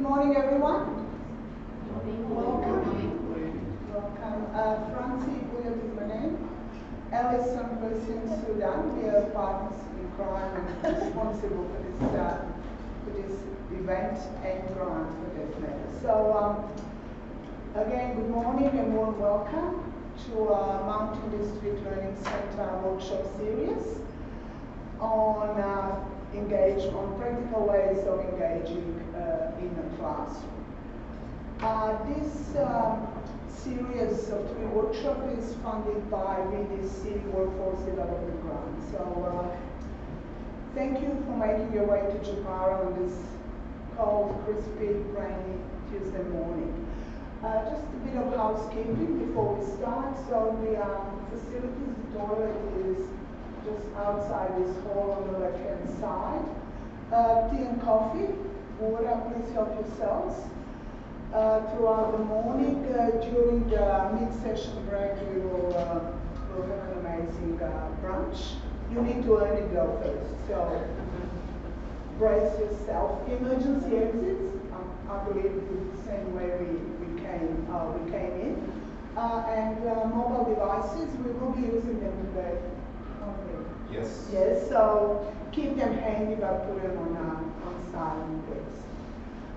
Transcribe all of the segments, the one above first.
morning, everyone. Welcome. Francie Bouillet is my name. Alison Hussein Sudan. We are partners in crime and responsible for this event and grant for that matter. So, again, good morning and warm welcome to Mountain District Learning Centre workshop series on practical ways of engaging in a classroom. This series of 3 workshops is funded by VDC Workforce Development Grant. So thank you for making your way to Japara on this cold, crispy, rainy Tuesday morning. Just a bit of housekeeping before we start. So the facilities, the toilet is just outside this hall on the left-hand side. Tea and coffee. Water, please help yourselves. Throughout the morning, during the mid-session break, we will have an amazing brunch. You need to earn it though first, so brace yourself. Emergency exits, I believe it's the same way we came in. And mobile devices, we will be using them today. Yes. Yes, so keep them handy but put them on silent, please.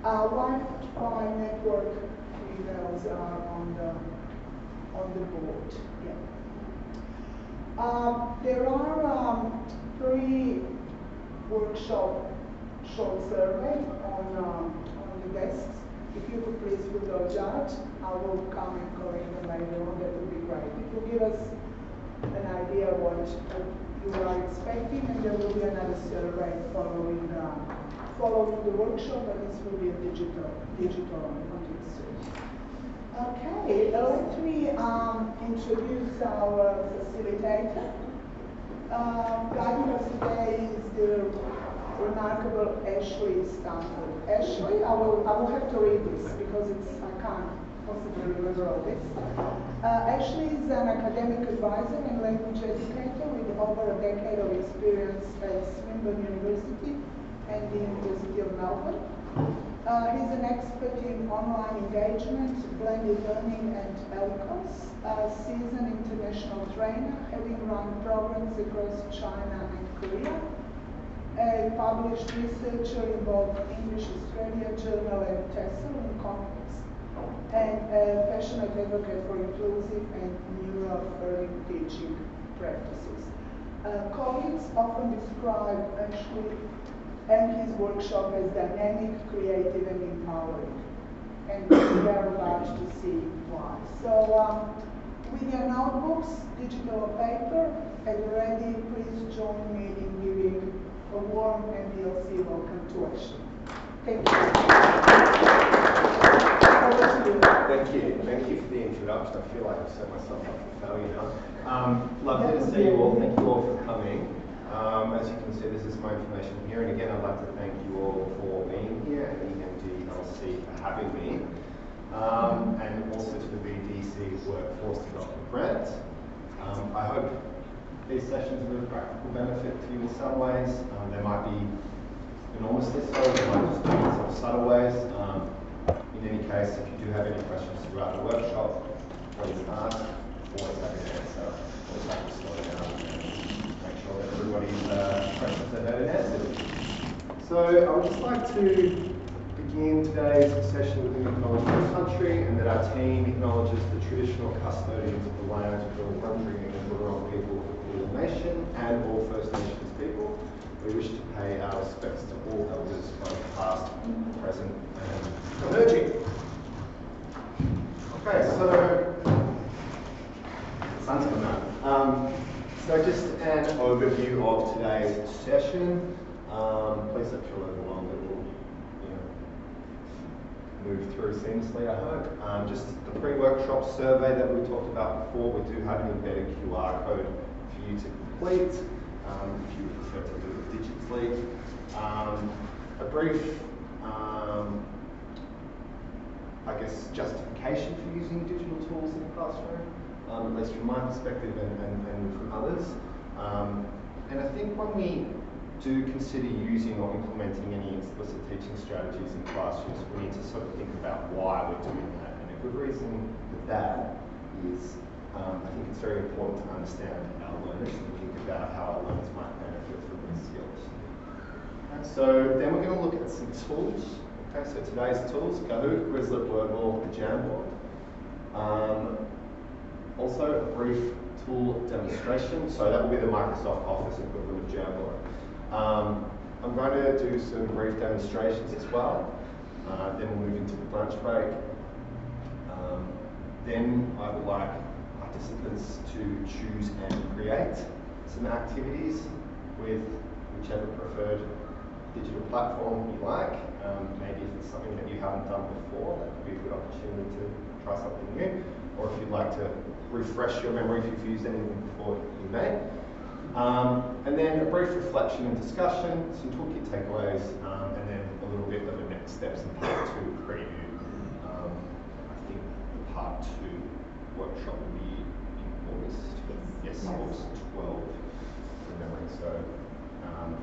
Wi-Fi network details are on the board. Yeah. There are 3 workshop short survey on the desks. If you could please fill those out, I will come and correct them later on. That would be great. It will give us an idea of what you are expecting, and there will be another survey following the workshop, but this will be a digital content series. Okay, let me introduce our facilitator. Guiding us today is the remarkable Ashley Stanford. Ashley, I will have to read this because I can't possibly remember all this. Ashley is an academic advisor and language educator with over a decade of experience at Swinburne University and the University of Melbourne. He's an expert in online engagement, blended learning and ELICOS, a seasoned international trainer, having run programs across China and Korea, a published researcher in both English Australia Journal and TESOL in context, and a passionate advocate for inclusive and neuro-affirming teaching practices. Colleagues often describe Ashley and his workshop as dynamic, creative, and empowering. And we are about to see why. So with your notebooks, digital or paper, at the ready, please join me in giving a warm and DLC welcome to Ashley. Thank you. Thank you for the introduction. I feel like I've set myself up for failure now. Lovely to see you all. Thank you all for coming. As you can see, this is my information here, and again, I'd like to thank you all for being here and EMDLC for having me, and also to the VDC Workforce Development Grant. I hope these sessions are of practical benefit to you in some ways. They might be enormously so, they might just be in some subtle ways. In any case, if you do have any questions throughout the workshop, please ask. Always happy to answer. Always happy to slow down and make sure that everybody's questions are heard and answered. So I would just like to begin today's session with an acknowledgement of country, and that our team acknowledges the traditional custodians of the land of the Wurundjeri and Wurrung people of the Kulin Nation and all First Nations people. We wish to pay our respects to all elders, both past, present, and emerging. Okay, so the sun's coming out. So just an overview of today's session. Please don't feel overwhelmed. It will, move through seamlessly, I hope. Just the pre-workshop survey that we talked about before. We do have an embedded QR code for you to complete. If you would prefer to do it digitally. A brief, justification for using digital tools in the classroom, at least from my perspective and from others. And I think when we do consider using or implementing any explicit teaching strategies in classrooms, we need to sort of think about why we're doing that. And a good reason for that is I think it's very important to understand our learners and think about how our learners might benefit from these skills. Okay, so then we're going to look at some tools. Okay, so today's tools: Kahoot, Quizlet, Wordwall, and Jamboard. Also a brief tool demonstration, so that will be the Microsoft Office equivalent of Jamboard. I'm going to do some brief demonstrations as well. Then we'll move into the lunch break. Then I would like participants to choose and create some activities with whichever preferred digital platform you like. Maybe if it's something that you haven't done before, that could be a good opportunity to try something new. Or if you'd like to refresh your memory if you've used anything before, you may. And then a brief reflection and discussion, some toolkit takeaways, and then a little bit of the next steps in part 2 preview. I think the part 2 workshop will be in August. Yes, August 12 from memory, so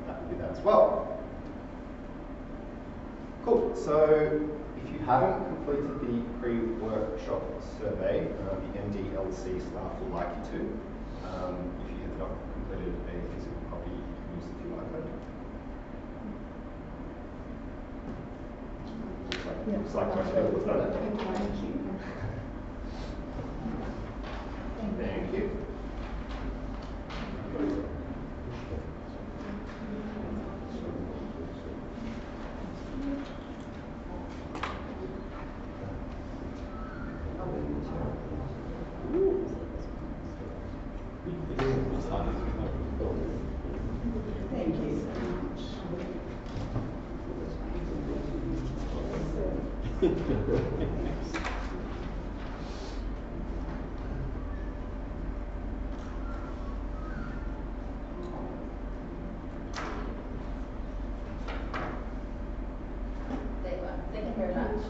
that will be that as well. Cool, so if you haven't completed the pre-workshop survey, the MDLC staff will like you to. If you have not completed a physical copy, you can use the QR code. Looks like most people have done it. Thank you. Thank you so much. Thank you very much.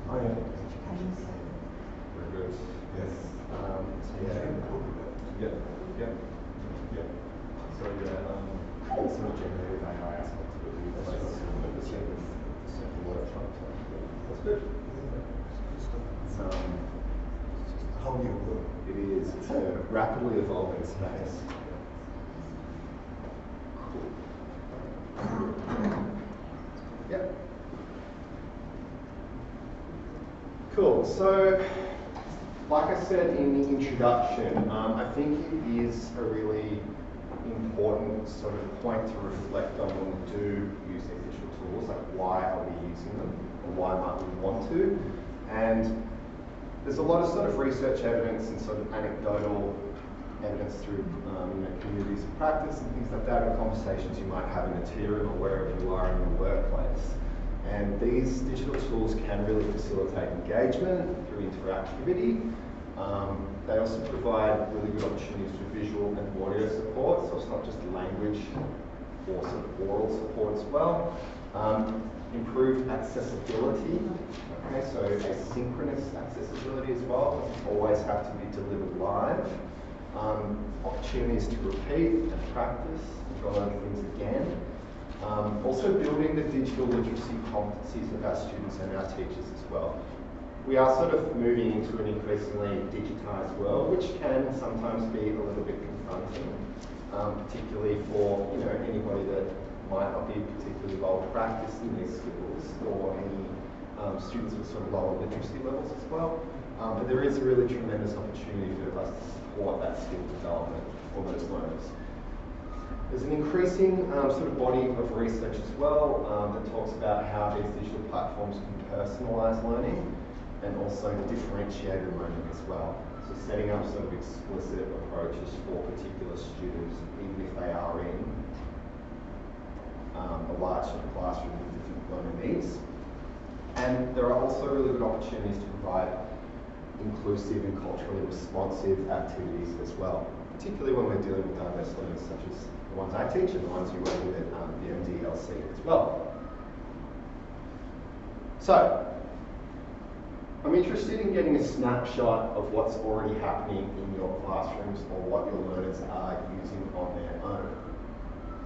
Oh, yeah. Very good. Yes. So it's not generative AI aspects, but we also have the second workshop. That's good. How do you work? It is. It's a rapidly evolving space. Cool. Yep. Cool. So, like I said in the introduction, I think it is a really important sort of point to reflect on when we do use these digital tools, like why are we using them, or why might we want to? And there's a lot of sort of research evidence and sort of anecdotal evidence through communities of practice and things like that, and conversations you might have in a tea room or wherever you are in your workplace. And these digital tools can really facilitate engagement through interactivity. They also provide really good opportunities for visual and audio support, so it's not just language or sort of oral support as well. Improved accessibility, okay, so asynchronous accessibility as well, doesn't always have to be delivered live. Opportunities to repeat and practice and to learn things again. Also building the digital literacy competencies of our students and our teachers as well. We are sort of moving into an increasingly digitized world, which can sometimes be a little bit confronting, particularly for anybody that might not be particularly well practiced in these skills, or any students with sort of lower literacy levels as well. But there is a really tremendous opportunity for us to support that skill development for those learners. There's an increasing sort of body of research as well that talks about about how these digital platforms can personalise learning and also differentiated learning as well. So setting up sort of explicit approaches for particular students, even if they are in a large sort of classroom with different learning needs. And there are also really good opportunities to provide inclusive and culturally responsive activities as well, particularly when we're dealing with diverse learners such as the ones I teach and the ones you work with at the MDLC as well. So, I'm interested in getting a snapshot of what's already happening in your classrooms or what your learners are using on their own.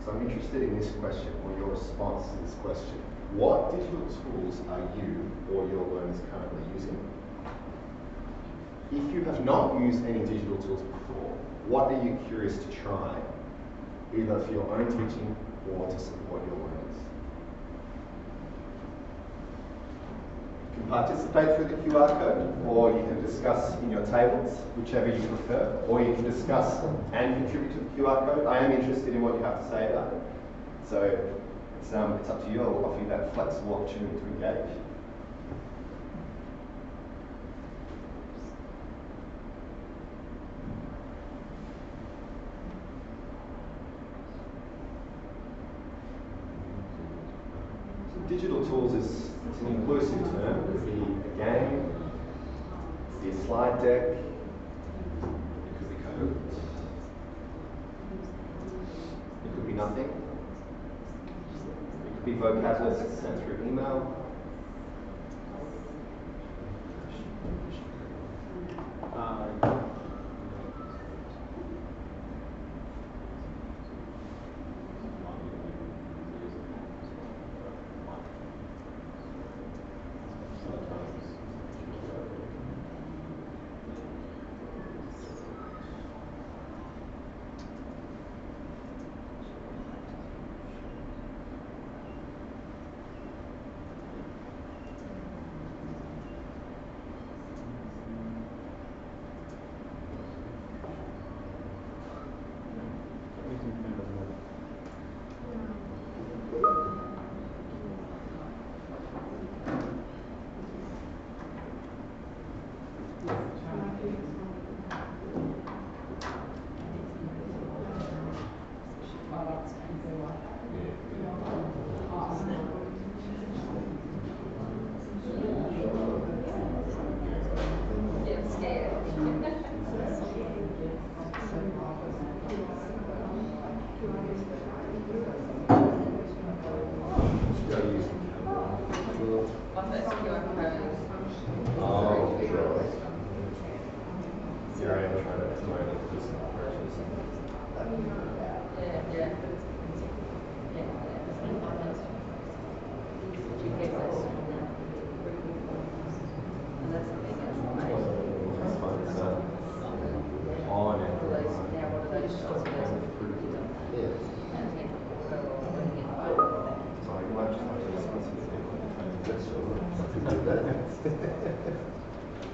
So I'm interested in this question or your response to this question. What digital tools are you or your learners currently using? If you have not used any digital tools before, what are you curious to try, either for your own teaching or to support your learners? You can participate through the QR code, or you can discuss in your tables, whichever you prefer, or you can discuss and contribute to the QR code. I am interested in what you have to say about it. So it's up to you. I'll offer you that flexible opportunity to engage. Digital tools is an inclusive term. It could be a game, it could be a slide deck, it could be Kahoot, it could be nothing, it could be vocab lists sent through email.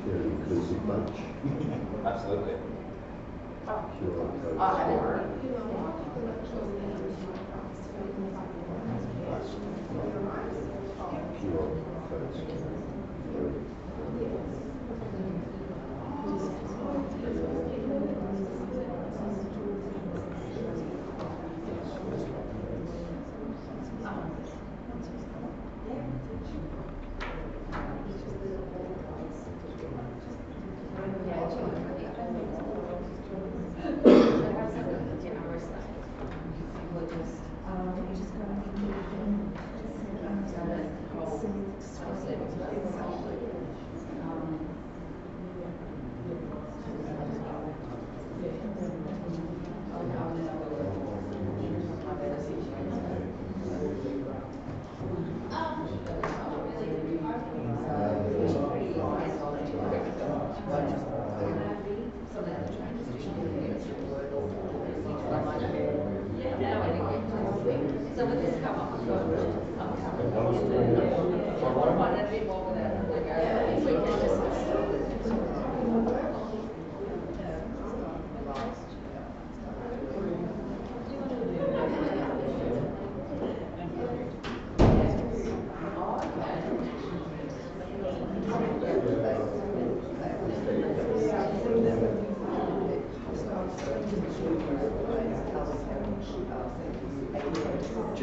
They're an inclusive bunch. Absolutely.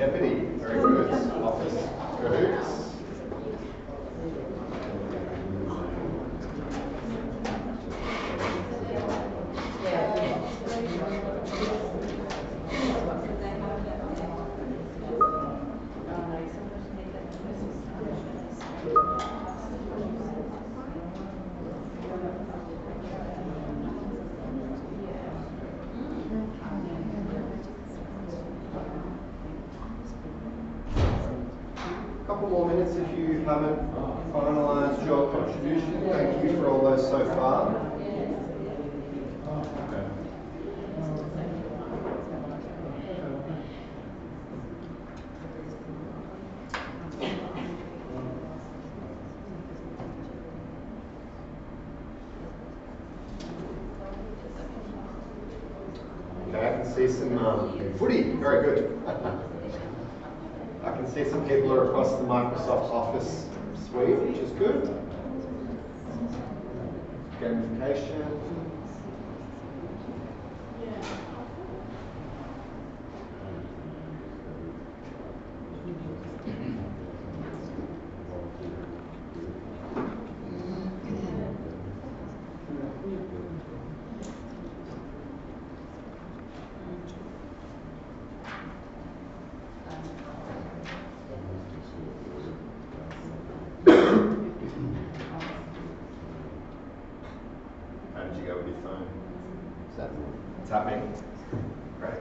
Jeopardy, very good. Office, Kahoots. Couple more minutes if you haven't finalised your contribution. Thank you for all those so far. Okay, I can see some footy, very good. I can see some people are across the Microsoft Office suite, which is good. Gamification. How did you go with your phone? Tapping. Great.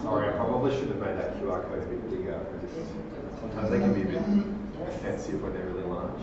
Sorry, I probably should have made that QR code a bit bigger. Sometimes they can be a bit offensive when they're really large.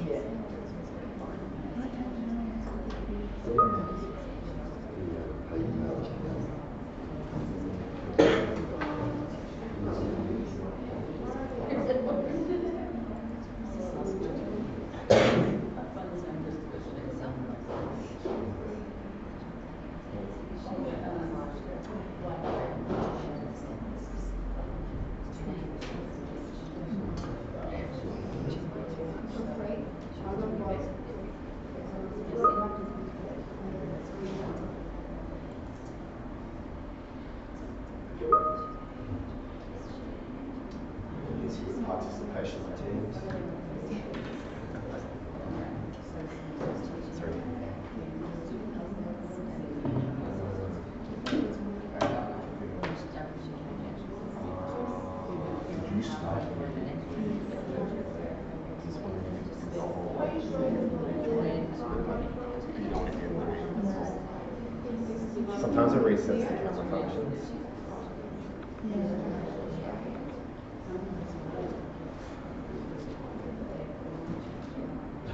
Participation in teams. Sorry. Did you start? Sometimes it resets the camera functions.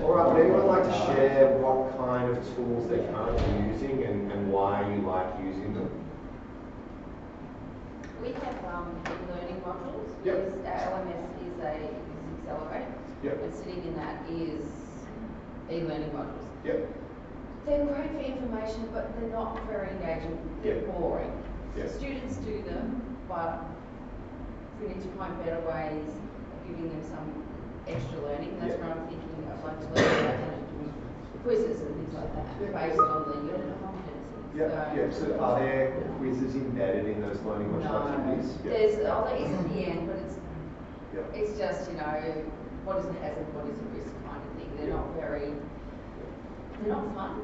All right, would anyone like to share what kind of tools they're currently using and why you like using them? We have learning modules. Yep. Our LMS is Accelerate. Yep. And sitting in that is e-learning modules. Yep. They're great for information, but they're not very engaging. They're boring. Yep. Students do them, but we need to find better ways of giving them some extra learning. That's where I'm thinking I'd like to learn about doing quizzes and things like that based on the unit competencies. So are there quizzes embedded in those learning module activities? There's there is at the end, but it's just, you know, what is a hazard, what is a risk kind of thing. They're not very, they're not fun.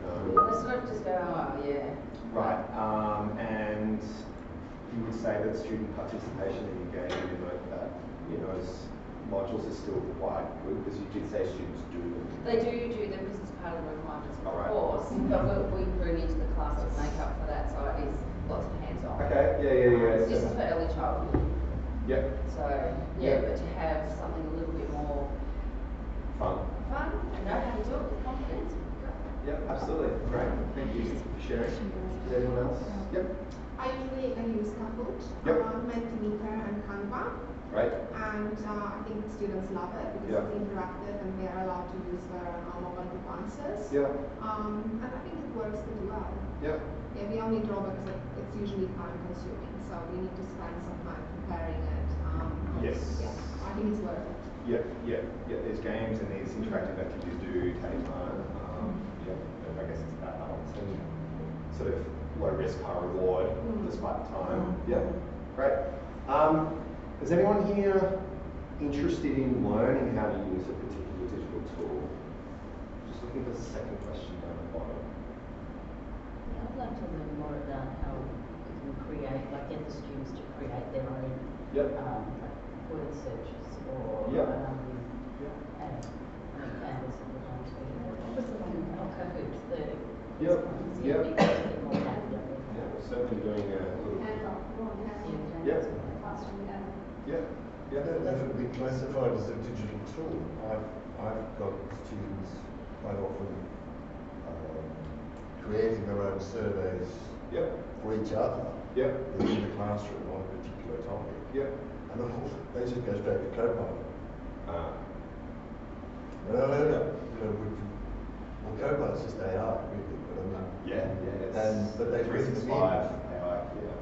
They sort of just go, oh yeah. Right, and you would say that student participation and engagement in that, you know, modules are still quite good because you did say students do them. They do them because it's part of the requirements of the Right. course, but what we bring into the class to make up for that side is lots of hands-on. Okay, yeah. This is for early childhood. Yep. So, but to have something a little bit more Fun. and know how to do it with confidence. Yep, absolutely. Great. Thank you for sharing. Is there anyone else? Yep. I usually use Kahoot, Yep. Mentimeter and Canva. Right. And I think students love it because it's interactive and they are allowed to use their mobile answers. Yeah. And I think it works pretty well. Yeah. Yeah, the only drawback is that it's usually time consuming, so we need to spend some time preparing it. Yes. Yeah, I think it's worth it. Yeah. There's games and these interactive activities do take time. But I guess it's that balance and sort of low risk, high reward, despite the time. Yeah, great. Is anyone here interested in learning how to use a particular digital tool? Just looking at the second question down the bottom. Yeah, I'd like to learn more about how we can create, like get the students to create their own Yep. like word searches or Yep. Canvas at the time Kahoot, the Yep. Yep. more happy. Yeah, we're certainly doing a little. Yeah. Yeah. Yeah. That would be classified as a digital tool. I've got students quite often creating their own surveys Yep. for each other Yep. within the classroom on a particular topic. Yep. And they just go straight to Copilot. Well, Copilot's just AI, really, but I mean. Yeah. But they bring them in. 365 AI.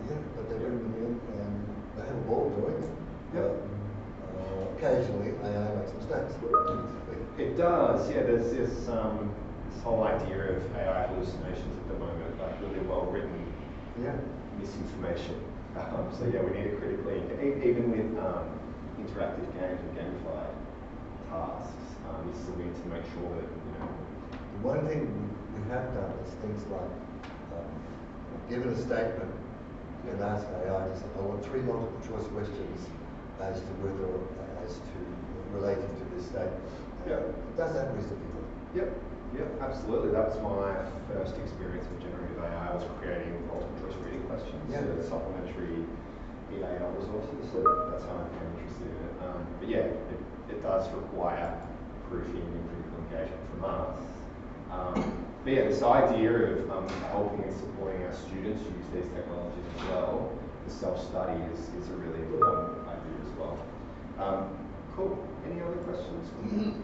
Yeah, but they bring them in and they have a ball doing it. Yep. Occasionally, AI makes mistakes. It does, yeah. There's this whole idea of AI hallucinations at the moment, like really well written Yeah. misinformation. So yeah, we need it critically, even with interactive games and gamified tasks. You still need to make sure that The one thing we have done is things like, given a statement, you can ask AI to say, I want 3 multiple choice questions as to relating to this statement. Yeah. It does that reasonably well. Yep, yep, absolutely. That was my first experience with generative AI. I was creating multiple choice reading questions, Yeah. supplementary EAL resources. So that's how I became interested in it. But yeah, it does require proofing and critical engagement from us. But yeah, this idea of helping and supporting our students use these technologies as well, the self-study is a really important idea as well. Cool. Any other questions?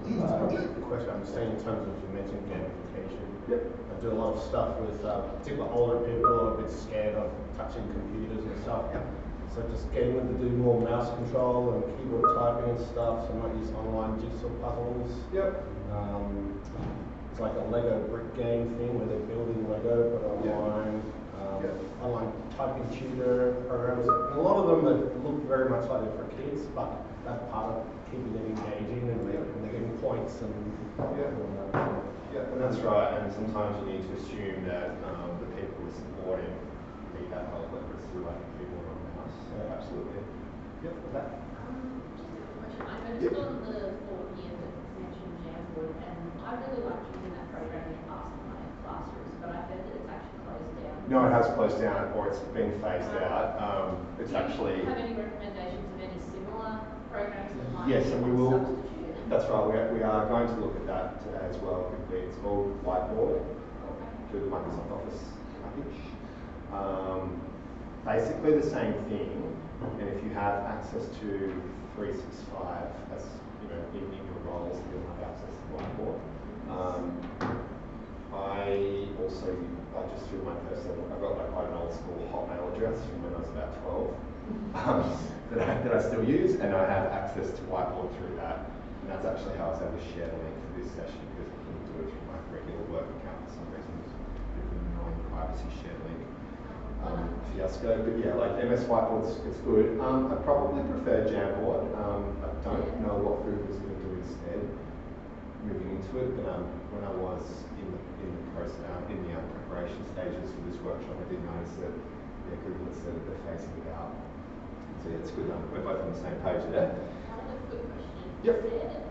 The question I'm saying in terms of, you mentioned gamification. Yep. I do a lot of stuff with particularly older people who are a bit scared of touching computers and stuff. Yep. So just getting them to do more mouse control and keyboard typing and stuff. So I might use online jigsaw puzzles. Yep. It's like a Lego brick game thing where they're building Lego but online. Yep. Online typing tutor programs. And a lot of them that look very much like they're for kids, but that's part of keeping them engaging and they're getting points and Yeah. Yeah, and that's right. And sometimes you need to assume that the people who are supporting need that help, whether it's through like a keyboard or a mouse. So absolutely. Yep. That. Just a question. I noticed on the board here that mentioned Jamboard, and I really liked using that program in past in my classrooms, but I heard that it's actually closed down. No, it has closed down or it's been phased out. It's Do you actually. have any recommendations of any similar programs that might Yes, and we will. substitute? That's right. We are going to look at that today as well. Quickly, it's called Whiteboard through the Microsoft Office package. Basically the same thing, and if you have access to 365, as in your roles, you'll have access to Whiteboard. I just through my personal, I've got like quite an old school Hotmail address from when I was about 12 that I still use, and I have access to Whiteboard through that. And that's actually how I was able to share the link for this session, because I couldn't do it through my regular work account for some reason. It's a bit of an annoying privacy share link fiasco. But yeah, like MS Whiteboard's it's good. I probably prefer Jamboard. I don't know what Google's going to do instead, moving into it. But when I was in the preparation stages for this workshop, I did notice that Google had said that they're phasing it out. So yeah, it's good. We're both on the same page there. Another quick question. Yep. Is there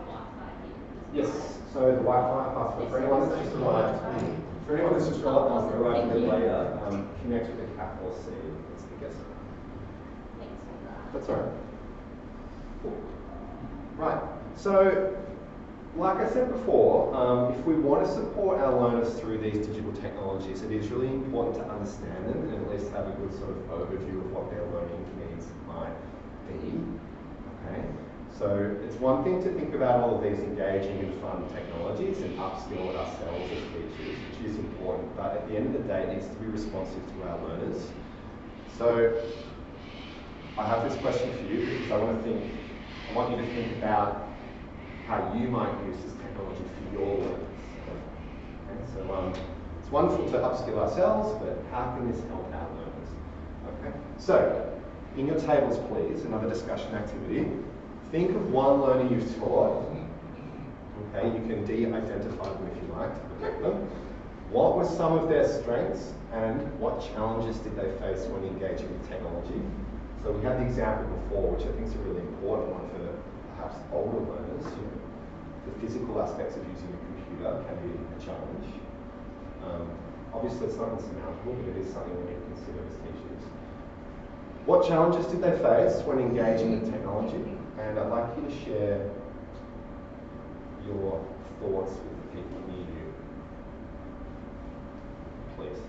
Wi-Fi here? Yes. So the Wi-Fi password for anyone that's just arrived. For anyone that's just arrived a bit later, connect with the capital C. It's the guest. Thanks for that. That's all right. Cool. Right. So, like I said before, if we want to support our learners through these digital technologies, it is really important to understand them and at least have a good sort of overview of what their learning needs might be. Okay. So it's one thing to think about all of these engaging and fun technologies and upskill ourselves as teachers, which is important, but at the end of the day, it needs to be responsive to our learners. So I have this question for you because I want you to think about how you might use this technology for your learners. Okay, so wonderful to upskill ourselves, but how can this help our learners? Okay, so in your tables, please, another discussion activity. Think of one learner you've taught. Okay, you can de-identify them if you like to protect them. What were some of their strengths and what challenges did they face when engaging with technology? So we had the example before, which I think is a really important one for perhaps older learners. The physical aspects of using a computer can be a challenge. Obviously it's not insurmountable, but it is something we need to consider as teachers. What challenges did they face when engaging with technology? And I'd like you to share your thoughts with the people near you. Please.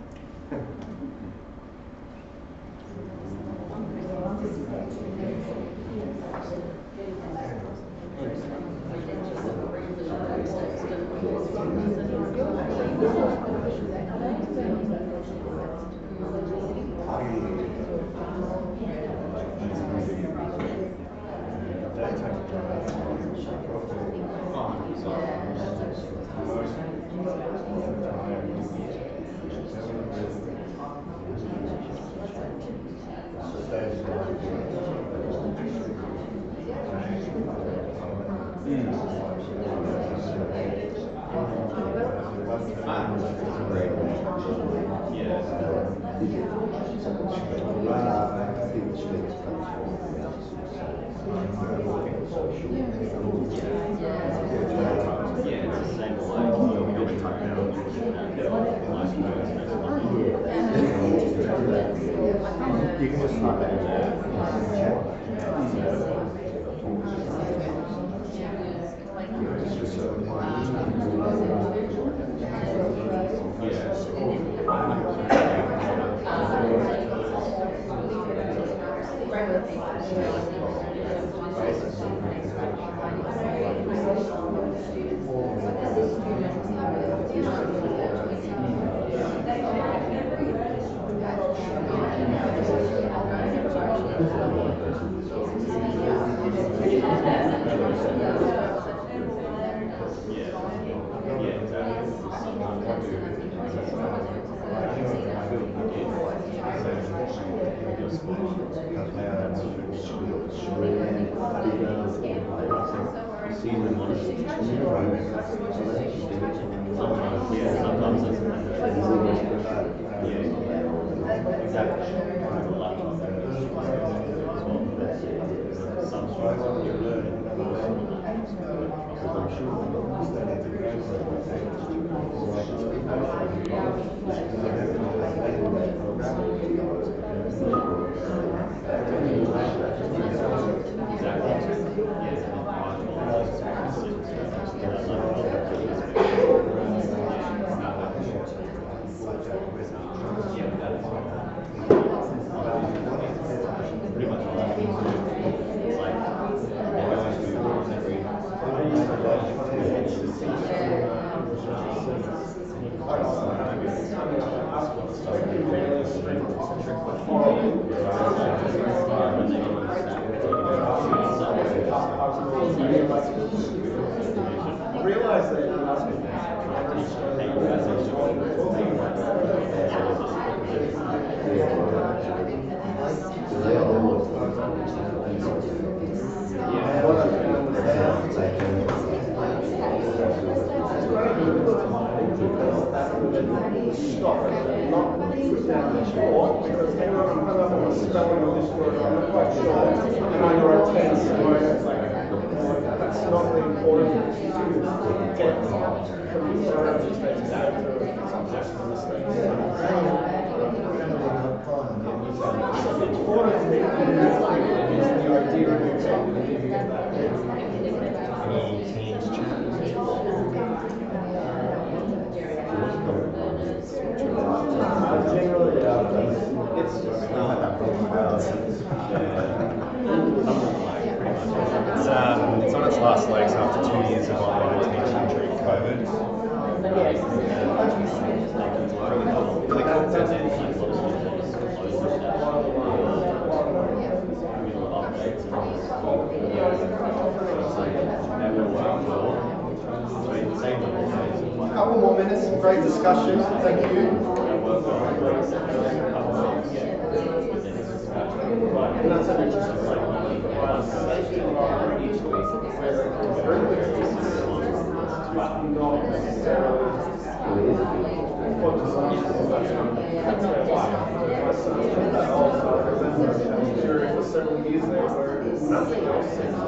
You can just type that in there. It's on its last legs after 2 years of online teaching during COVID. Really cool. A couple more minutes, great discussion, thank you. And that's an interesting like safety environment each week where but not necessarily focus on each one. That's their life. My son did that also. I was for several years there where nothing else seems to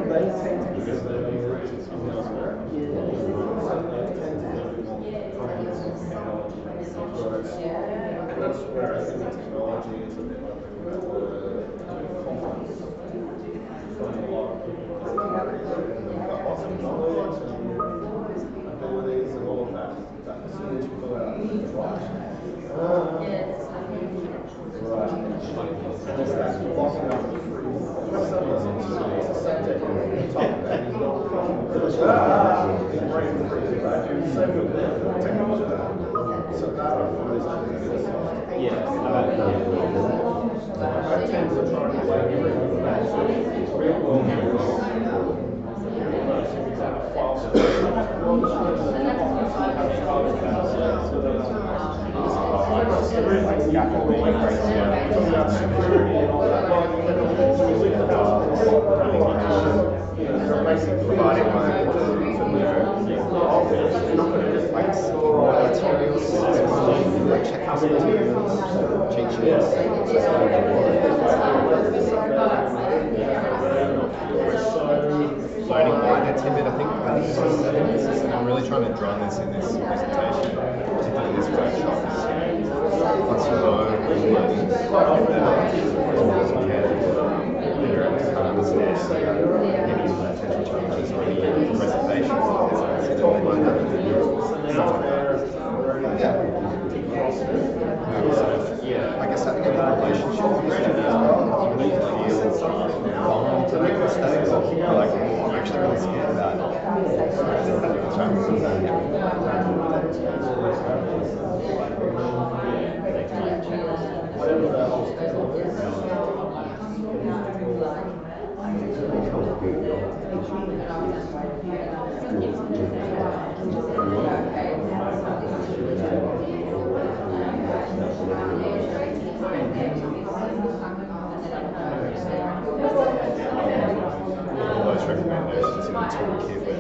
they tend to be because they're being rooted something elsewhere. They tend to be more comprehensive technology. And that's where I think technology is a bit like the confidence from a lot of people. They've got lots of knowledge and abilities and all of that. That as soon as you pull out the right. Right. Just that blocking up the free. My son was in school, it's a subject we talk about. He's not brain freeze. I do the same with them. Technology. So that I find is like yeah. I tend to try to play everything back to real world files. Providing my check out materials, cheat sheets. Learning minor timid, I think I'm really trying to draw this in this presentation, particularly this workshop. Once you know learning, and then as you can, better understand any potential challenges or any reservations. I guess having a good relationship with students as well, you really feel vulnerable to make mistakes. You're like, I'm actually really scared about it. All those recommendations in the toolkit where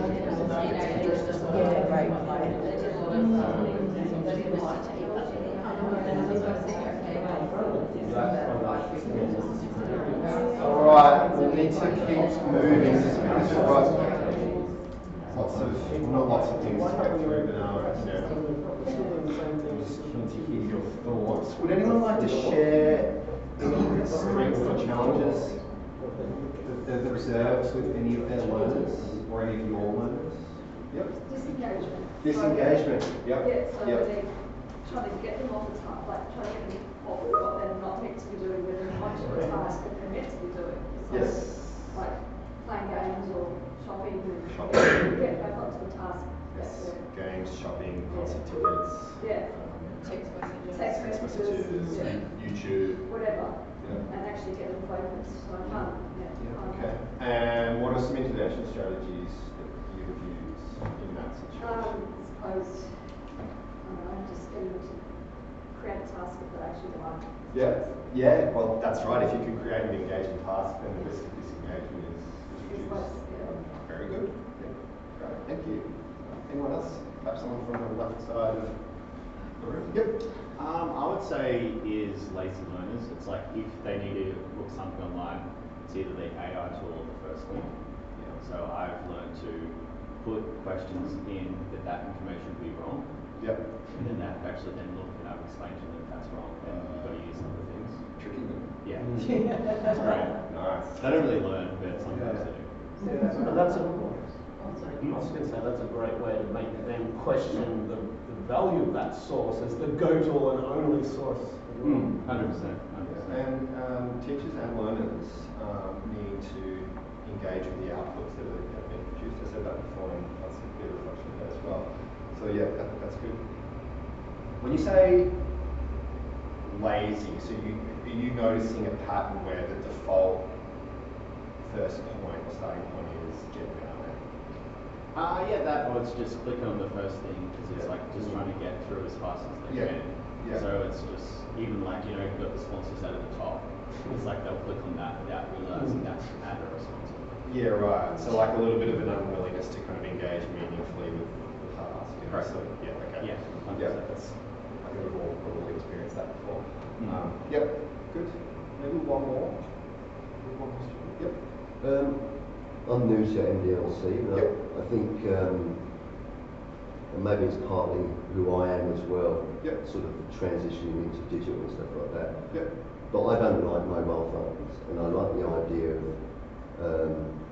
Alright, we need to keep moving just because we've got lots of things to get through, but I'm just keen to hear your thoughts. Would anyone like to share any strengths or challenges that they've observed with any of their learners or any of your learners? Yep. Disengagement. Disengagement. Yep. Yeah, so yep. when they're trying to get them off the task, like trying to get them off what they're not meant to be doing, when they're onto the task that they're meant to be doing. Yes. Like playing games or shopping and get back onto the task. Yes. Games, shopping, concert tickets. Yeah. Text messages. Text messages. Yeah. YouTube. Whatever. Yeah. And actually get them focused. So fun. Yeah. Okay. And what are some intervention strategies that you would use in that situation? I suppose, I don't know, just getting them to create a task that they actually like. Yeah. Yeah, well, that's right. If you can create an engaging task, then the risk of disengagement is reduced. Very good. Yeah. Great. Thank you. Anyone else? Perhaps someone from the left side of the room? Yep. I would say is lazy learners. It's like if they need to look something online, it's either the AI tool or the first link. Yeah. So I've learned to put questions in that information would be wrong. Yep. And then they have to actually then look and I've explained to them that that's wrong and you've got to use some of the things. Tricking them. Yeah. That's great. Nice. They don't really learn, but sometimes they do. Yeah, but that's I was going to say that's a great way to make them question the value of that source as the go-to and only source. 100%. And teachers and learners need to engage with the outputs that have been produced. I said that before, and that's a bit of reflection there as well. So yeah, that's good. When you say lazy. So are you noticing a pattern where the default first point or starting point is get down there? Yeah, that was just clicking on the first thing because it's Yeah. like just trying to get through as fast as they Yeah. can. Yeah. So it's just even like you've got the sponsors at the top. It's like they'll click on that without realizing that's add a response. Yeah, right. So like a little bit of an unwillingness to kind of engage meaningfully with the task. Correct. So, yeah, okay. Yeah, 100%. Yeah, that's, I think we've all probably experienced that before. Mm. Yep, good. Maybe one more. One more student. Yep. I'm new to MDLC, but Yep. I think, and maybe it's partly who I am as well, Yep. sort of transitioning into digital and stuff like that. Yep. But I don't like mobile phones, and I like the idea of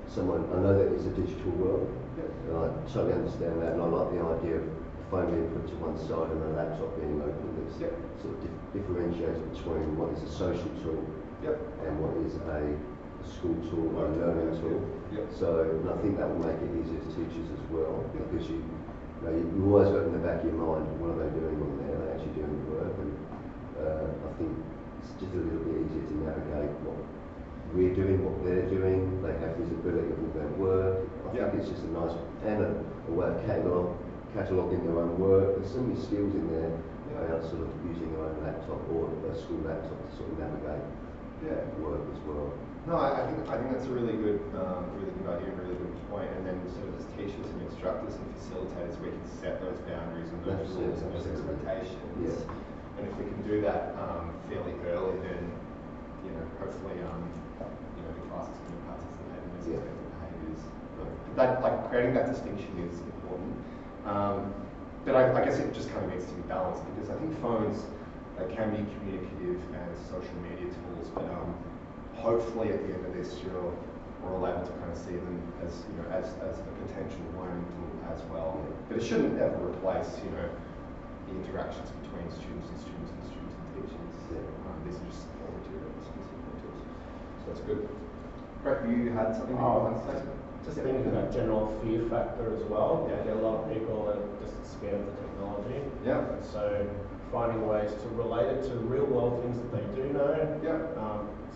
someone, I know that it's a digital world, Yep. and I totally understand that, and I like the idea of the phone being put to one side and a laptop being open. That Yep. sort of differentiates between what is a social tool Yep. and what is a school tool or a learning tool. Yep. So, and I think that will make it easier to teachers as well, Yep. because you always got in the back of your mind, what are they doing on there? Are they actually doing the work? And I think it's just a little bit easier to navigate what we're doing, what they're doing. They have visibility of all their work. I Yeah. think it's just a nice and a way of cataloguing their own work. There's so many skills in there about sort of using your own laptop or a school laptop to sort of navigate work as well. No, I think that's a really good idea, a really good point. And then sort of as teachers and instructors and facilitators, we can set those boundaries and those rules and those expectations. Yeah. And if we can do that fairly early, then hopefully the classes can participate in those expected behaviours. That creating that distinction is important. But I guess it just kind of needs to be balanced because I think phones they can be communicative and social media tools, but hopefully at the end of this we're all able to kind of see them as as a potential learning tool as well. But it shouldn't ever replace the interactions between students and students and students and teachers. These are just support materials and support tools. So that's good. Brett, you had something you wanted to say? Just thinking about general fear factor as well. Yeah. I get a lot of people that are just scared of the technology. Yeah. So finding ways to relate it to real world things that they do know. Yeah.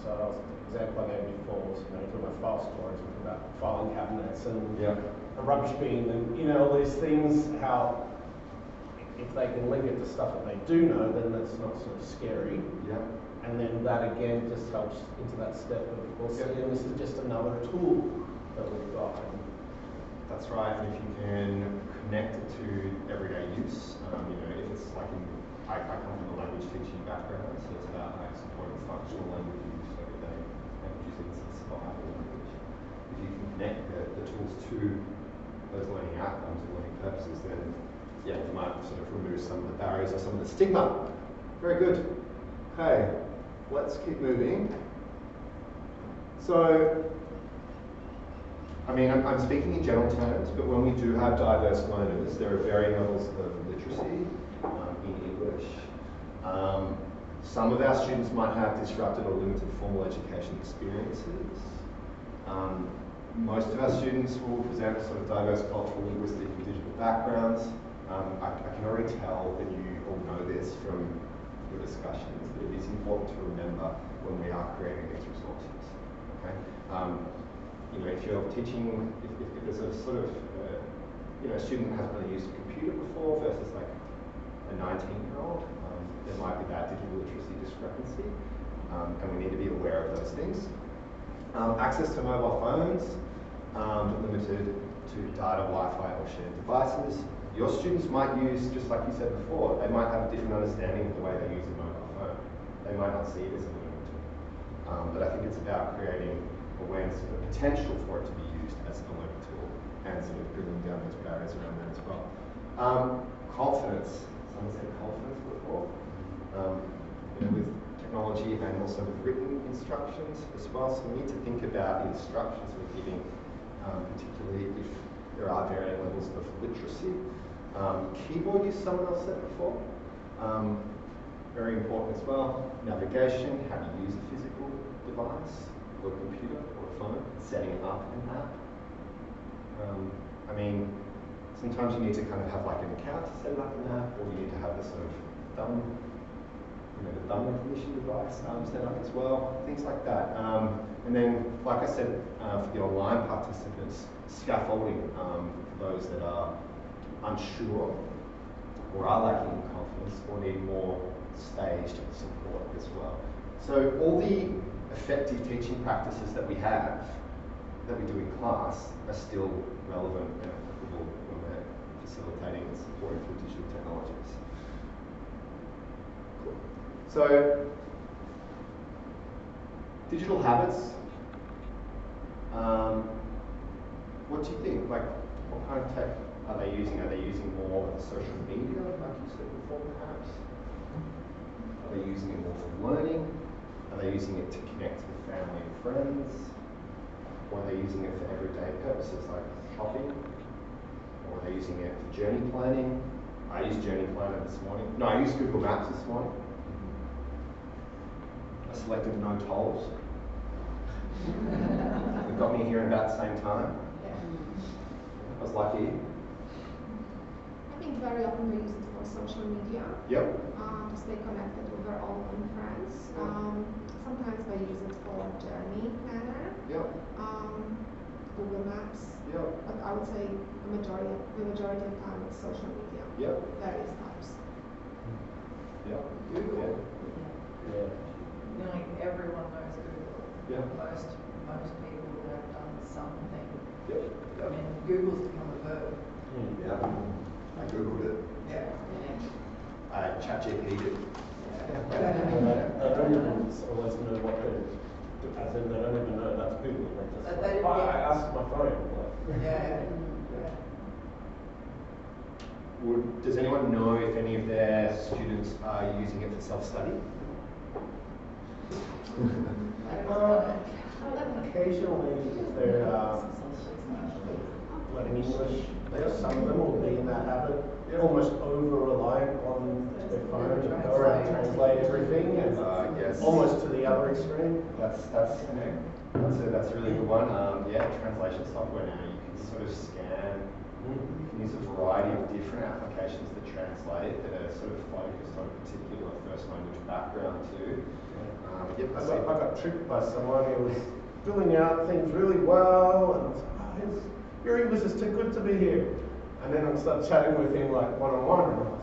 So the example I gave before was talking about file storage, talking about filing cabinets and a rubbish bin and all these things, how if they can link it to stuff that they do know, then that's not so scary. Yeah. And then that again just helps into that step of, well, see, and this is just another tool that we've got. That's right, and if you can connect it to everyday use, if it's like I come from a language teaching background, so it's about supporting functional language use, everyday language use, it's survival language. If you can connect the tools to those learning outcomes and learning purposes, then you might sort of remove some of the barriers or some of the stigma. Very good. Okay, let's keep moving. So, I'm speaking in general terms, but when we do have diverse learners, there are varying levels of literacy in English. Some of our students might have disrupted or limited formal education experiences. Most of our students will present sort of diverse cultural, linguistic, and digital backgrounds. I can already tell that you all know this from your discussions, but it is important to remember when we are creating these resources. Okay? If you're teaching, if there's a sort of, a student hasn't really used a computer before versus like a 19-year-old, there might be that digital literacy discrepancy, and we need to be aware of those things. Access to mobile phones, limited to data, Wi-Fi, or shared devices. Your students might use, just like you said before, they might have a different understanding of the way they use a mobile phone. They might not see it as a learning tool. But I think it's about creating awareness of the potential for it to be used as a learning tool and sort of bringing down those barriers around that as well. Confidence. Someone said confidence before. With technology and also with written instructions as well. So we need to think about the instructions we're giving, particularly if there are varying levels of literacy. Keyboard use, someone else said before. Very important as well. Navigation, how to use a physical device, or a computer, or a phone, setting up an app. Sometimes you need to kind of have like an account to set up an app, or you need to have the sort of thumb the thumb recognition device set up as well, things like that. And then, like I said, for the online participants, scaffolding for those that are unsure or are lacking in confidence or need more staged support as well. So all the effective teaching practices that we have, that we do in class, are still relevant and applicable when we're facilitating and supporting through digital technologies. Cool. So, digital habits. What do you think? Like, what kind of tech are they using? Are they using more of the social media, like you said before, perhaps? Are they using it more for learning? Are they using it to connect with family and friends? Or are they using it for everyday purposes like shopping? Or are they using it for journey planning? I used Journey Planner this morning. No, I used Google Maps this morning. I selected no tolls. It got me here in about the same time. I was lucky. I think very often we use it for social media. Yep. To stay connected with our own friends. Sometimes I use it for journey planner. Yep. Google Maps. Yep. But I would say the majority of time it's social media. Yep. Various types. Yep. Google. Yeah. Nearly everyone knows Google. Yeah. Most people have done something. Yep. I mean, Google's become a verb. Yeah, I Googled it. Yeah. I ChatGPT'd it. I don't even always know what they're, as in they don't even know that's Google. They just, I asked my phone. Yeah. Does anyone know if any of their students are using it for self-study? Occasionally, if they're learning English, some of them will be in that habit. They're almost over-reliant on their phone to go around and translate everything, and Yes. almost to the other extreme. That's a really good one. Yeah, translation software now, you can sort of scan. You can use a variety of different applications to translate that are sort of focused on a particular first language background too. Yep, I got tricked by someone who was filling out things really well, and I was like, oh, your English is too good to be here. And then I started chatting with him like one-on-one, and I was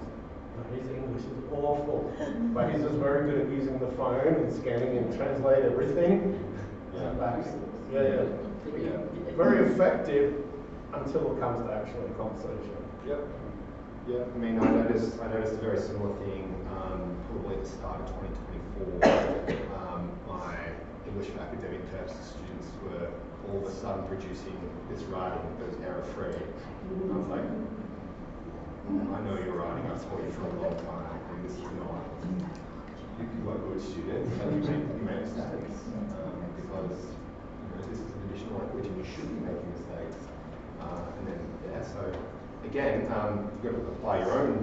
like, his English is awful. But he's just very good at using the phone and scanning and translate everything. Yeah. Very effective until it comes to actually conversation. Yep. Yeah, I mean, I noticed a very similar thing probably at the start of 2024. My English for academic purposes students were all of a sudden producing this writing that was error-free. I was like, I know you're writing, I've taught you for a long time, and this is not. You are a good student, and you make mistakes because this is an additional language and you should be making mistakes. And then, so again, you've got to apply your own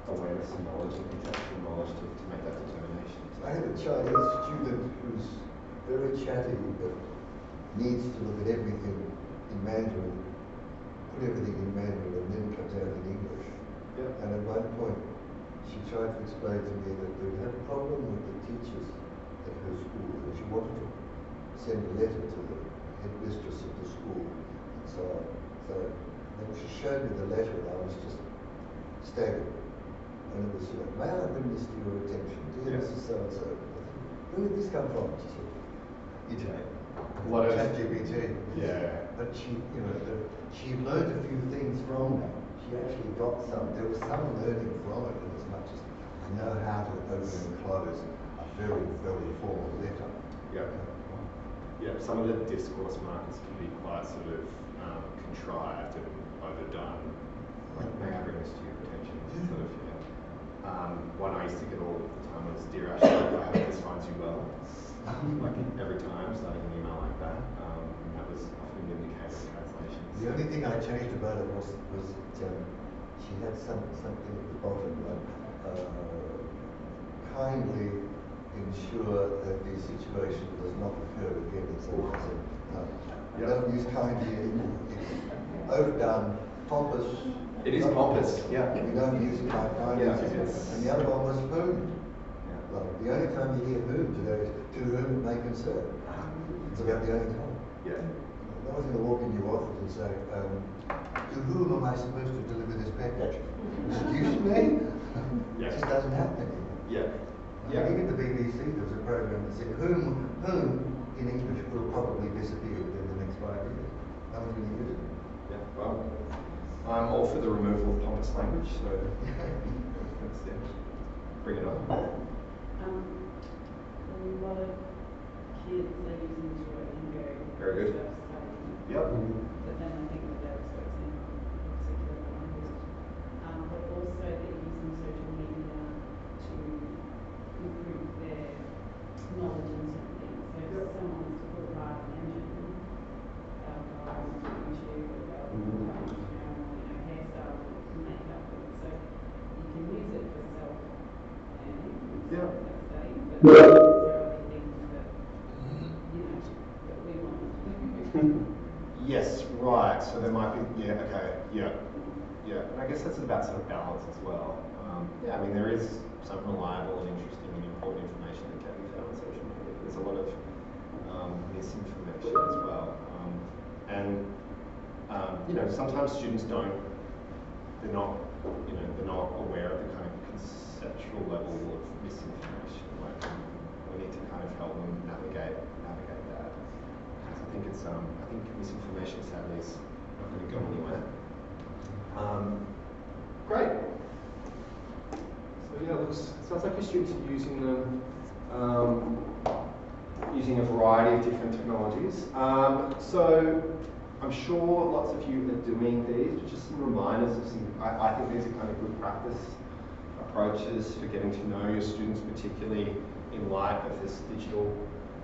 awareness and knowledge and contextual knowledge to make that determination. I have a Chinese student who's very chatty but needs to look at everything in Mandarin, put everything in Mandarin and then comes out in English. Yeah. And at one point she tried to explain to me that they had a problem with the teachers at her school and she wanted to send a letter to the headmistress of the school and so on. So then she showed me the letter and I was just staggered. And it was, may I bring this to your attention? Dear Yes. Mrs. So-and-so. Where did this come from? She said, Internet. What is- ChatGPT. Yeah. But she, she learned a few things from that. She actually got there was some learning from it in as much as know how to open and close a very, very formal letter. Yeah. Yeah, some of the discourse markers can be quite sort of contrived and overdone. Like, may I bring this to your attention? Sort of, yeah. One I used to get all the time was, Dear Ashley, I hope this finds you well. Like every time, starting an email like that. And that was often an indicator of translation. The only thing I changed about it was she had something at the bottom like kindly ensure that the situation does not occur again. So I don't use kindly anymore. It's overdone, pompous. It is pompous, yeah. We don't use kindly. Yeah, and the other one was spoon. Like, the only time you hear whom today is to whom it may concern. It's about the only time. Yeah. No one's going to walk into your office and say, to whom am I supposed to deliver this package? Excuse me? Yeah. It just doesn't happen anymore. Yeah. Yeah. Even the BBC, there was a program that said, whom in English will probably disappear within the next 5 years. No one's going to use it. Yeah. Well, I'm all for the removal of pompous language, so let's bring it on. A lot of kids are using this word in Very good. Yep. But then I think that they're exposing particular language. But also they're using social media to improve their knowledge in certain things. So if someone wants to put a art engine, they'll go on YouTube or they'll go on Instagram or, hairstyle and makeup. So you can use it for self-learning, self-study, but not necessarily things that, that we want to do. Yes, right. So there might be, yeah. And I guess that's about sort of balance as well. Yeah, I mean, there is some reliable and interesting and important information that can be found on social media. There's a lot of misinformation as well. Sometimes students they're not aware of the kind of conceptual level of misinformation. Like, we need to kind of help them navigate that. I think misinformation sadly is not going to go anywhere. Great. So yeah, sounds like your students are using them, using a variety of different technologies. So I'm sure lots of you are doing these, but just some reminders of some. I think these are kind of good practice approaches for getting to know your students, particularly in light of this digital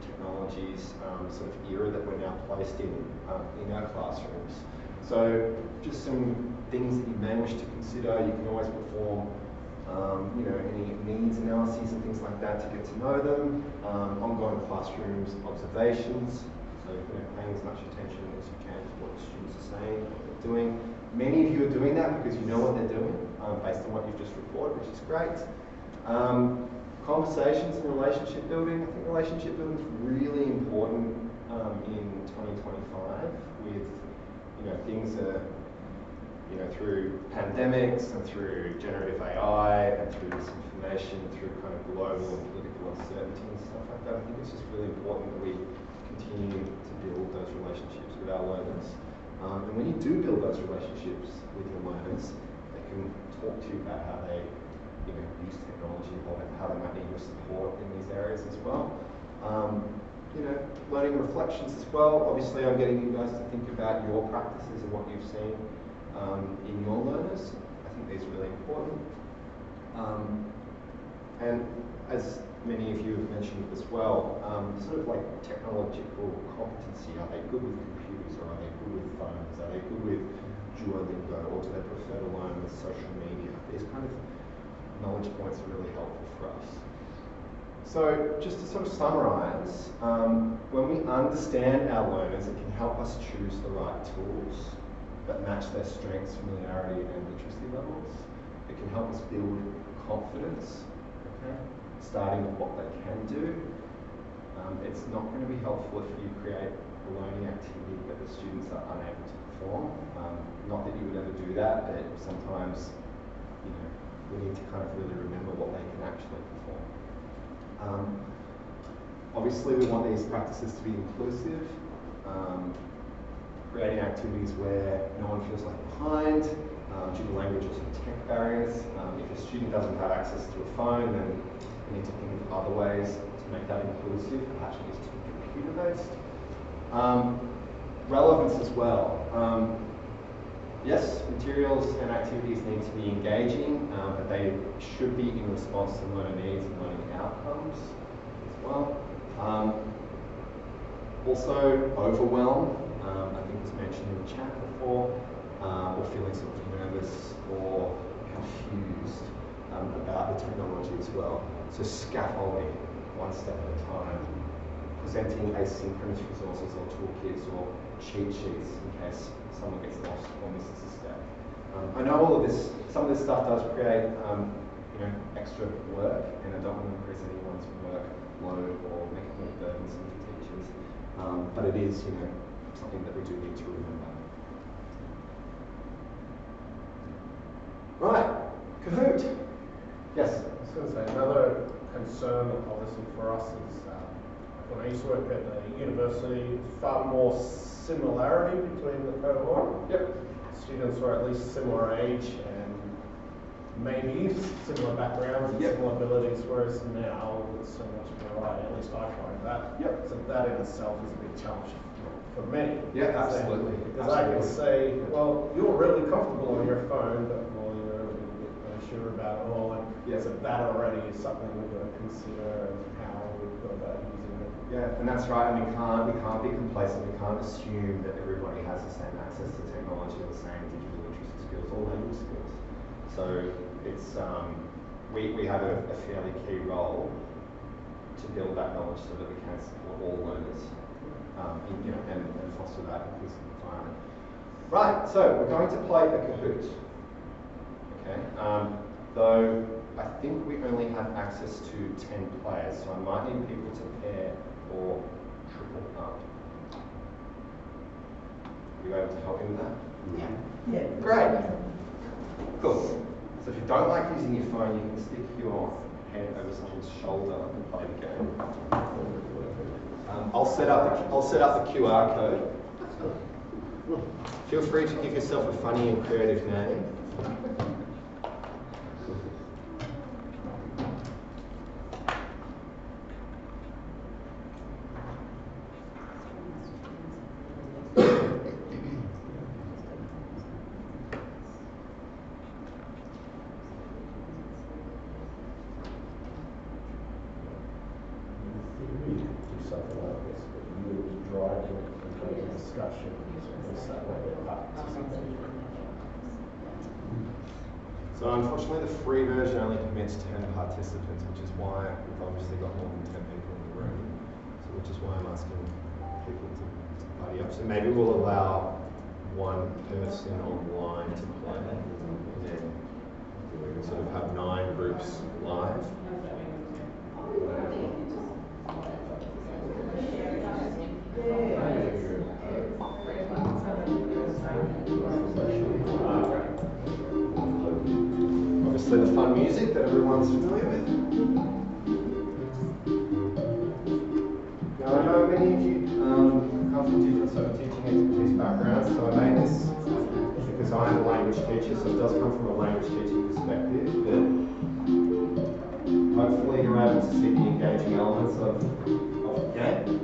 technologies sort of era that we're now placed in our classrooms. So just some things that you may wish to consider. You can always perform any needs analyses and things like that to get to know them. Ongoing classrooms observations, so paying as much attention as you can to what the students are saying, what they're doing. Many of you are doing that because you know what they're doing based on what you've just reported, which is great. Conversations and relationship building. I think relationship building is really important in 2025 with things that through pandemics and through generative AI and through disinformation, through kind of global and political uncertainty and stuff like that. I think it's just really important that we continue to build those relationships with our learners. And when you do build those relationships with your learners, they can talk to you about how they use technology or how they might need your support in these areas as well. Learning reflections as well. Obviously, I'm getting you guys to think about your practices and what you've seen in your learners. I think these are really important. And as many of you have mentioned as well, sort of like technological competency. Are they good with computers, or are they good with phones? Are they good with Duolingo, or do they prefer to learn with social media? These kind of knowledge points are really helpful for us. So just to sort of summarize, when we understand our learners, it can help us choose the right tools that match their strengths, familiarity, and literacy levels. It can help us build confidence, starting with what they can do. It's not going to be helpful if you create a learning activity that the students are unable to perform. Not that you would ever do that, but sometimes we need to kind of really remember what they can actually perform. Obviously, we want these practices to be inclusive, creating activities where no one feels like behind, due to language or some tech barriers. If a student doesn't have access to a phone, then we need to think of other ways to make that inclusive, perhaps it needs to be computer-based. Relevance as well. Yes, materials and activities need to be engaging, but they should be in response to learner needs and learning outcomes as well. Also, overwhelm, I think was mentioned in the chat before, or feeling sort of nervous or confused about the technology as well. So scaffolding, one step at a time, presenting asynchronous resources or toolkits or cheat sheets in case someone gets lost or misses a step. I know all of this, some of this stuff does create extra work, and I don't want to increase anyone's workload or make it more burdensome for teachers. But it is, something that we do need to remember. Right, Kahoot. Yes. I was going to say, another concern, obviously, for us is when I used to work at the university, far more similarity between the cohort. Yep. Students were at least similar age and maybe similar backgrounds and Yep. similar abilities, whereas now there's so much variety, at least I find that. Yep. So that in itself is a big challenge for me. Yeah, absolutely. Because I can say, well, you're really comfortable on your phone, but well, you're a little bit unsure about it all. And Yeah. so that already is something we've got to consider and how we've got about using it. Yeah, and that's right. And we can't be complacent. We can't assume that everybody has the same access to technology or the same digital literacy skills or language skills. So it's we have a fairly key role to build that knowledge so that we can support all learners, and foster that inclusive environment. Right. So we're going to play a Kahoot. Okay. Though I think we only have access to 10 players, so I might need people to pair or triple up. Are you able to help me with that? Yeah. Great. Cool. So if you don't like using your phone, you can stick your hand over someone's shoulder and play the game. I'll set up the QR code. Feel free to give yourself a funny and creative name. Do something like this, but you would be driving it and having a discussion, so that way they're participating. So unfortunately the free version only permits 10 participants, which is why we've obviously got more than 10 people in the room. So which is why I'm asking people to party up. So maybe we'll allow one person online to play, and then we can sort of have 9 groups live. Obviously the fun music that everyone's familiar with. Now I know many of you come from different sort of teaching expertise backgrounds, so I made this because I am a language teacher, so it does come from a language teaching perspective, but hopefully you're able to see the engaging elements of the game.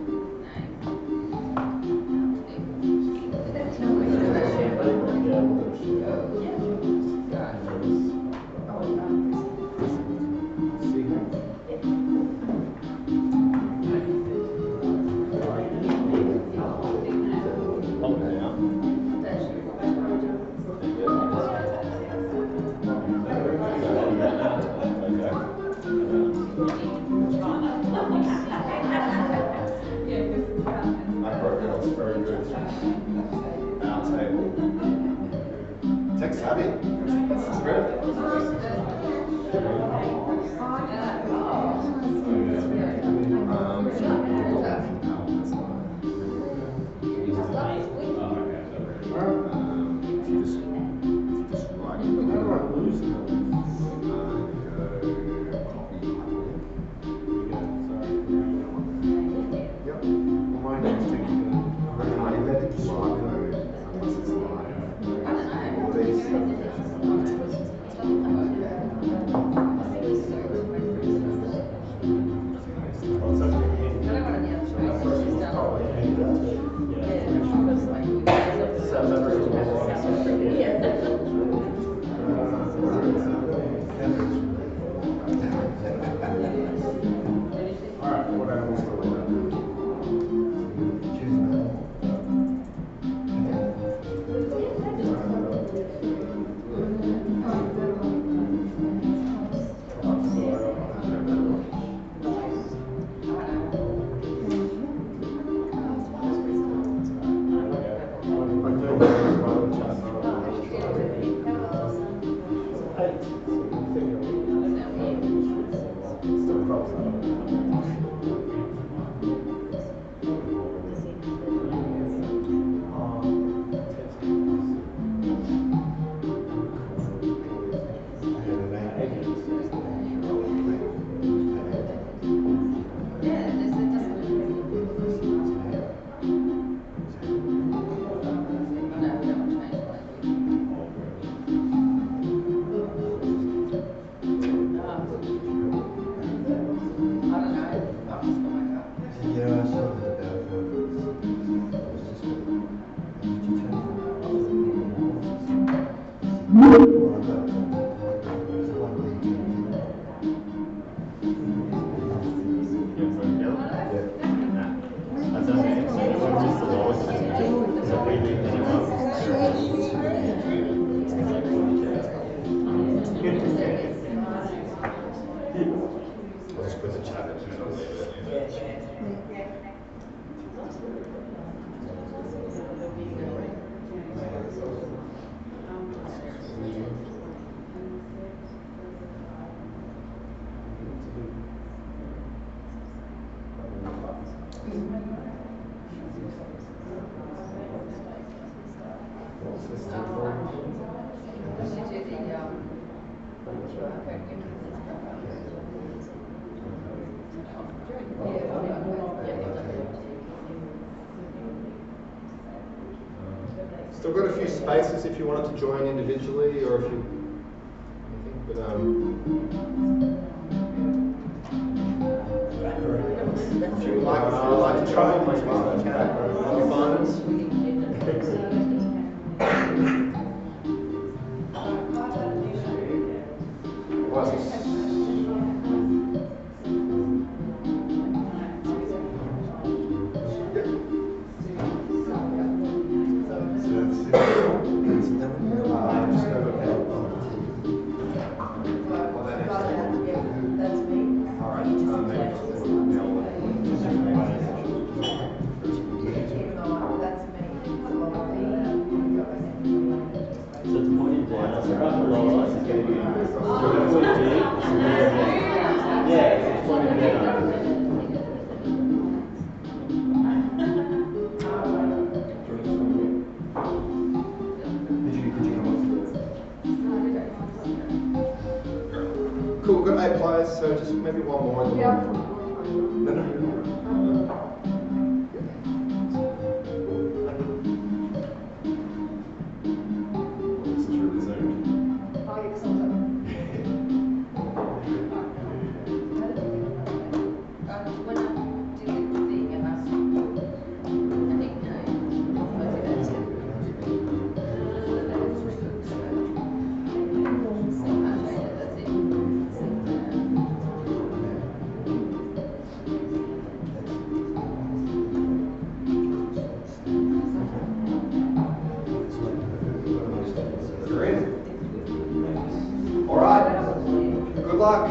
Tech savvy. That's great. I'll just put the chat in and I'll leave it. Still got a few spaces if you wanted to join individually or if you anything, but if you would like to try it, please welcome to find us. Cool, we've got 8 players, so just maybe one more. All right, good luck.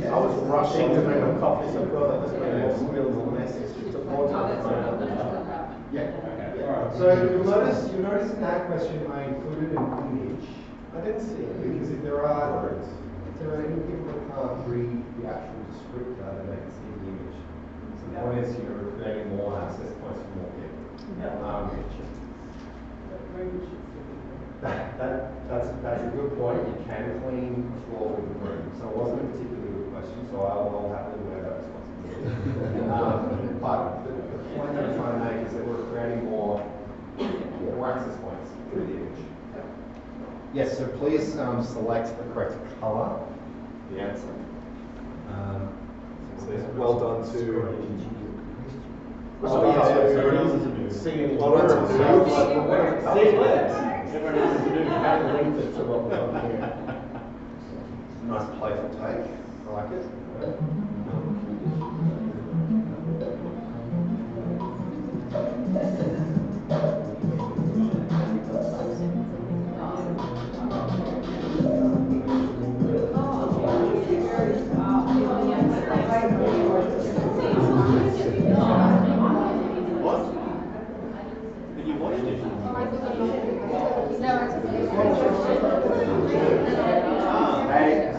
I was rushing to make a coffee, so I thought that was going to spills on the message. It took more time. Yeah. So you'll notice in that question I included an image. I didn't see it because if there are any people that can't read the actual descriptor, then they can see the image. So the point is you're creating more access points for more people. That's a good point. You can clean the floor with the broom. So it wasn't a particularly good question, so I will happily wear that responsibility. But the point that I'm trying to make is that we're creating more access points through the image. Yes, so please select the correct color, the answer. So well done to singing Lord to do. Everyone else to do. Have linked it to what we've done here. Nice playful take. I like it.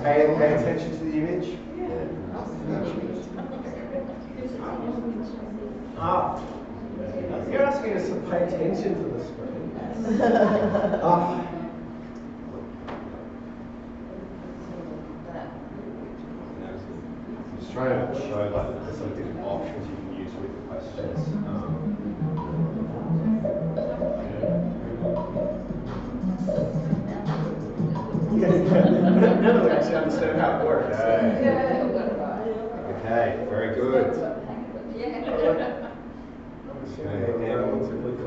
Pay attention to the image. Ah, you're asking us to pay attention to the screen. Ah. Just trying to show like the sort of different options you can use with the questions. None of we actually understand how it works. Okay, very good.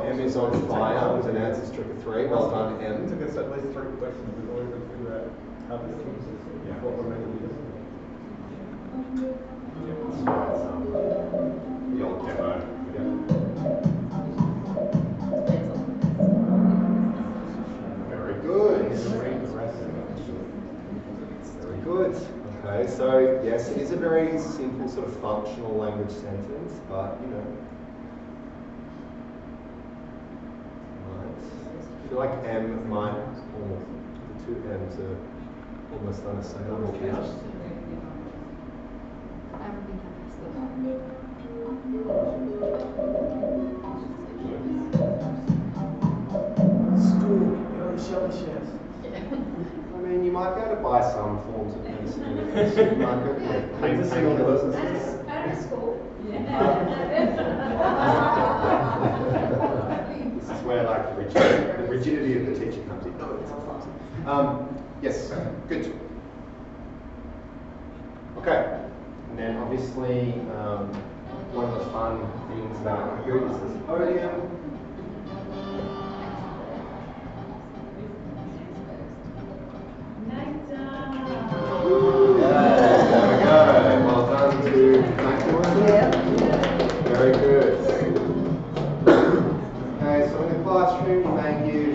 M is on fire with an answers trick of 3. Well done, M. It took us at least 3 questions before we could figure out how this works. What we're meant to do. The old demo. Very good. Very good. Okay, so yes, it is a very simple sort of functional language sentence, but you know. I feel like M might, or the 2 M's are almost unassailable here. School, you're shell chefs. I mean, you might be able to buy some forms of penicillin. You might be able to paint painkillers. At a school. This is where like the rigidity of the teacher comes in. No, it's not. Yes, good. Okay, and then obviously one of the fun things about Kahoot is this podium. There we go. Well done to Magdalene. Very good. Okay, so in the classroom, you may give,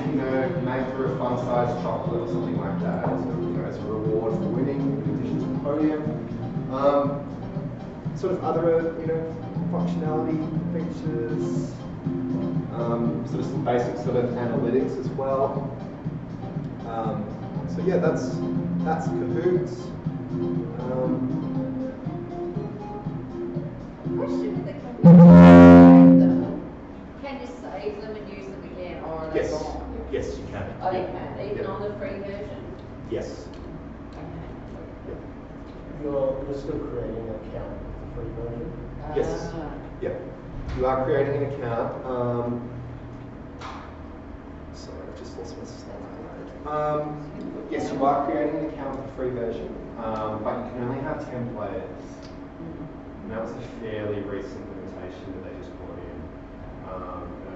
make for a fun-sized chocolate or something like that, so, as a reward for winning, in addition to the podium. Sort of other, functionality features, sort of some basic sort of analytics as well. So yeah, that's Kahoot. Question with the Kahoot. Can you save them and use them again, or are they Yes, gone? yes, you can. Oh, they can, even Yep. on the free version? Yes. Okay. You're still creating an account with the free version? Yes. Ah. Yeah. You are creating an account. Sorry, I've just lost my slide. Yes, you are creating an account with the free version, but you can only have 10 players. And that was a fairly recent limitation that they just brought in.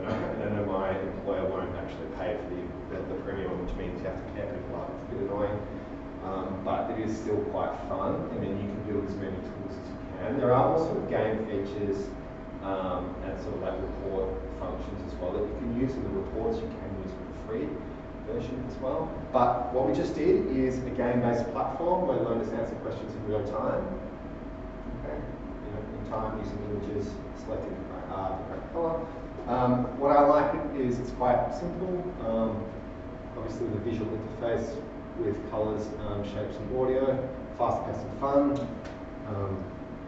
And I know my employer won't actually pay for the premium, which means you have to pair people up. It's a bit annoying. But it is still quite fun, and then you can build as many tools as you can. There are also game features and sort of like report functions as well that you can use in the reports. You can use with the free version as well. But what we just did is a game-based platform where learners answer questions in real time. Okay, in time using images, selecting the correct color. What I like is it's quite simple. Obviously, the visual interface with colors, shapes, and audio, fast-paced and fun.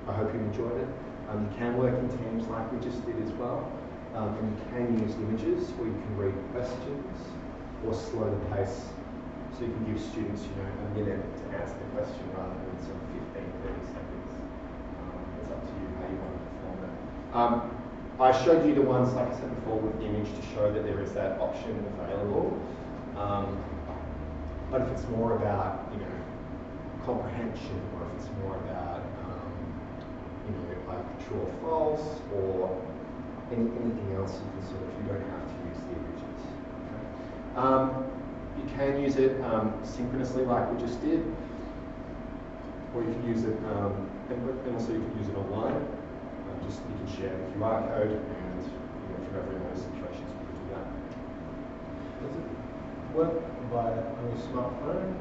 I hope you enjoyed it. You can work in teams like we just did as well. And you can use images, or you can read questions, or slow the pace. So you can give students, a minute to answer the question rather than sort of 15, 30 seconds. It's up to you how you want to perform it. I showed you the ones, like I said before, with image to show that there is that option available. But if it's more about, comprehension, or if it's more about, like true or false, or anything else, you don't have to use the images. Okay? You can use it synchronously, like we just did, or you can use it, and also you can use it online. You can share the QR code, and for every one of those situations, you can do that. Does it work on your smartphone?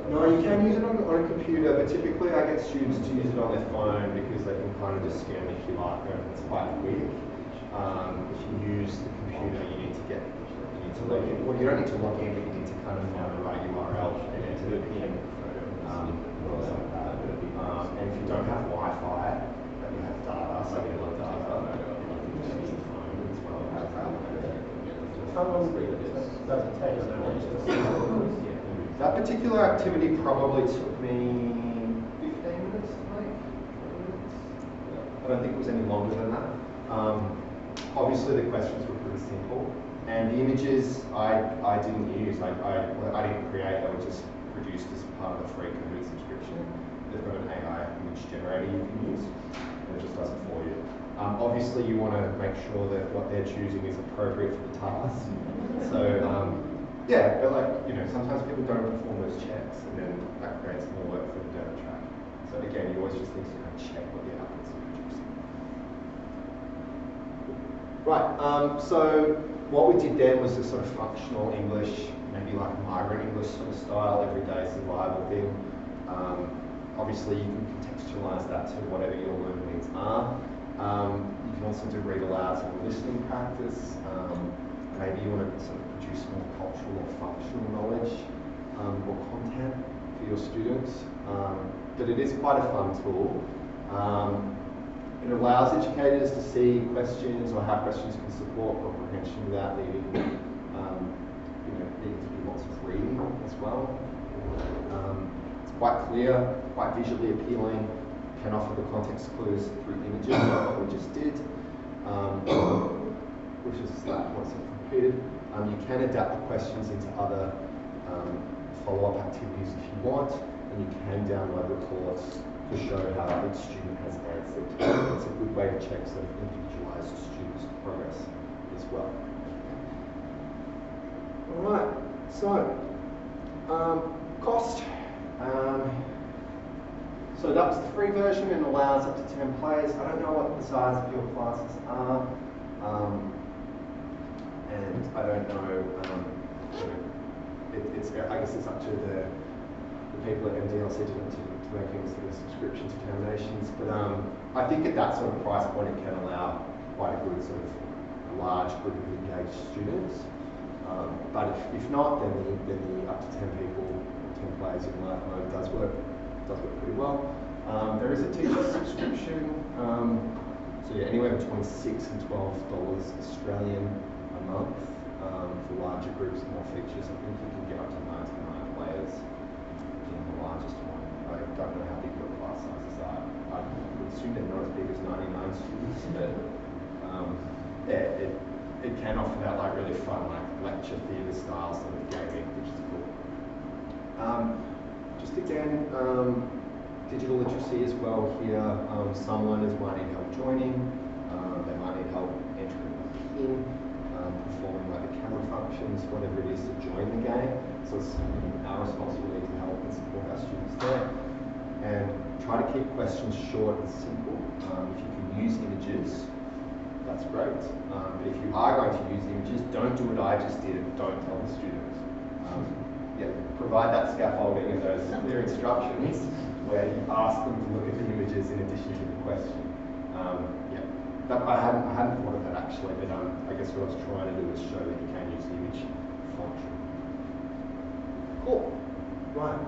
No, you can use it on a computer, but typically I get students to use it on their phone because they can kind of just scan the QR code and it's quite quick. If you use the computer, you need to log in. Well, you don't need to log in, but you need to kind of find the right URL and enter the PIN. Doesn't take so long. That particular activity probably took me 15 minutes to make. I don't think it was any longer than that. Obviously the questions were pretty simple, and the images I didn't use. I didn't create. They were just produced as part of the free Kahoot subscription. They've got an AI image generator you can use, and it just does it for you. Obviously you want to make sure that what they're choosing is appropriate for the task. So yeah, but like, you know, sometimes people don't perform those checks, and then that creates more work for the dev track. So again, you always just need to kind of check what the outputs are producing. Right, so what we did then was a sort of functional English, maybe like migrant English sort of style, everyday survival thing. Obviously you can contextualize that to whatever your learning needs are. You can also do read alouds and listening practice. Maybe you want to sort of produce more cultural or functional knowledge or content for your students. But it is quite a fun tool. It allows educators to see questions or how questions can support comprehension without needing, needing to do lots of reading as well. It's quite clear, quite visually appealing, can offer the context clues through images like what we just did, which is that once it's completed. You can adapt the questions into other follow-up activities if you want, and you can download reports to show how each student has answered. It's a good way to check sort of individualized students' progress as well. Alright, so cost. So that was the free version and allows up to 10 players. I don't know what the size of your classes are. And I don't know, I guess it's up to the people at MDLC to make any sort of subscription determinations. But I think at that sort of price point it can allow quite a good sort of large group of engaged students. But if not, then the up to 10 people, 10 players in live mode does work pretty well. There is a teacher subscription, so yeah, anywhere between $6 and $12 Australian a month for larger groups and more features. I think you can get up to 99 players in the largest one. I don't know how big your class sizes are. I would assume they're not as big as 99 students, but yeah, it can offer that like really fun like lecture theatre style sort of gaming, which is cool. Just again, digital literacy as well here. Some learners might need help joining. They might need help entering a PIN, performing like the camera functions, whatever it is to join the game. So it's our responsibility to help and support our students there. And try to keep questions short and simple. If you can use images, that's great. But if you are going to use images, don't do what I just did and don't tell the students. Yeah, provide that scaffolding and those clear instructions where you ask them to look at the images in addition to the question. I hadn't thought of that actually, but I guess what I was trying to do is show that you can use the image function. Cool. Right.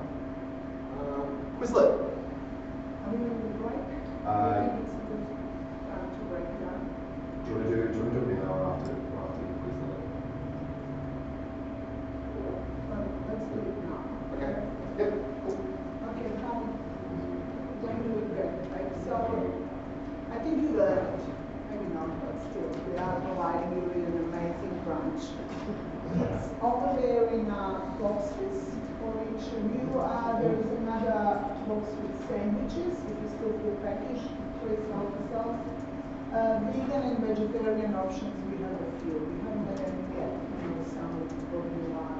Quizlet. Are we on the break? I think it's a good time to break now. Do you want to do it now or after Quizlet? Well, let's do it now. Okay. Yep. Cool. Okay, when do we break, right? So, I think you learned, maybe not, but still, we are providing you with an amazing brunch. It's over there in boxes for each of you. There is another box with sandwiches. If you still feel packaged, please help yourself. Vegan and vegetarian options, we have a few. We haven't had any yet. Some of you are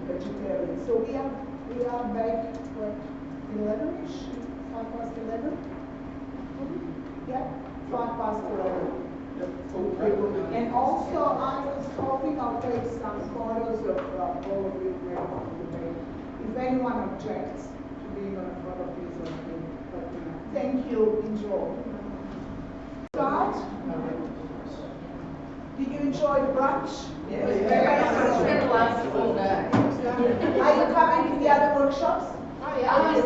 vegetarian. So we are back at 11ish, 11:05. Yeah, 11:05. And also, I was hoping I'll take some photos of all of you ready for the debate. If anyone objects to being on a photo, please let me know. Thank you. Enjoy. Start. Did you enjoy the brunch? Yes. It's the last full day. Are you coming to the other workshops? Oh, yeah.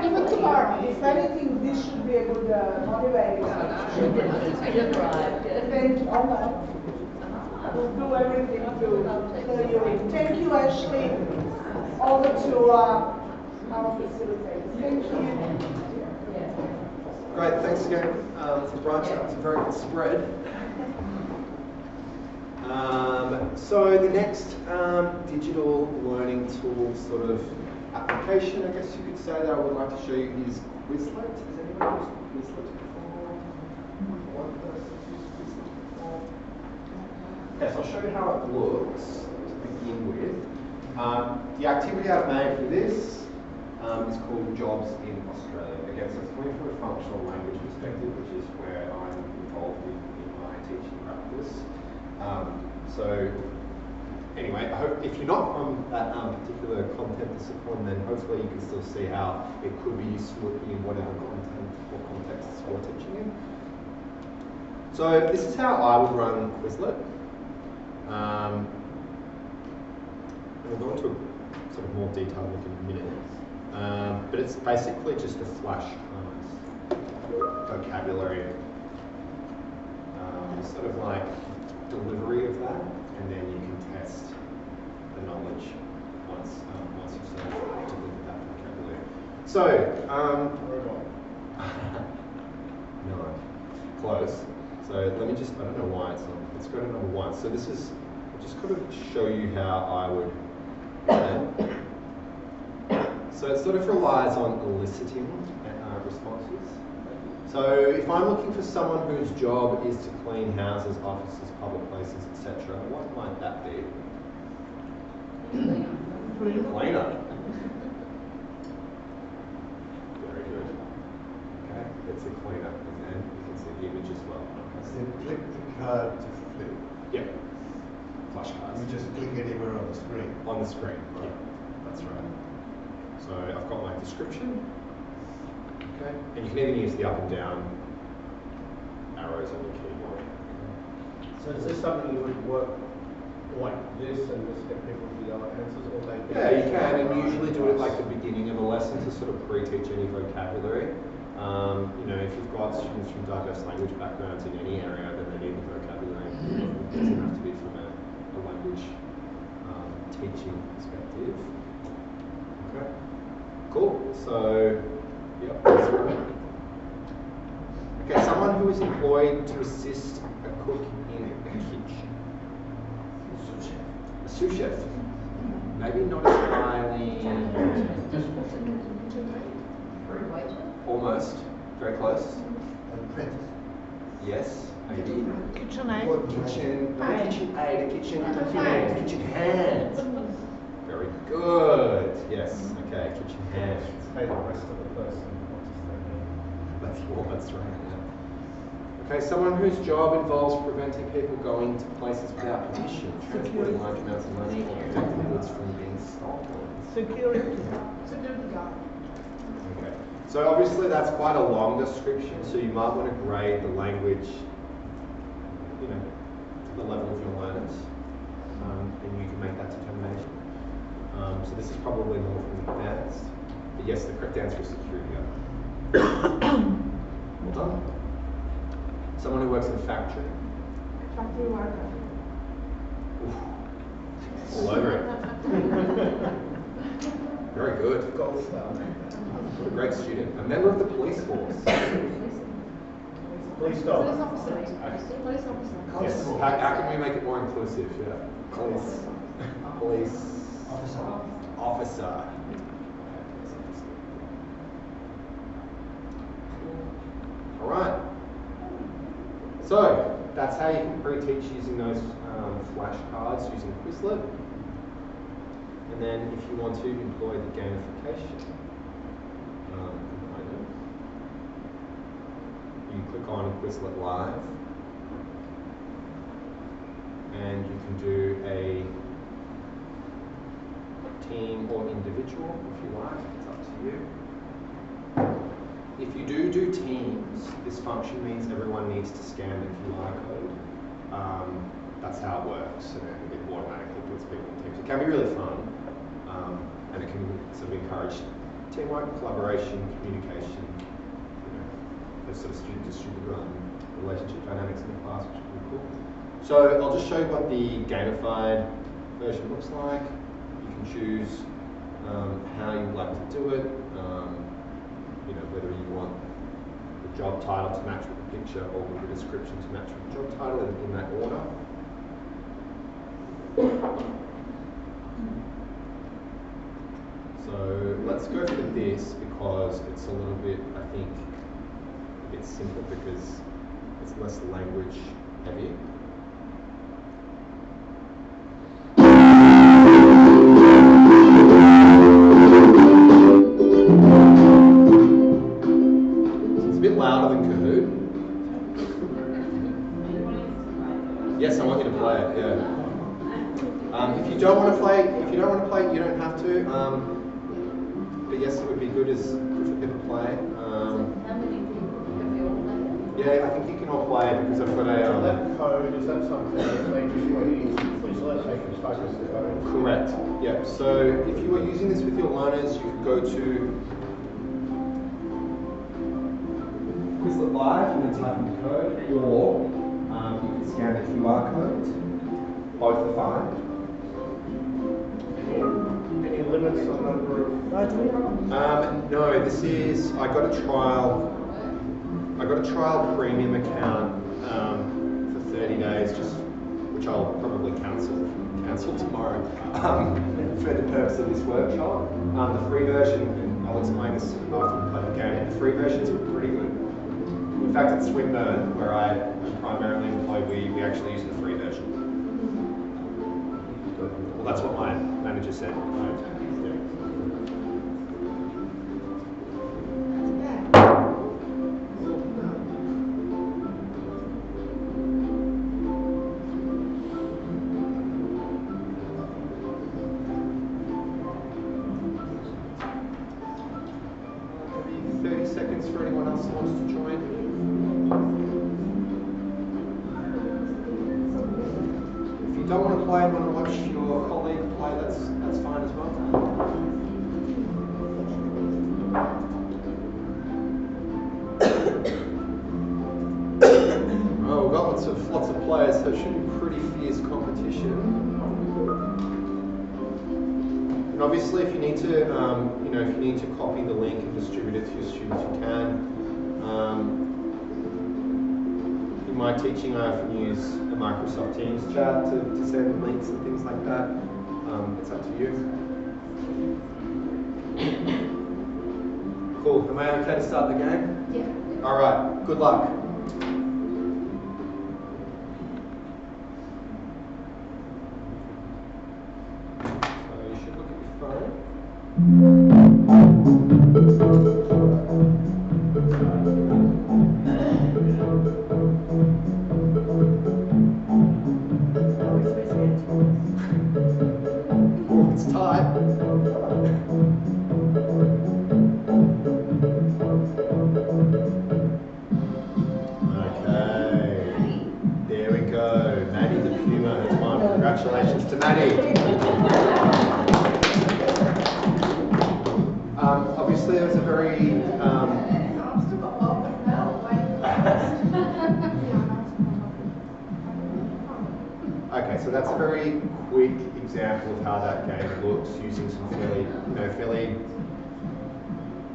Even tomorrow. If anything, this should be a good motivator. Thank you. Thank you. We'll do everything to fill you in. Thank you, Ashley. Over to our facilitators. Thank you. Great, thanks again for brunch. That was a very good spread. So the next digital learning tool sort of application, I guess you could say, that I would like to show you is Quizlet. Has anyone used Quizlet before? One person used Quizlet before? Okay, so I'll show you how it looks to begin with. The activity I've made for this is called Jobs in Australia. Again, so it's coming from a functional language perspective, which is where I'm involved in my teaching practice. So anyway, I hope if you're not from that particular content discipline, then hopefully you can still see how it could be useful in whatever content or contexts you're teaching in. So this is how I would run Quizlet. And we'll go into a sort of more detail in a minute. But it's basically just a flashcards vocabulary, sort of like delivery of that, and then you can test the knowledge once you've sort of delivered that vocabulary. So, no, close. So let me just, I don't know why it's not, let's go to number 1. So this is, I'll just kind of show you how I would So it sort of relies on eliciting responses. So if I'm looking for someone whose job is to clean houses, offices, public places, etc., what might that be? Cleaner. Very good. Okay, it's a cleaner, and then you can see the image as well. So click the card to flip. Yep. Flashcards. You just click anywhere on the screen. On the screen, right. That's right. So I've got my description. Okay, and you can even use the up and down arrows on your keyboard. So is this something you would work like this and just get people to yell answers, or they? Yeah, you can, and usually do it like the beginning of a lesson to sort of pre-teach any vocabulary. You know, if you've got students from diverse language backgrounds in any area, then they need the vocabulary. It doesn't have to be from a language teaching perspective. Okay, cool. So, yep, that's right. Okay, someone who is employed to assist a cook in a kitchen. A sous chef. Maybe not as highly. Almost. Very close. Apprentice. Yes, maybe. Kitchen aid. Kitchen, not a kitchen aid, a kitchen hand. Kitchen hand. Very good. Yes, okay, kitchen hand. Pay the rest of the person. That's right. Yeah. Okay, someone whose job involves preventing people going to places without permission, transporting large amounts of money, or protecting goods from being stolen. Security. Security guard. Okay. So obviously that's quite a long description, so you might want to grade the language, you know, to the level of your learners, and you can make that determination. So this is probably more from advanced, but yes, the correct answer is security guard. Well done. Someone who works in a factory. Factory worker. Oof. All over it. Very good. Gold star. What a great student. A member of the police force. Police Police dog. officer. Police officer. Yes. How can we make it more inclusive? Yeah. Police. Officer. All right. So that's how you can pre-teach using those flashcards using Quizlet. And then if you want to employ the gamification component, you click on Quizlet Live, and you can do a team or individual if you like. It's up to you. If you do teams, this function means everyone needs to scan the QR code. That's how it works, and it automatically puts people in teams. It can be really fun, and it can sort of encourage teamwork, collaboration, communication, you know, those sort of student-to-student relationship dynamics in the class, which is really cool. So I'll just show you what the gamified version looks like. You can choose how you like to do it. You know, whether you want the job title to match with the picture or the description to match with the job title in that order. So let's go for this because it's a little bit, I think, a bit simple because it's less language heavy. It's a bit louder than Kahoot. Yes, I want you to play it. Yeah. If you don't want to play, you don't have to. But yes, it would be good for people to play. How many people have you all played? Yeah, I think you can all play it because I've got So that code, is that something that they usually Quizlet, they can focus the code? Correct. Yeah. So if you are using this with your learners, you could go to Quizlet Live and then type in the code, or you can scan the QR code. Both are fine. Any limits on number of? No, this is, I got a trial premium account for 30 days, which I'll probably cancel tomorrow for the purpose of this workshop. The free version, and I'll explain this after we play the game, the free version is pretty good. In fact, at Swinburne, where I am primarily employed, we actually use the free version. Well, that's what my manager said. For anyone else who wants to join. If you don't want to play and want to watch your colleague play, that's fine as well. Oh, we've got lots of players, so it should be pretty fierce competition. And obviously, if you need to, if you need to copy the link and distribute it to your students, you can. In my teaching, I often use a Microsoft Teams chat to send links and things like that. It's up to you. Cool. Am I okay to start the game? Yeah. All right. Good luck. It's tight. Okay. There we go. Maddie the Puma has won. Congratulations to Maddie. Obviously, there was a very okay, so that's a very quick example of how that game looks using some fairly,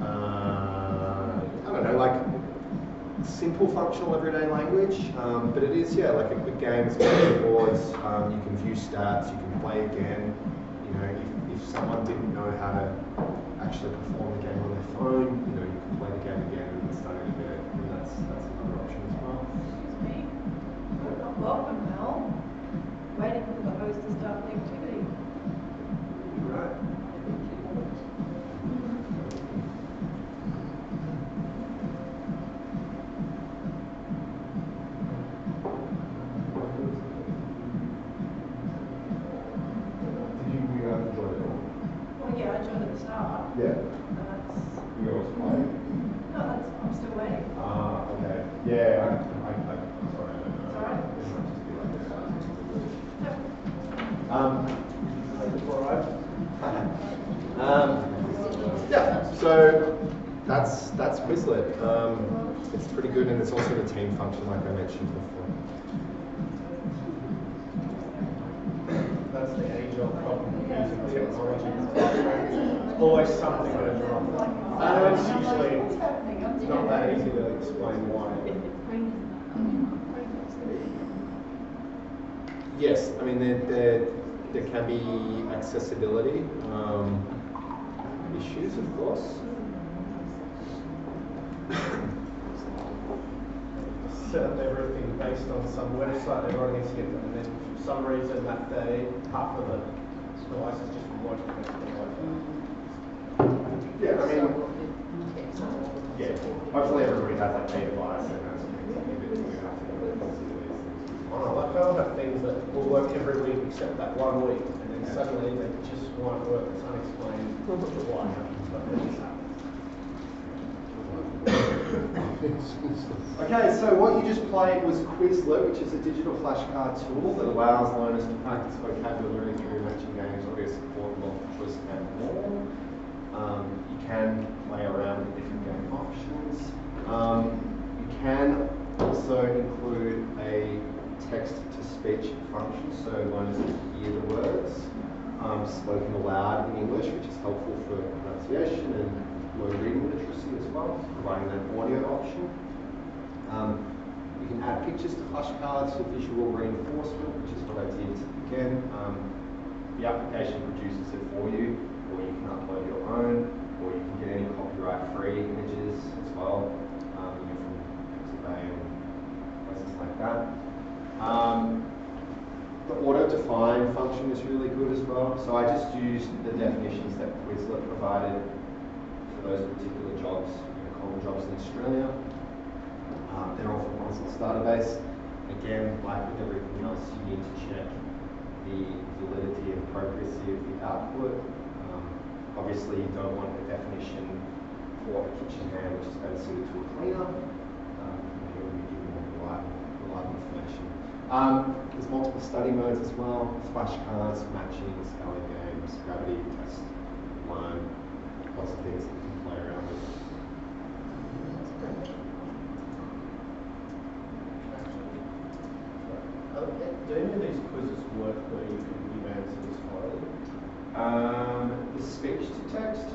I don't know, like simple functional everyday language, but it is, yeah, like a quick game. It's got boards, you can view stats, you can play again. You know, if someone didn't know how to actually perform the game on their phone, you know, you can play the game again and start it again, and that's another option as well. Excuse me. Welcome, Mel. Waiting for the host to start the activity. Right. Did you enjoy it all? Well, yeah, I joined at the start. Yeah. And that's, You always play? no, I'm still waiting. Ah, okay. Yeah, I'm sorry, I don't know. It's all right. It might just be like this. Yep. Yeah, so that's Quizlet. It's pretty good, and it's also the team function like I mentioned before. that's the age-old problem with using technology in the classroom. It's always something goes wrong. And it's usually not that easy to explain why. Yes, I mean there can be accessibility issues, of course. Set up everything based on some website everyone needs to get them, and then for some reason that day half of the devices just won't connect to the Wi-Fi. Yeah, I mean, yeah, hopefully everybody has that key device and that's Oh, like I'll have things that will work every week except that 1 week, and then suddenly they just won't work. It's unexplained why. But it just happens. Okay, so what you just played was Quizlet, which is a digital flashcard tool that allows learners to practice vocabulary through matching games, obviously support multiple choice and more. You can play around with different game options. You can also include a text-to-speech function, so learners can hear the words spoken aloud in English, which is helpful for pronunciation and low reading literacy as well, providing that audio option. You can add pictures to flashcards for visual reinforcement, which is what I did again. The application produces it for you, or you can upload your own, or you can get any copyright-free images as well, from Pixabay and places like that. The auto-define function is really good as well. So I just used the definitions that Quizlet provided for those particular jobs, common jobs in Australia. They're all from Personalised database. Again, like with everything else, you need to check the validity and appropriacy of the output. Obviously, you don't want a definition for a kitchen hand which is better suited to a cleaner. You will be giving more reliable information. There's multiple study modes as well, flashcards, matching, spelling games, gravity, test, learn, lots of things that you can play around with. Do any of these quizzes work where you can give answers orally? The speech to text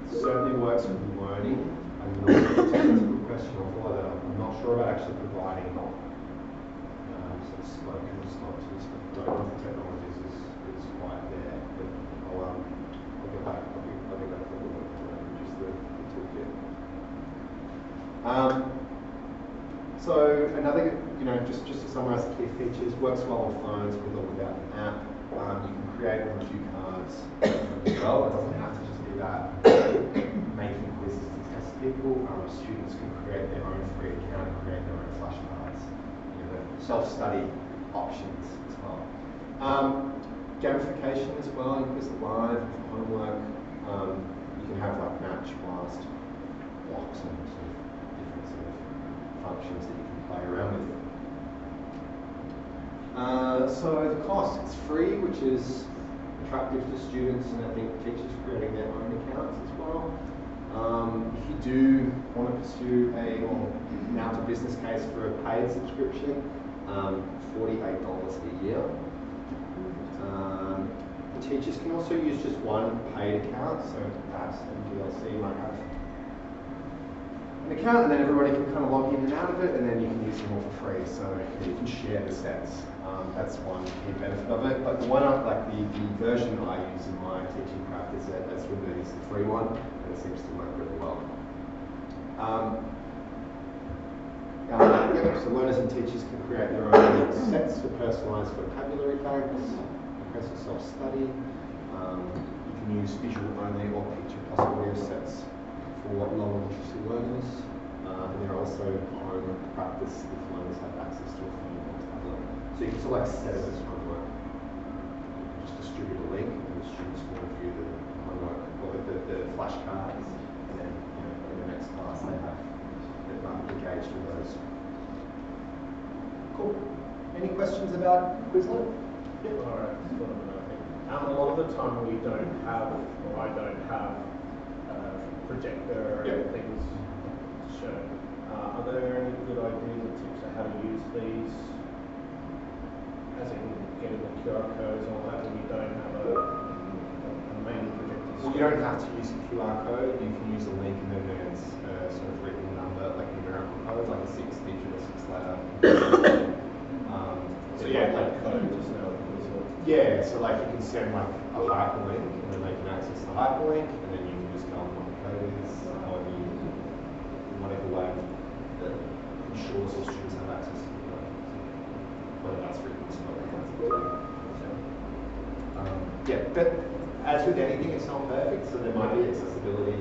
certainly works with learning. I'm not sure if it's a good question or follow that up. I'm not sure about actually providing spoken responses. I don't know if the technology is quite there, but I'll get back. I'll get back to the work and produce the toolkit. So another, just to summarise the key features, works well on phones with or without an app. You can create one or two cards as well. It doesn't have to just be about making quizzes to test people. Students can create their own free account, create their own flashcards. Self-study options as well. Gamification as well. You Quizlet Live for homework. You can have like match, blast, blocks, and different functions that you can play around with. So the cost, it's free, which is attractive to students, and I think teachers creating their own accounts as well. If you do want to pursue now it's a business case for a paid subscription, $48 a year. The teachers can also use just one paid account, so perhaps MDLC might have an account, and then everybody can kind of log in and out of it, and then you can use them all for free, so you can share the sets. That's one key benefit of it. But the one, the version I use in my teaching practice that's Swinburne is the free one, and it seems to work really well. So learners and teachers can create their own sets for personalised vocabulary banks, impressive self-study. You can use visual only or picture possibility sets for lower literacy learners. And there are also home practice if learners have access to a phone or tablet. So you can select set as homework. You can just distribute a link and the students will view the homework or the flashcards, and then in the next class they've engaged with those. Cool. Any questions about Quizlet? Yep. Alright, sort of another thing. A lot of the time we don't have, or I don't have, projector and things to show. Are there any good ideas or tips on how to use these? As in, getting the QR codes and all that when you don't have a main projector Well, you don't have to use a QR code. You can use a link and then there's a sort of written number, like a numerical code, like a 6-digit or 6-letter. So yeah, like code just now. yeah. So like you can send like a hyperlink, and then they can access the hyperlink, and then you can just tell them what the code is, however you, in whatever way that ensures all students have access to the code. Whether that's written or spoken. Yeah, but as with anything, it's not perfect, so there might be accessibility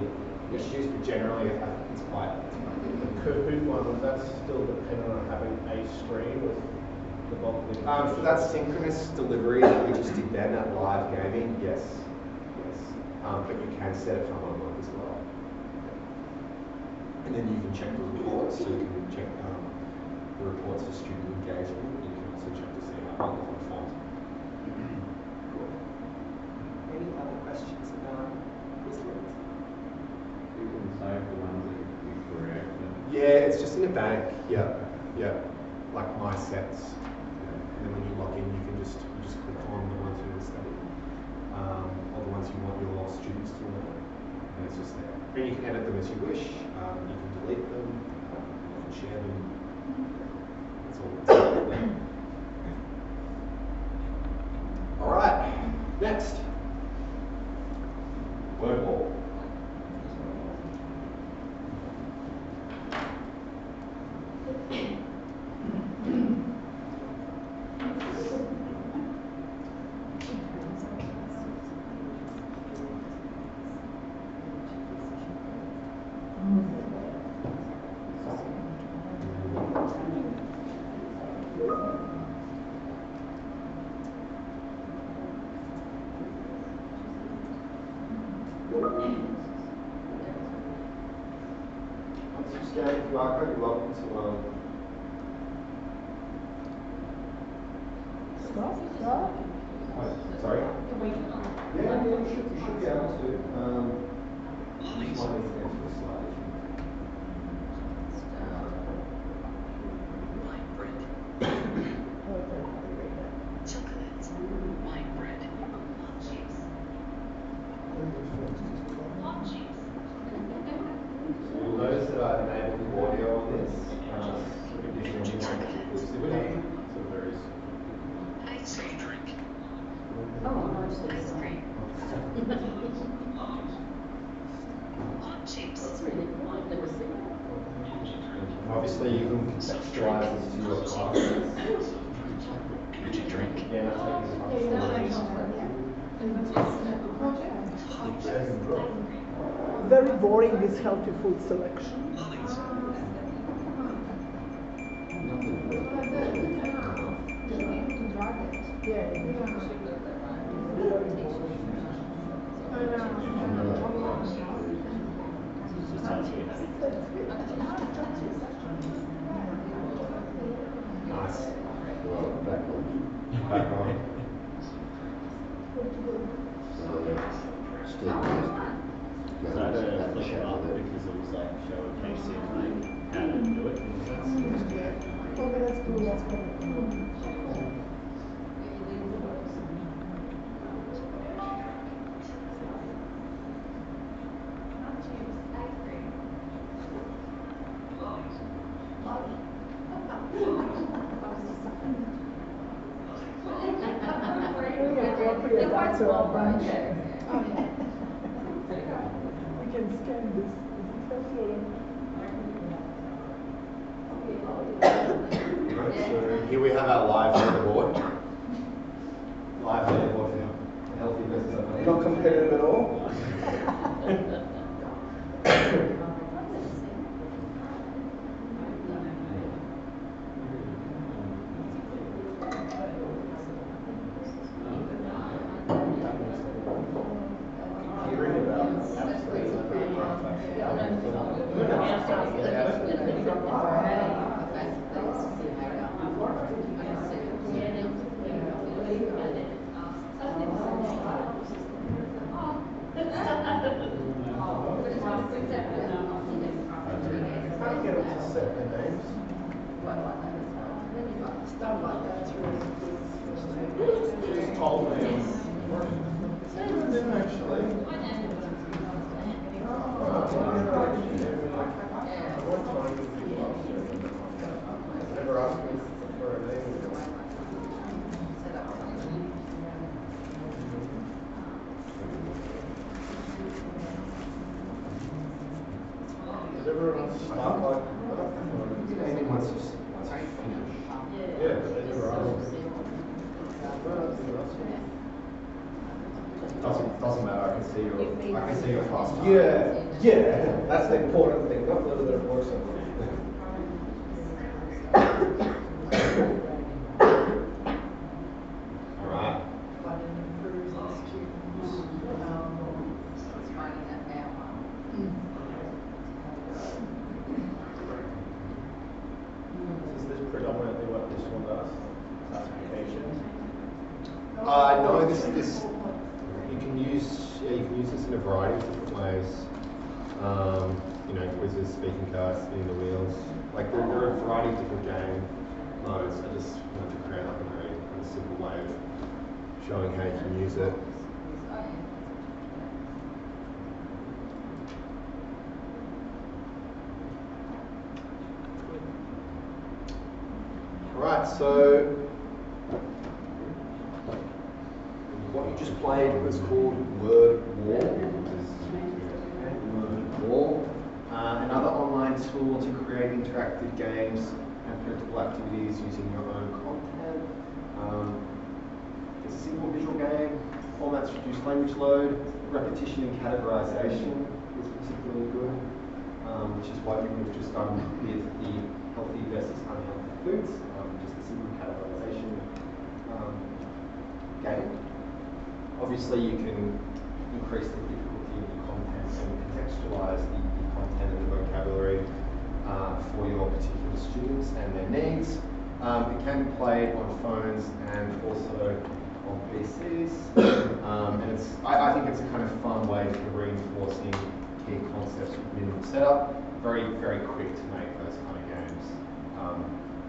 issues, but generally, I think it's quite good. The Kahoot one, was that still dependent on having a stream with the bulk of the For that synchronous delivery that we just did then, that live gaming, yes. But you can set it for homework as well. And then you can check the reports, so you can check the reports for student engagement. You can also check to see how well they've performed. Any other questions about Quizlet? You can save the ones that you create. Yeah, it's just in a bank. Yeah. Like my sets. And then when you log in, you just click on the ones you want to study, or the ones you want your students to learn, and it's just there. And you can edit them as you wish. You can delete them. You can share them. It's all there. All right. Next. Wordwall. Once you scan the QR code, you're welcome to Stop. sorry? Yeah, you should be able to. Just wanted to answer the slide. So you'll notice that I've enabled audio on this. Exclusivity. So there is. Obviously, you can contextualize this to your classes. Did you drink? Yeah, Very boring, this healthy food selection. Nice. Back Back on. Still So I had to flick it up because it was like showcasing like how to do it. Okay, that's cool, that's cool. That's our bunch. We can scan this. Right, so here we have our live leaderboard. Live leaderboard for healthy business. Not competitive at all. She's told me. I didn't actually. Never asked me for a name. Does everyone else start like that? Maybe once you finish. Yeah, but they never asked me. Doesn't matter. I can see your fast. Yeah, that's the important thing, not whether it works or not. All right. But it improves the students, It's finding that now one. Is this predominantly what this one does? Classification? No, this you can use this in a variety of different ways. You know, quizzes, speaking cards, spinning the wheels. Like there are a variety of different game modes. I just wanted to create like a very kind of simple way of showing how you can use it. Right, so what you just played was called Wordwall. Another online tool to create interactive games and printable activities using your own content. It's a simple visual game. Formats reduce language load. Repetition and categorization is particularly good, which is what we've just done with the healthy versus unhealthy foods. Just a simple categorization game. Obviously, you can increase the difficulty of the content and contextualize the content and the vocabulary for your particular students and their needs. It can be played on phones and also on PCs. And I think it's a kind of fun way for reinforcing key concepts with minimal setup. Very, very quick to make those kind of games.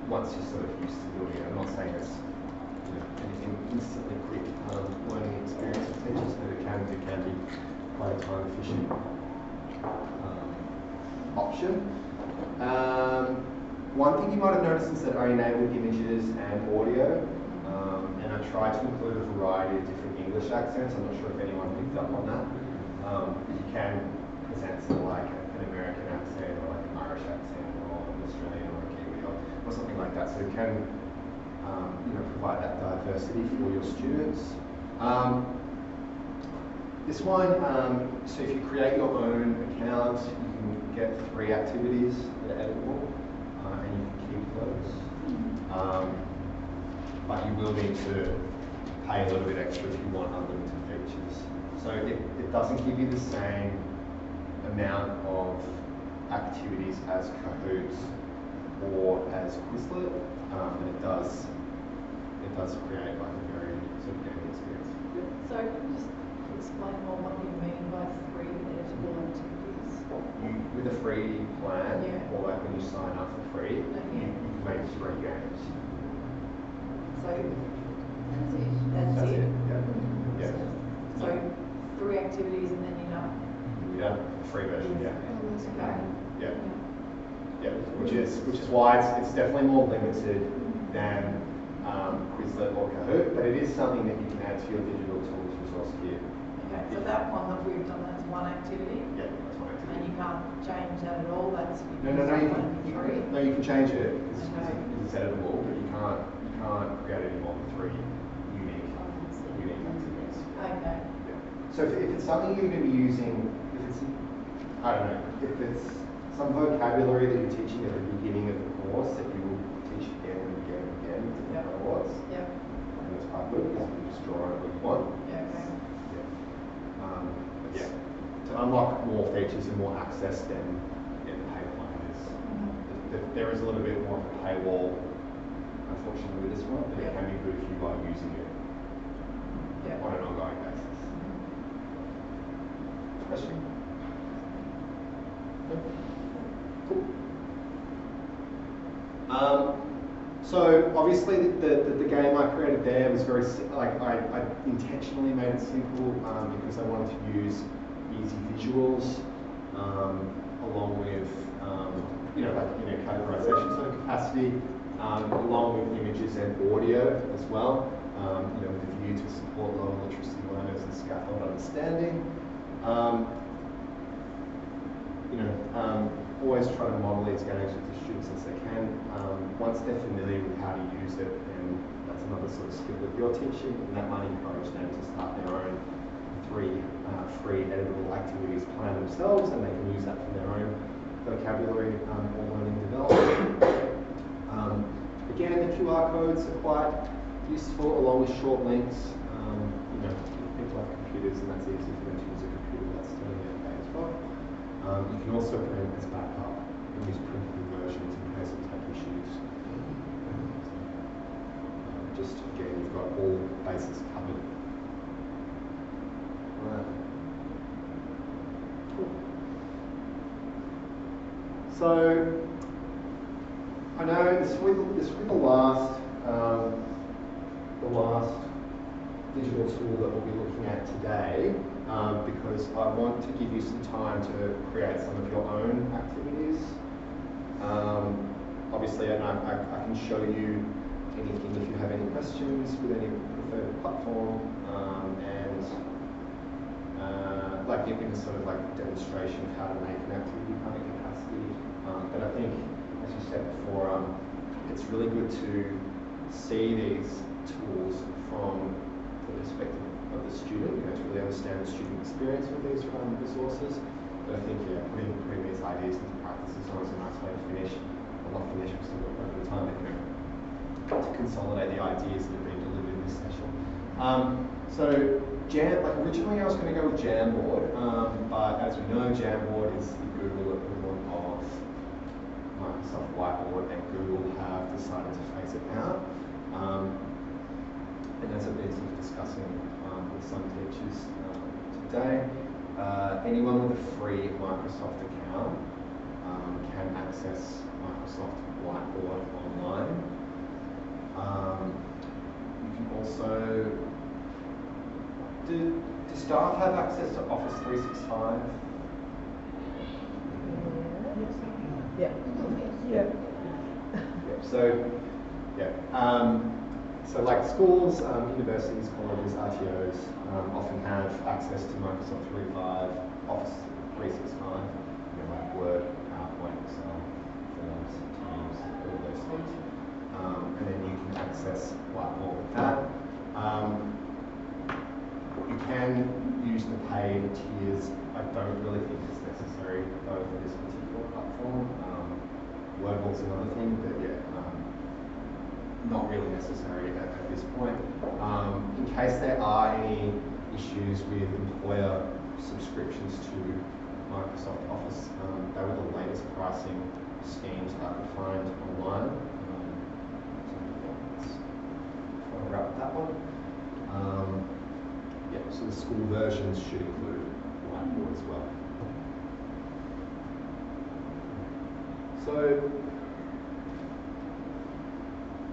Once you're sort of used to doing it. I'm not saying it's anything instantly quick learning experience for teachers, but it can be quite a time efficient option. One thing you might have noticed is that I enabled images and audio, and I tried to include a variety of different English accents. I'm not sure if anyone picked up on that. You can present sort of like an American accent or like an Irish accent or an Australian or a Kiwi or something like that. So you can provide that diversity for your students. This one, so if you create your own account, you can get 3 activities that are editable, and you can keep those. But you will need to pay a little bit extra if you want unlimited features. So it doesn't give you the same amount of activities as Kahoot or as Quizlet, but it does create like a very sort of gaming experience. So can you just explain more what you mean by 3 editable activities? With a free plan, Yeah. or like when you sign up for free, you can make 3 games. So that's it. Yeah. So 3 activities and then you're done. Yeah, free version, yeah. Okay. Yeah. Yeah, which is why it's definitely more limited than Quizlet or Kahoot, but it is something that you can add to your digital tools resource kit. Okay, so that one that we've done, that's 1 activity? Yeah, that's one activity. And you can't change that at all, that's No, you can change it, Okay. it's editable, but you can't create any more than 3 unique activities. Okay. Yeah. So if it's something you're going to be using, I don't know, if it's some vocabulary that you're teaching at the beginning of the course that you will teach again and again and again in different cohorts, Yep. and that's quite good because you just draw on what you want. Yeah, okay. But yeah, to unlock more features and more access, then the pay plan is, there is a little bit more of a paywall, unfortunately, with this one, but it can be good if you are using it on an ongoing basis. Question? Cool. So obviously the game I created there was very, I intentionally made it simple because I wanted to use easy visuals along with, categorization sort of capacity, along with images and audio as well, with a view to support lower literacy learners and scaffold understanding. Always try to model these games with the students as they can. Once they're familiar with how to use it, then that's another sort of skill that you're teaching, and that might encourage them to start their own free editable activities plan themselves, and they can use that for their own vocabulary or learning development. Again, the QR codes are quite useful along with short links. People have computers and that's easy for them to use a computer, that's totally okay as well. You can also print as backup and use printable versions in case of tech issues. Just again, you've got all bases covered. Right. Cool. So I know this will be the last digital tool that we'll be looking at today, because I want to give you some time to create some of your own activities. Obviously, I can show you anything if you have any questions with any preferred platform, like giving a sort of like demonstration of how to make an activity kind of capacity. But I think, as you said before, it's really good to see these tools from the perspective of the student, to really understand the student experience with these resources. But I think, putting these ideas into practice is always a nice way to finish. Well, not finish, we've still got quite a bit of time to consolidate the ideas that have been delivered in this session. Originally I was going to go with Jamboard, but as we know, Jamboard is the Google equivalent of Microsoft Whiteboard, and Google have decided to phase it out. And as I've been sort of discussing with some teachers today, anyone with a free Microsoft account can access Microsoft Whiteboard online. You can also, do staff have access to Office 365? Yeah. Yeah. So like schools, universities, colleges, RTOs often have access to Microsoft 365, Office 365, like Word, PowerPoint, Excel, Forms, Teams, all those things. And then you can access Whiteboard with that. You can use the paid tiers. I don't really think it's necessary though for this particular platform. Wordwall's another thing, but not really necessary at this point. In case there are any issues with employer subscriptions to Microsoft Office, they were the latest pricing schemes I could find online. So I'll wrap that one. So the school versions should include Whiteboard as well. So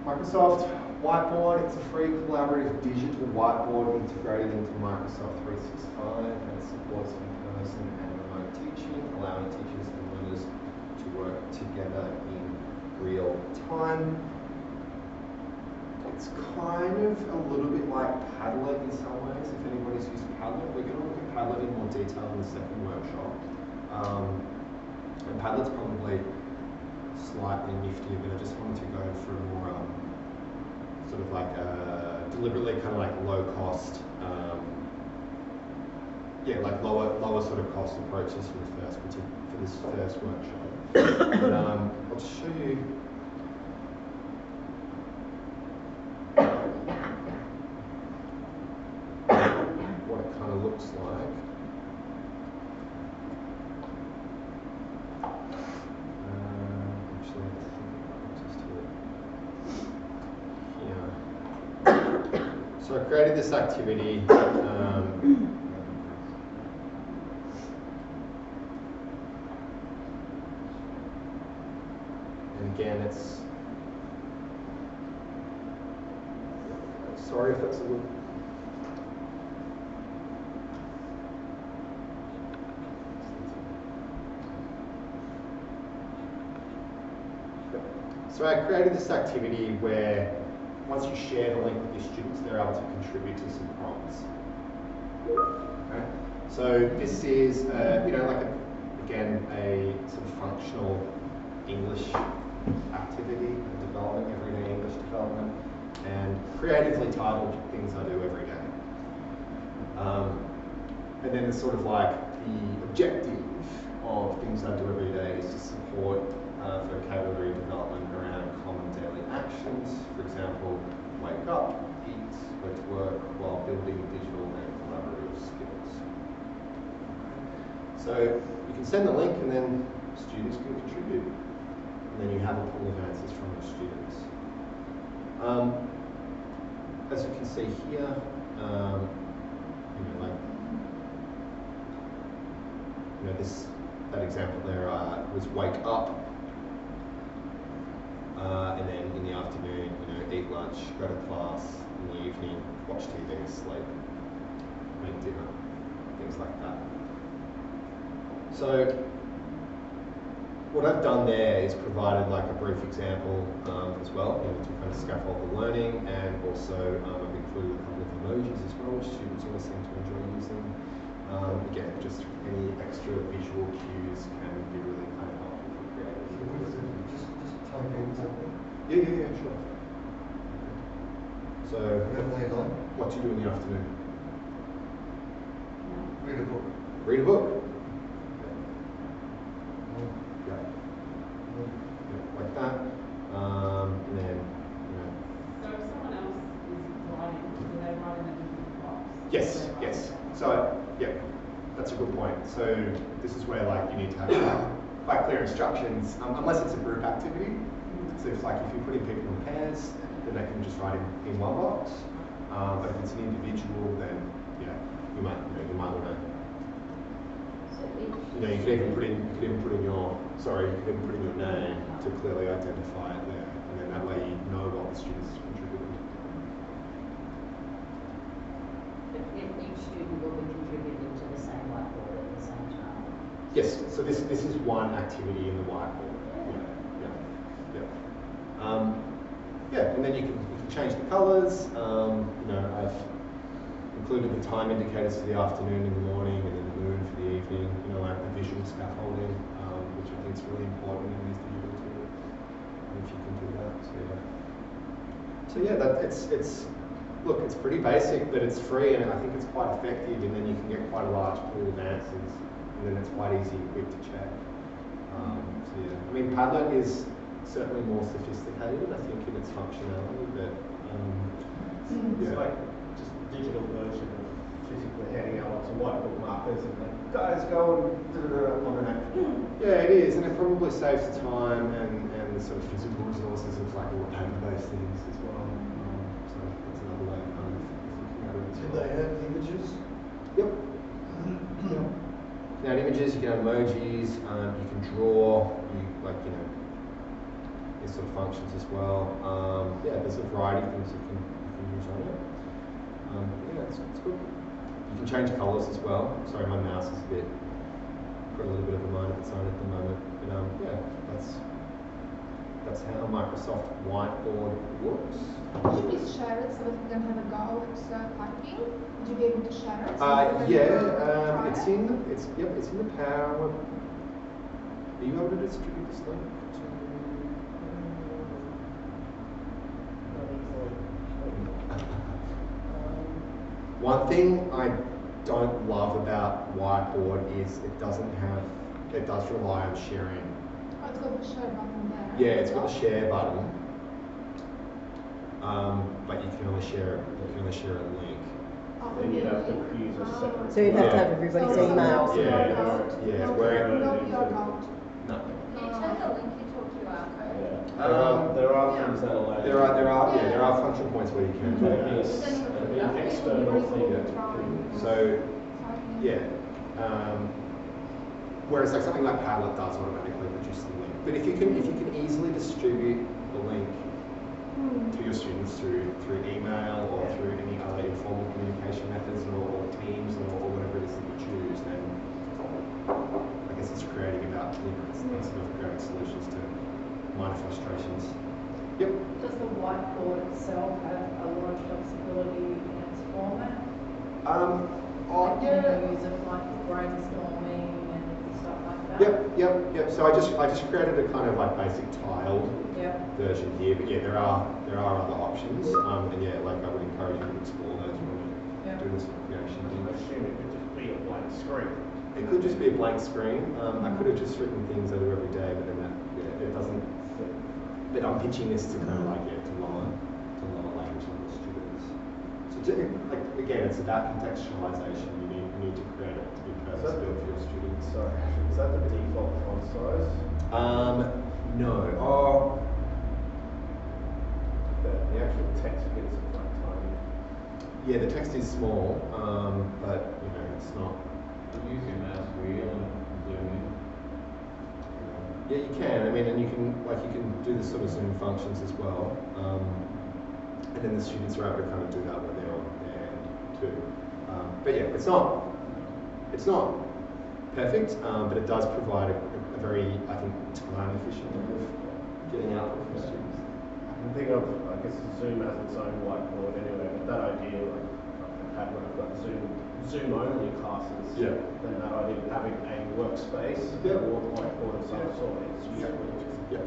Microsoft Whiteboard, it's a free collaborative digital whiteboard integrated into Microsoft 365 and supports in-person and remote teaching, allowing teachers and learners to work together in real time. It's kind of a little bit like Padlet in some ways, if anybody's used Padlet. We're going to look at Padlet in more detail in the second workshop. And Padlet's probably slightly niftier, but I just wanted to go for a more sort of like deliberately kind of like low cost, like lower sort of cost approaches for this first workshop. But, I'll just show you. What it kind of looks like. So I created this activity. And again, it's Sorry if that's a little. So I created this activity where once you share the link with your students, they're able to contribute to some prompts. Okay? So this is, again, a sort of functional English activity, development, everyday English development, and creatively titled Things I Do Every Day. And then it's sort of like the objective of Things I Do Every Day is to support vocabulary development around common daily actions. For example, wake up, eat, go to work, while building digital and collaborative skills. So you can send the link and then students can contribute. And then you have a pool of answers from your students. As you can see here, that example there was wake up, and then in the afternoon, eat lunch, go to class. In the evening, watch TV, sleep, make dinner, things like that. So what I've done there is provided like a brief example as well, to kind of scaffold the learning, and also I've included a couple of emojis as well, which students always seem to enjoy using. Again, just any extra visual cues can be really kind of helpful for creativity. Just type in something. Yeah, sure. So, what do you do in the afternoon? Read a book. Read a book. Like that. And then, So if someone else is writing, do they write in a different box? Yes. So, yeah, that's a good point. So this is where you need to have quite clear instructions, unless it's a group activity. So if you're putting people in pairs, then they can just write in one box. But if it's an individual, then you might want to. You could even put in your name to clearly identify it there, and then that way you know what the students contributed. Each student will be contributing to the same whiteboard at the same time. Yes. So this is one activity in the whiteboard. And then you can change the colours. I've included the time indicators for the afternoon and the morning, and then the moon for the evening. Like the visual scaffolding, which I think is really important in these digital tools. If you can do that, it's pretty basic, but it's free, and I think it's quite effective. And then you can get quite a large pool of answers, and then it's quite easy and quick to check. Padlet is certainly more sophisticated, I think, in its functionality, but It's like just a digital version of physically handing out lots of whiteboard markers and then guys go and on an actual. Yeah, it is, and it probably saves the time and the sort of physical resources of all the paper-based things as well. So that's another way of kind of thinking about it. Did they have images? Yep. You can add images, you can add emojis, you can draw, these sort of functions as well. There's a variety of things you can use on it. It's good. You can change colours as well. Sorry, my mouse is got a little bit of a mind of its own at the moment. But that's how Microsoft Whiteboard works. Could you please share it so that we can have a go at typing? Would you be able to share it? It's in the Power. Are you able to distribute this link? One thing I don't love about Whiteboard is it does rely on sharing. Oh, it's got the share button there. Yeah, it's got the share button. But you can only share a link. Then you'd have to use a separate. So you'd have to have everybody's email. Yeah. No. Can you check the link you talked to There are things that allow. There are function points where you can do that. It'd be an external thing. So, whereas something like Padlet does automatically produce the link. But if you can easily distribute the link to your students through email or through any other informal communication methods or Teams or whatever it is that you choose, then I guess it's creating about, it's sort of creating solutions to minor frustrations. Yep. Does the whiteboard itself have a lot of flexibility in its format? Like, Yeah. can you use it for like brainstorming and stuff like that? Yep. So I just created a kind of like basic tiled version here, but yeah, there are other options, and yeah, like I would encourage you to explore those when you do this creation. I assume it could just be a blank screen. It could just be a blank screen. I could have just written things I do every day, but then it doesn't. But I'm pitching this to kind of like to lower language level students. So like again, it's about contextualization. You need to create it to be purpose built for your students. Sorry, is that the default font size? No. The actual text bits are quite tiny. Yeah, the text is small, but it's not. Use your mouse wheel and zoom in. Yeah, you can. I mean, and you can do the sort of zoom functions as well, and then the students are able to kind of do that when they're on their end too. But yeah, it's not perfect, but it does provide a very, I think, time efficient way of getting output from students. I can think of, I guess, Zoom as its own whiteboard anyway, but that idea, like I've had when I've got Zoom only classes, then that idea of having a workspace or whiteboard of some sort is useful. Yep.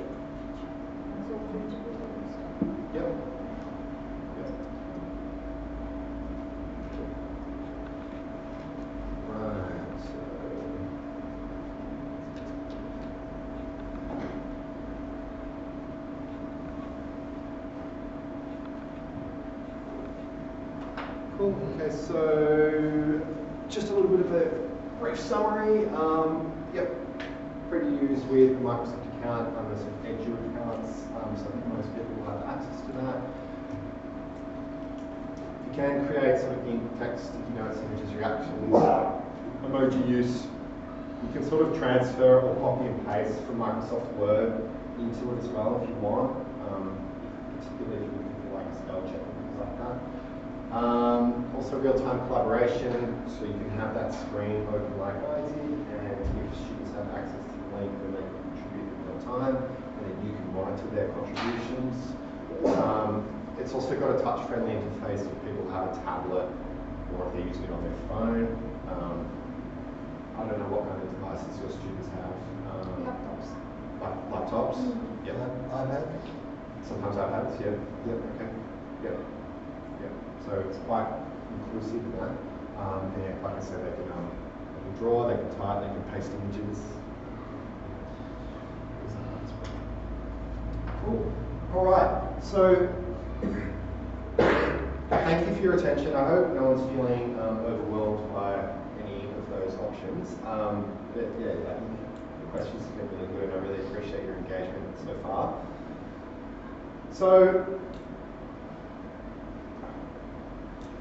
Right, so cool. Okay, so just a little bit of a brief summary. Yep, free to use with a Microsoft account, there's some Edu accounts, so I think most people will have access to that. You can create sort of in-text sticky notes, images, reactions, emoji use. You can sort of transfer or copy and paste from Microsoft Word into it as well if you want, particularly if you like spell check and things like that. Also real-time collaboration, so you can have that screen open like I did, and if students have access to the link, then they can contribute in real time, and then you can monitor their contributions. It's also got a touch-friendly interface if people have a tablet or if they're using it on their phone. I don't know what kind of devices your students have. Laptops. Laptops? Yep. iPad. Sometimes iPads, yeah. Yep, okay. Yep. So it's quite inclusive in that. And yeah, like I said, they can draw, they can type, they can paste images. Cool. All right. So thank you for your attention. I hope no one's feeling overwhelmed by any of those options. But yeah, I think the questions have been really good. I really appreciate your engagement so far. So,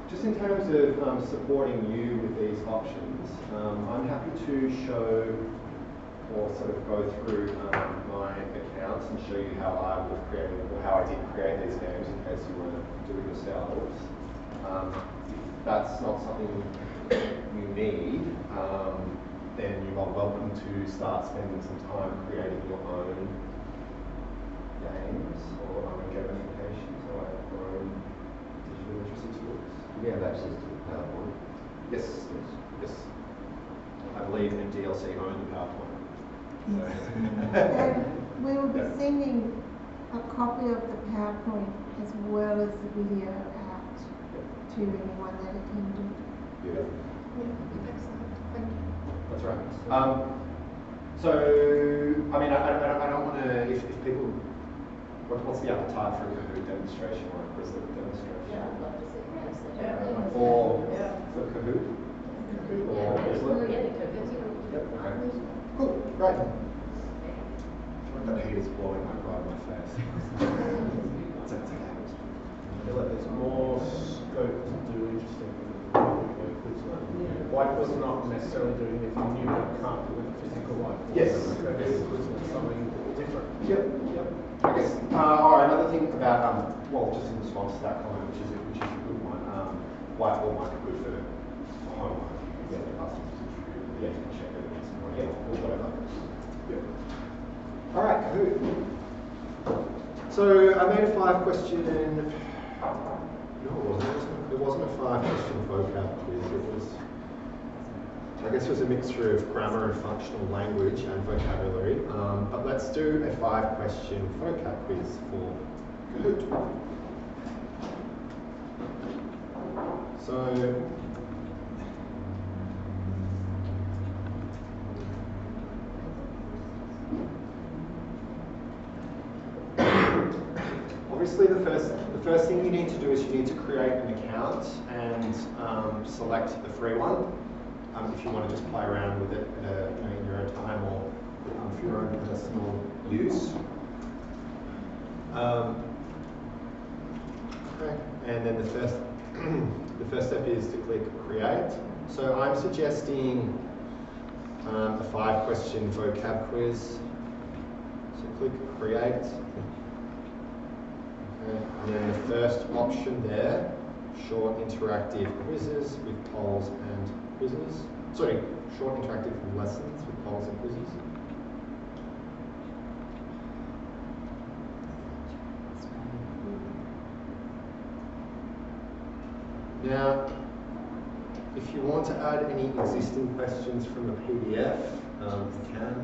just in terms of supporting you with these options, I'm happy to show or sort of go through my accounts and show you how I would have created, or how I did create these games in case you want to do it yourselves. If that's not something you need, then you are welcome to start spending some time creating your own games or own gamifications or your own digital literacy tools. Do we have access to the PowerPoint? Yes. I believe MDLC own the PowerPoint. And we will be sending a copy of the PowerPoint as well as the video out to anyone that attended. Beautiful. Excellent. Thank you. That's right. So, I mean, I don't want to, if people, what's the appetite for a Kahoot demonstration or a Quizlet demonstration? Yeah, I'd love to see that. Or for Kahoot? Or Quizlet? Yeah, the Kahoot. Yep, okay. Cool, great. That heat is blowing like right in my face. It's okay. I feel like there's more scope to do interesting things with Quizlet. Whiteboard's not necessarily doing anything new, but can't do with physical whiteboard. Yes. Quizlet's something different. Yep. I guess, all right, another thing about well, just in response to that comment, which is a good one, whiteboard might be good for homework. You get the customers to contribute, you can check it the next morning or whatever. Yeah. All right, Kahoot. So I made a 5-question, no, it wasn't a 5-question vocab quiz. It was, I guess it was a mixture of grammar and functional language and vocabulary. But let's do a 5-question vocab quiz for Kahoot. So, obviously the first thing you need to do is you need to create an account and select the free one. If you want to just play around with it in your own time or for your own personal use. Okay. And then the first step is to click create. So I'm suggesting a 5-question vocab quiz. So click create. Okay. And then the first option there, short interactive quizzes with polls and quizzes. Sorry, short interactive lessons with polls and quizzes. Now, if you want to add any existing questions from the PDF, you can.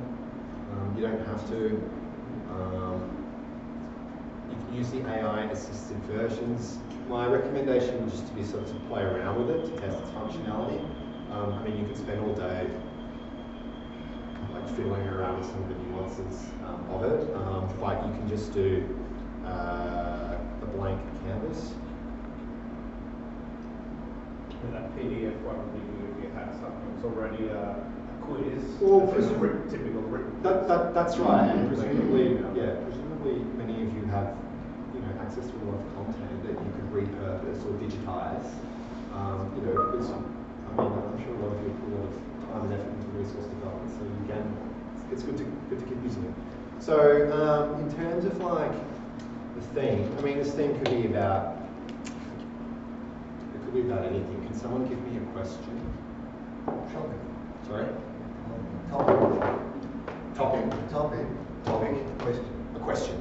You don't have to. You can use the AI-assisted versions. My recommendation would just to be sort of to play around with it, to test its functionality. I mean, you could spend all day like fiddling around with some of the nuances of it, but you can just do a blank canvas. And that PDF one would be good if you had something that's already a quiz. Well, typical written. That's right, and presumably many of you have access to a lot of content that you could repurpose or digitize. Because I'm sure a lot of you put a lot of time and effort into resource development, so you can. It's good to keep using it. So in terms of like the theme, I mean, this theme could be about. It could be about anything. Can someone give me a question? Shopping. Sorry. Topic. Question. A question.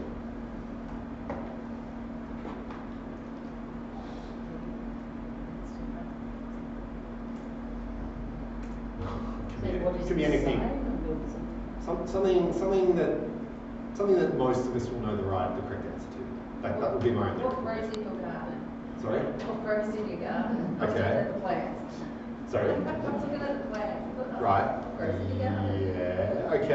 Could be anything. Something that most of us will know the correct answer to. That would be my only. What grows in your garden? Sorry? What grows in your garden? Okay. Looking at the plants. Sorry? I'm looking at the plants. Right. What grows in your garden? Yeah. Okay.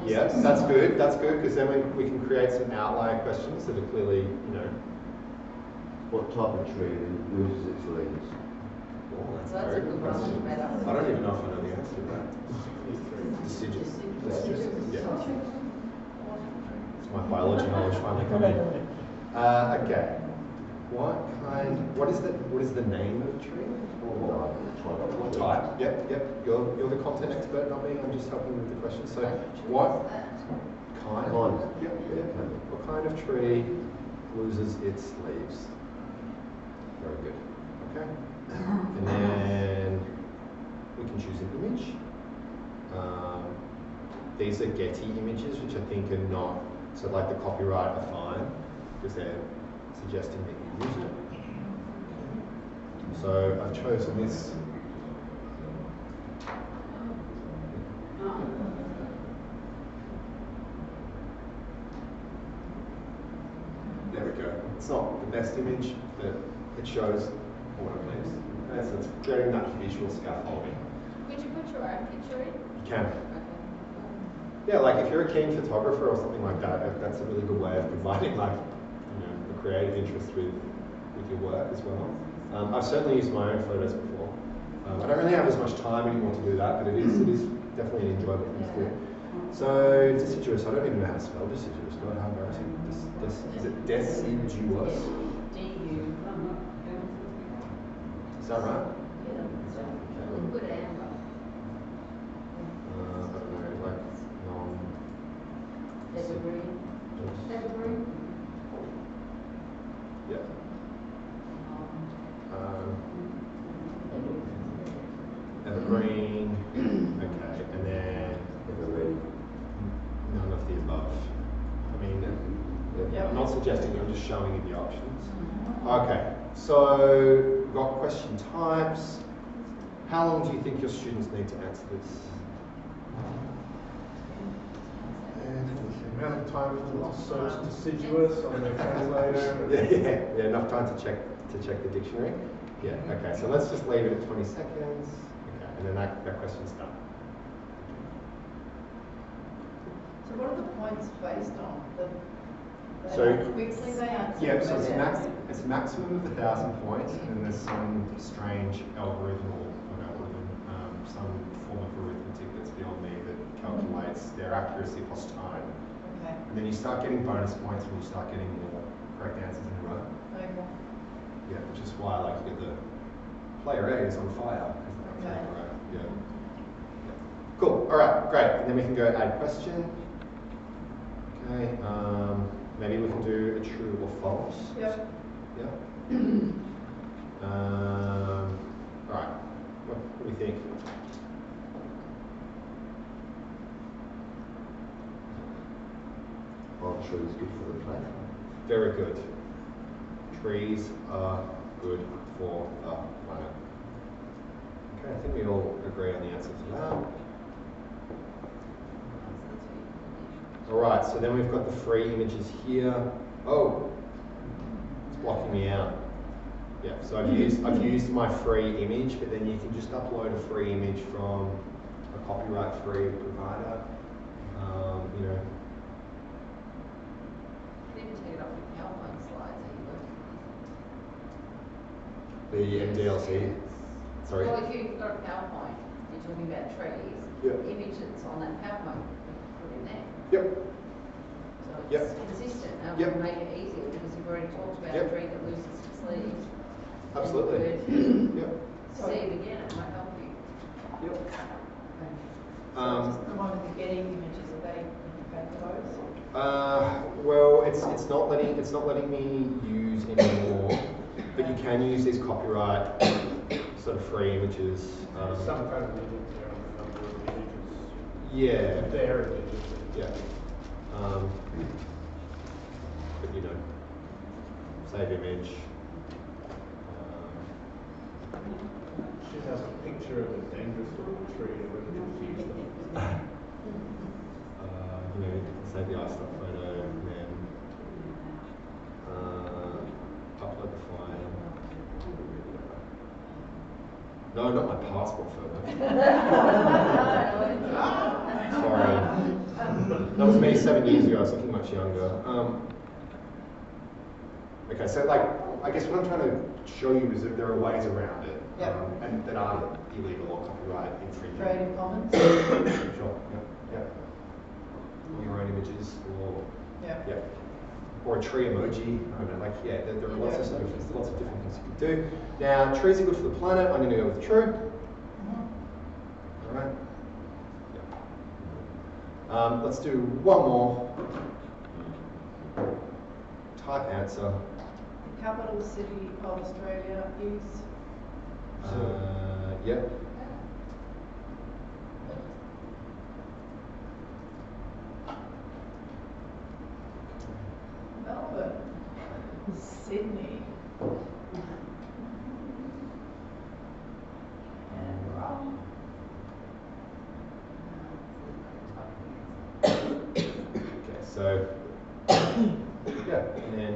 Yeah, that's good. That's good because then we can create some outlier questions that are clearly, What type of tree loses its leaves? Oh, that's So that's very a good question. one. I don't even know if I know the answer to that. Deciduous. Yeah. It's my biology knowledge finally coming in. Okay. What is the name of the tree? What type? Yep. You're the content expert, not me. I'm just helping with the question. So, what kind? Yep. What kind of tree loses its leaves? Very good. Okay. And then we can choose an image. These are Getty images, which I think are not, so like the copyright are fine, because they're suggesting that you use it. So I've chosen this. There we go. It's not the best image, but it shows what it means. Okay, so it's creating that visual scaffolding. Could you put your own picture in? You can. Yeah, like if you're a keen photographer or something like that, that's a really good way of combining like, a creative interest with your work as well. I've certainly used my own photos before. I don't really have as much time anymore to do that, but it is definitely an enjoyable thing to do. So deciduous, I don't even know how to spell deciduous. God, how embarrassing. Is it deciduous? D-U. Is that right? Good amber. I don't know, like Evergreen. Evergreen. suggesting, I'm just showing you the options. Okay, so we've got question types. How long do you think your students need to answer this? The amount of time for them to search deciduous on their translator. Yeah, enough time to check the dictionary. Yeah, okay, so let's just leave it at 20 seconds. Okay, and then that question's done. So what are the points based on? So, how quickly they answer? yeah, so it's a maximum of 1,000 points, and then there's some strange algorithm some form of arithmetic that's beyond me that calculates their accuracy plus time. Okay. And then you start getting bonus points when you start getting more correct answers in a row. Okay. Yeah, which is why I like to get the player A is on fire. Okay. Yeah. Cool. All right, great. And then we can go add question. Okay. Maybe we can do a true or false. Yep. Yeah. All right. What do we think? Trees good for the planet. Very good. Trees are good for the planet. Okay, I think we all agree on the answer to that. All right, so then we've got the free images here. Oh, it's blocking me out. Yeah, so I've used my free image, but then you can just upload a free image from a copyright-free provider. You know. Even take it off your PowerPoint slides that The you MDLC. Sorry. Well, if you've got a PowerPoint, you're talking about trees. Yep. The image that's on that PowerPoint, you can put in there. Yep. So it's Yep. consistent, and Yep. it'll make it easier because you've already talked about Yep. a tree that loses its leaves. Absolutely. Yep. See it again, it might help you. Yep. So just the one with the getting images, are they back to those? Well, it's not letting me use anymore, but you can use these copyright sort of free images. Some kind of limit there on the number of images. Yeah. Their images. Yeah. But you know, save image. She has a picture of a dangerous little tree that really confused them. You know, save the iStock photo and then upload the file. No, not my passport photo. Sorry. That was me 7 years ago. I was looking much younger. Okay, so like, I guess what I'm trying to show you is that there are ways around it, and that aren't illegal or copyright infringing. Creative Commons? Sure. Yeah. Or your own images, or or a tree emoji. I don't know, like there are lots of different things you can do. Now, trees are good for the planet. I'm going to go with true. All right. Yeah. Let's do one more. Type answer. Capital city of Australia is? Yep. Melbourne. Sydney. Canberra. Okay, so and then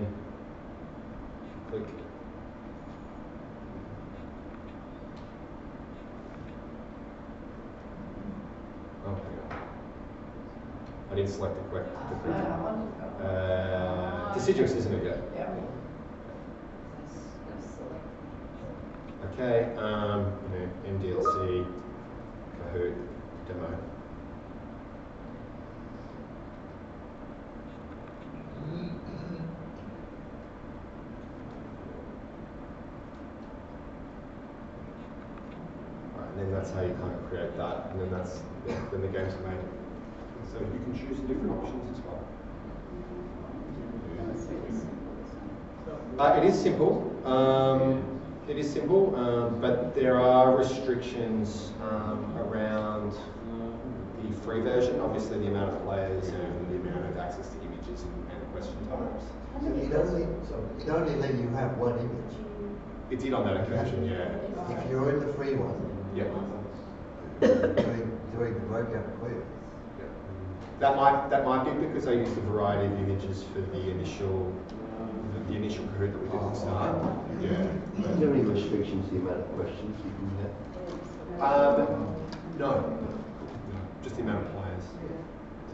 click. Oh, hang on. I didn't select the correct. Deciduous, isn't it? Yeah. Okay. MDLC, Kahoot, demo. And then that's how you kind of create that, and then then the game's made. So you can choose the different options as well. It is simple. But there are restrictions around the free version. Obviously, the amount of players and the amount of access to images and question types. It only let you have one image. It did on that occasion, yeah. If you're in the free one, Yeah. doing the workout quiz. That might be because I used a variety of images for the initial Kahoot that we did at the start. Yeah. Is there any restrictions to the amount of questions you can have? No. Just the amount of players.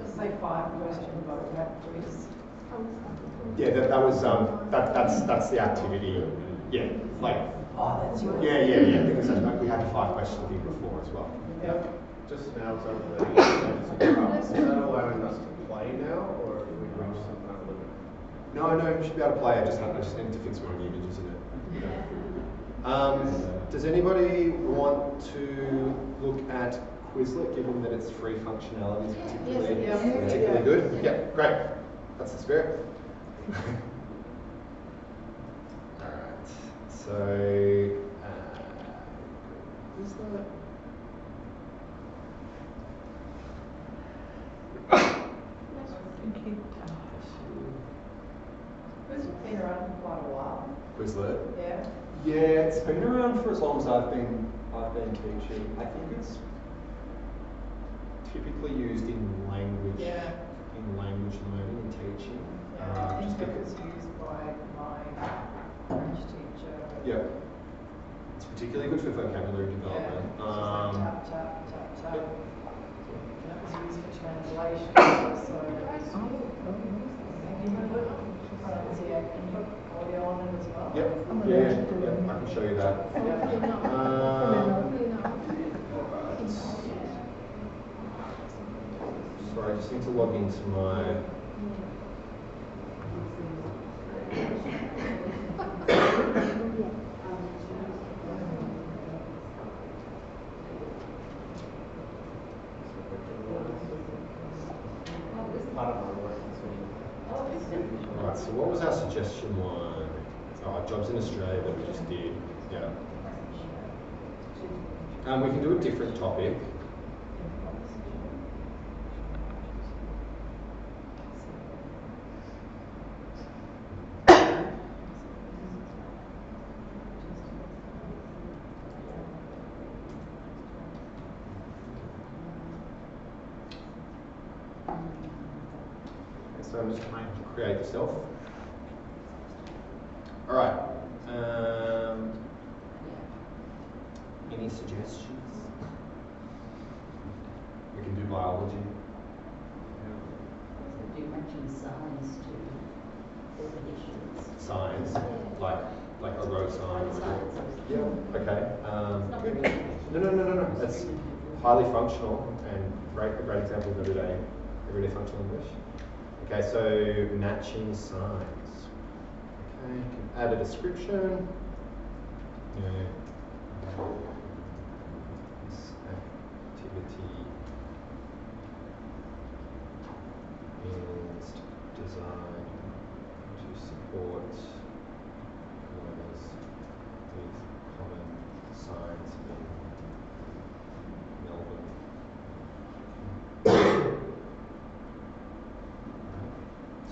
Just say 5 questions vocab quiz. Yeah, that's the activity. Yeah, like. Oh, that's yours. Yeah. Because we had the 5 questions I think before as well. Yeah. Just now it's over 30 minutes. Is that allowing us to play now, or have we reached some kind of limit? No, you should be able to play. I just need to fix one of the images in it. Does anybody want to look at Quizlet, given that its free functionality is particularly good? Yeah, great. That's the spirit. Alright, so Quizlet. Thank you. It's been around for quite a while. Quizlet? Yeah. Yeah, it's been around for as long as I've been teaching. I think it's typically used in language learning and teaching. Yeah, I just think it because. was used by my French teacher. Yeah. It's particularly good for vocabulary development. Tap, tap, tap, tap. And that was used for translation. So, can you put audio on it as well? Yep. Yeah, I can show you that. Sorry, I just need to log into my. Alright, so what was our suggestion one? Oh, jobs in Australia that we just did. Yeah. We can do a different topic. So I'm just trying to create the self. All right. Any suggestions? We can do biology. Do you mention science to definitions? Science, like a road sign. Yeah. Okay. No. That's highly functional and a great example of everyday functional English. Okay, so matching signs. Okay, you can add a description. Yeah. This activity is designed to support learners with common signs in Melbourne.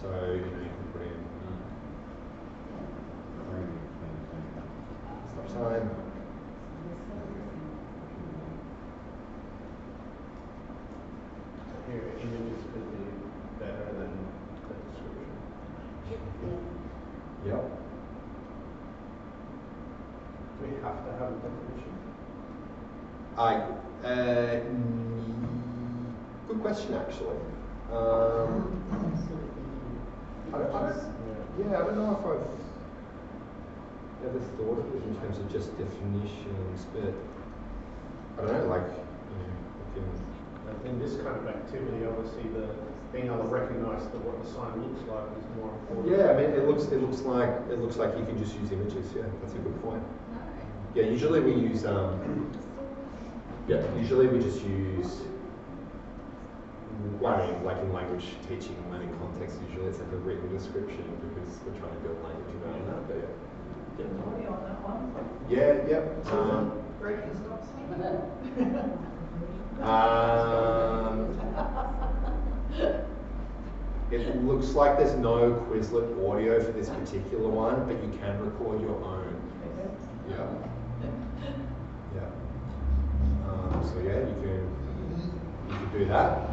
So, you can put in stop sign. Here, images could be better than the description. Yep. Do we have to have a definition? Good question, actually. I don't know if I've ever thought of it in terms of just definitions, but I don't know, in this kind of activity, obviously, being able to recognise what the sign looks like is more important. Yeah, I mean, it looks like you can just use images. Yeah, that's a good point. Yeah, usually we use usually we just use. Well, I mean, like in language teaching and learning context, usually it's like a written description because we're trying to build language around that. But yeah. Audio on that one. Yeah. Yep. Great, stop saying It looks like there's no Quizlet audio for this particular one, but you can record your own. Yeah. Yeah. So yeah, you can do that.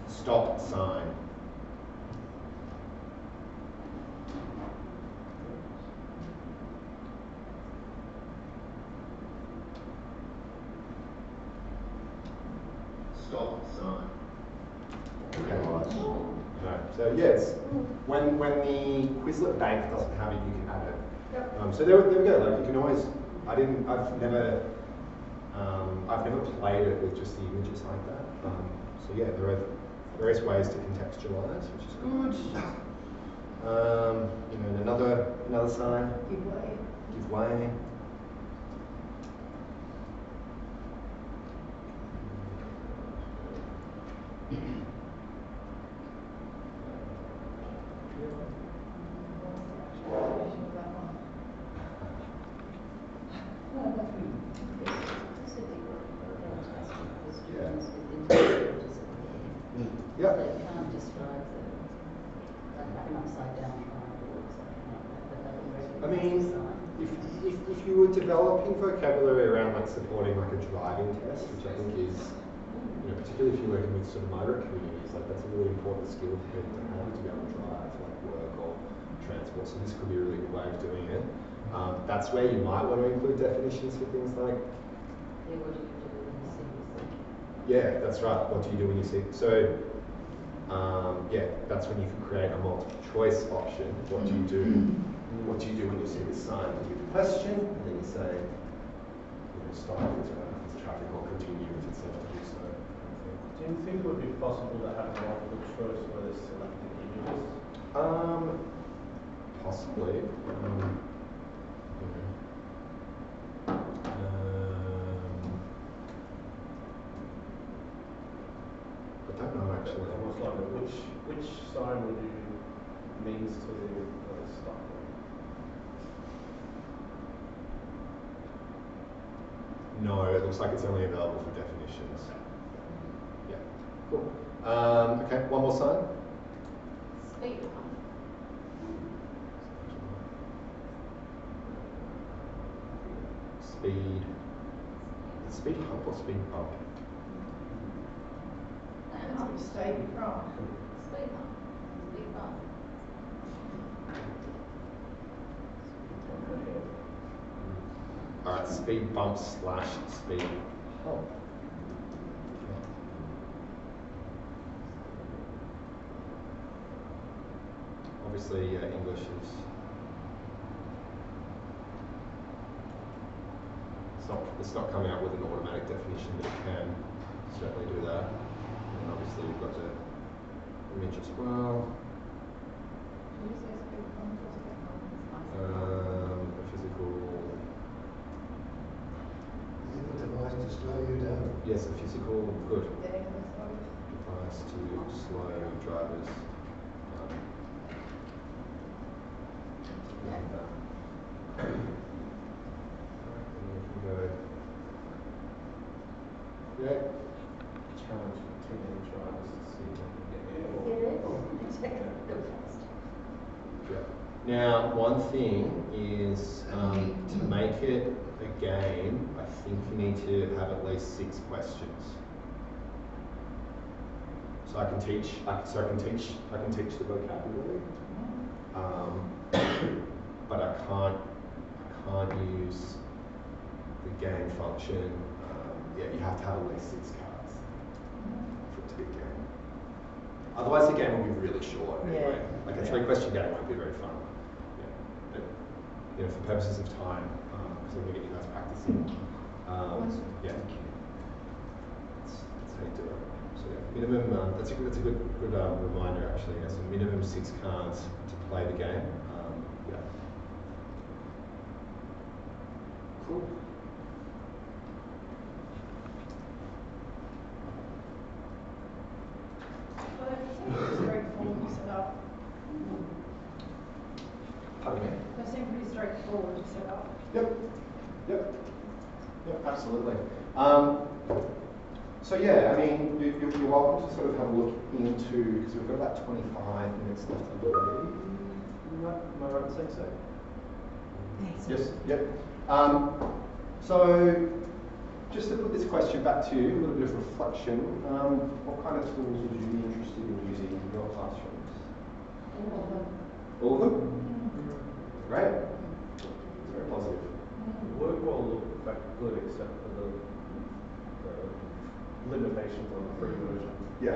Stop sign. Stop sign. Okay. No. So yes, when the Quizlet bank doesn't have it, you can add it. Yep. So there we go. Like you can always. I've never played it with just the images like that. So yeah, there are various ways to contextualize, which is good. You know, another sign. Give way. Give way. Yeah. So you can't describe the, like an upside down triangle or something like that, but they will I recognize mean, the sign. if you were developing vocabulary around like supporting like a driving test, which I think is, you know, particularly if you're working with sort of motor communities, like that's a really important skill for people to have to be able to drive like work or transport. So this could be a really good way of doing it. That's where you might want to include definitions for things like. Yeah, what do you do when you see this? Yeah, that's right. What do you do when you see? So, yeah, that's when you can create a multiple choice option. What do you do? What do you do when you see this sign? You give a question, and then you say, you know, stop if it's traffic, or continue if it's safe to do so. Do you think it would be possible to have a multiple choice where there's selected images? Possibly. I don't know actually. Almost like which sign would you means to stop? No, it looks like it's only available for definitions. Yeah, cool. Okay, one more sign. Speed bump. Speed hump or speed bump? Stay from. Speed bump. Speed bump. Alright, speed bump / speed. Oh. Obviously, English is. It's not coming out with an automatic definition, but it can certainly do that. And obviously, you've got the image as well. Did you say speed bump or speed bump? A physical. Is it a device to slow you down? Yes, a physical good Yeah, that's what device to slow drivers down. Go. Yeah. Challenge for teenage drivers to see if they can get air. Yeah. Now, one thing is to make it a game, I think you need to have at least 6 questions. So I can teach the vocabulary, but I can't use the game function. Yeah, you have to have at least 6 cards for it to be a game. Otherwise, the game will be really short anyway. Yeah. Like a 3-question game won't be very fun. Yeah. But you know, for purposes of time, because I'm going to get you guys practicing. Yeah. That's how you do it. So yeah, minimum. That's a good reminder actually. Yeah, so minimum 6 cards to play the game. Yeah. Cool. straightforward to set up. Pardon me? They seem pretty straightforward to set up. Yep, absolutely. So yeah, I mean, you're welcome to sort of have a look into, because we've got about 25 minutes left, I believe. Am I right in saying so? Yes. Yep. So, just to put this question back to you, a little bit of reflection. What kind of tools would you be interested in using in your classrooms? All of them. All of them? Great. It's very positive. Wordwall looked quite good except for the limitations on the free version. Yeah. I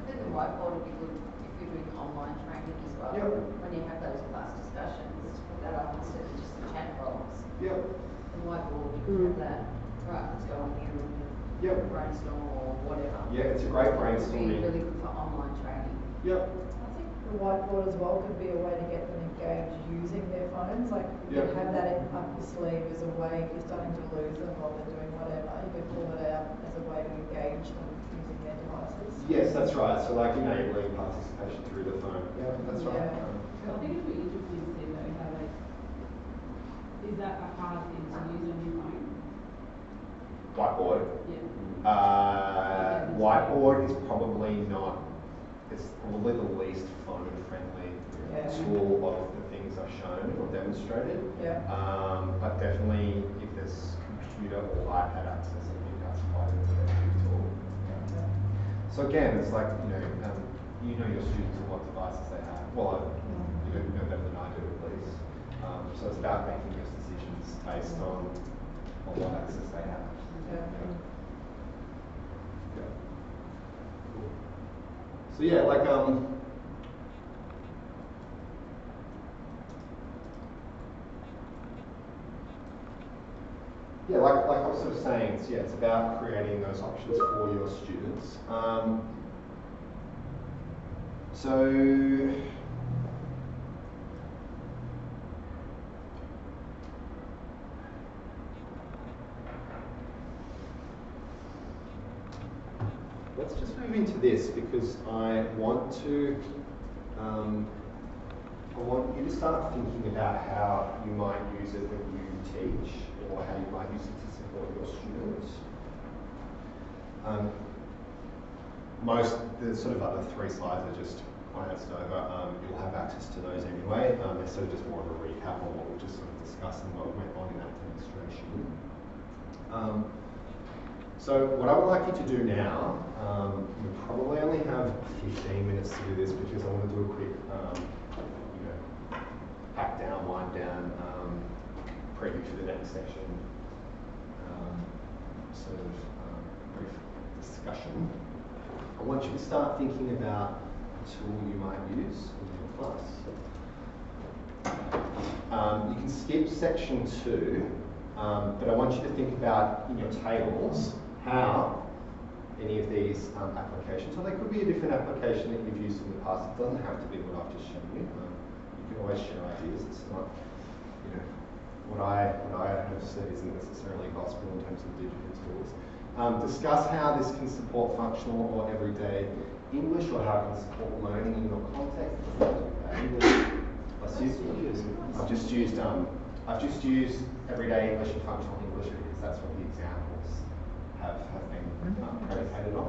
think the whiteboard would be good if you're doing online training as well. Yep. When you have those class discussions, put that up instead of just the chat box. Yep. The whiteboard, you can have that, right, let's go on here and brainstorm or whatever. Yeah, it's a great It would brainstorming. be really good for online training. Yep. I think the whiteboard as well could be a way to get them engaged using their phones. Like you Yeah. could have that up your sleeve as a way, if you're starting to lose them while they're doing whatever, you could pull it out as a way to engage them using their devices. Yes, that's right. So like enabling participation through the phone. Yeah, that's right. I think it'd be interesting to see though how they, is that a hard thing to use on your phone? Whiteboard. Yeah. Whiteboard is probably not, it's probably the least phone-friendly tool of the things I've shown or demonstrated. Yeah. But definitely if there's computer or iPad access, I think that's quite an effective tool. So again, it's like, you know your students and what devices they have. Well, you know better than I do at least. So it's about making those decisions based on what access they have. So yeah, like like I was sort of saying, it's about creating those options for your students. So let's just move into this because I want you to start thinking about how you might use it when you teach or how you might use it to support your students. The sort of other 3 slides are just glanced over. You'll have access to those anyway. They're sort of just more of a recap on what we just sort of discussed and what went on in that demonstration. So what I would like you to do now, we probably only have 15 minutes to do this because I want to do a quick, pack down, wind down, preview for the next session, brief discussion. I want you to start thinking about a tool you might use in your class. You can skip section 2, but I want you to think about in your tables how any of these applications, or they could be a different application that you've used in the past. It doesn't have to be what I've just shown you. You can always share ideas. It's not, what I have said isn't necessarily gospel in terms of digital tools. Discuss how this can support functional or everyday English, or how it can support learning in your context. I've just used everyday English and functional English because that's what the examples have been predicated on.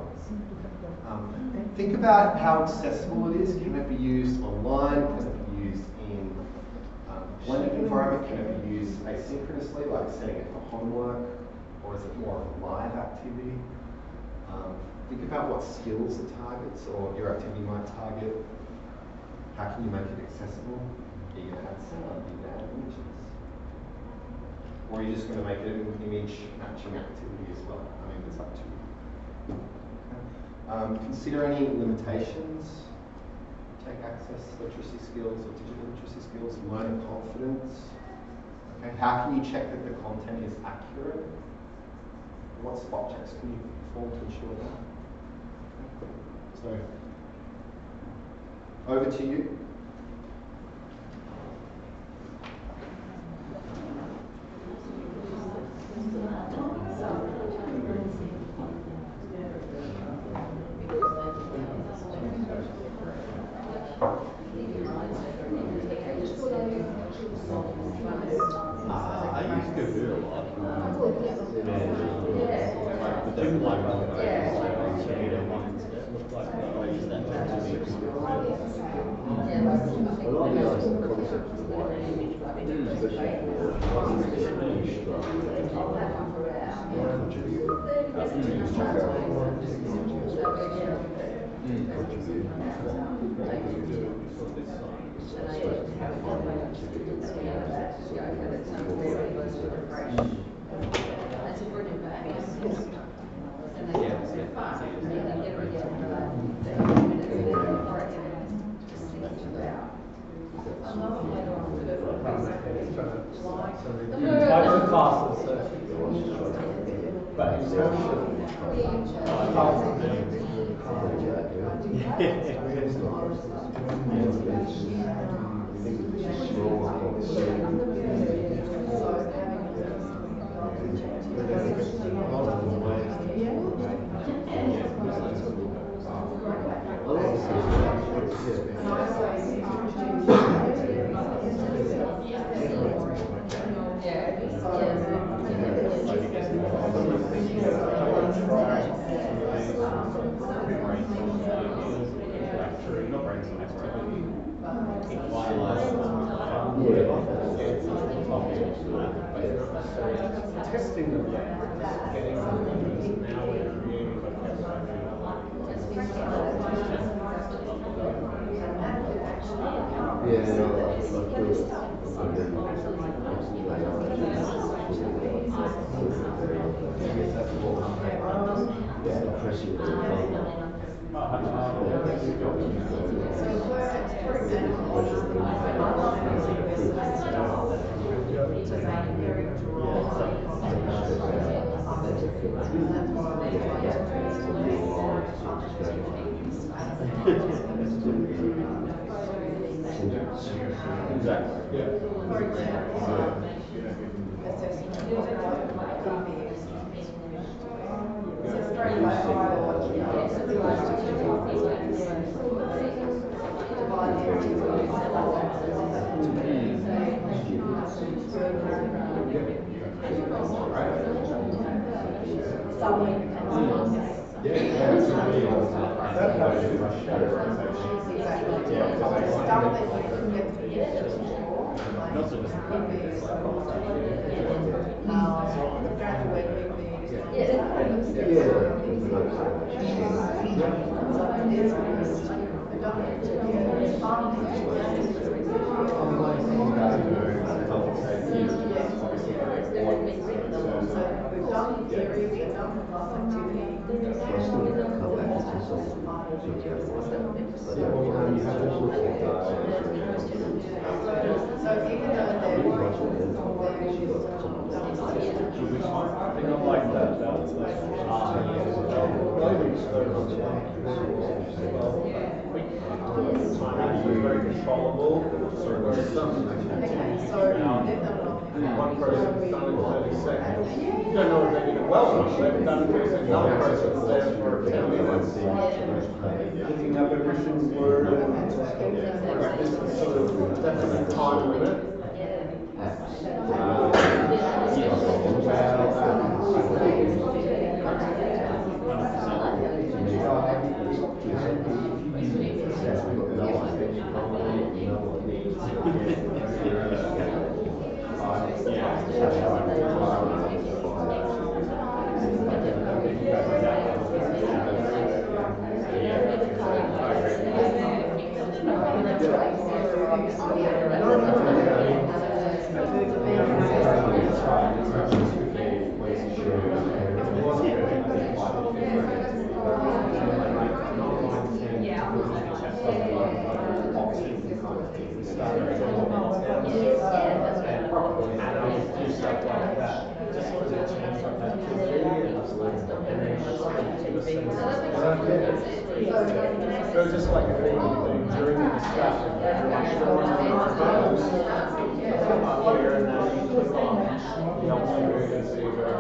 Think about how accessible it is. Can it be used online? Can it be used in a blended environment? Can it be used asynchronously, like setting it for homework? Or is it more of a live activity? Think about what skills it targets or your activity might target. How can you make it accessible? Are you going to add sound? Are you going to add images? Or are you just going to make it an image matching activity as well? I mean, it's up to you. Okay. Consider any limitations. Take access, literacy skills or digital literacy skills, learner confidence. Okay. How can you check that the content is accurate? What spot checks can you perform to ensure that? So, over to you. I use Kahoot a lot. didn't like that. Yeah. So you don't want it to look like that. I use that to be Yeah, like, I think I like the concept of the white, especially for That's a brilliant back. And they get fast, and they get it again for like 30 minutes, and then they're just thinking about. I love it later on with it. Types of classes, so. But in terms of apart from testing them, getting them, now we're creating very controllable. There's some one process is done in 30 seconds. You don't know if they're doing it well or not. They've done it in another process there for 10 minutes. Picking up every single word and this is sort of definitely time limit. So just like a thing during the discussion, everyone's drawing on their phones. Up here and then you click on the option and see where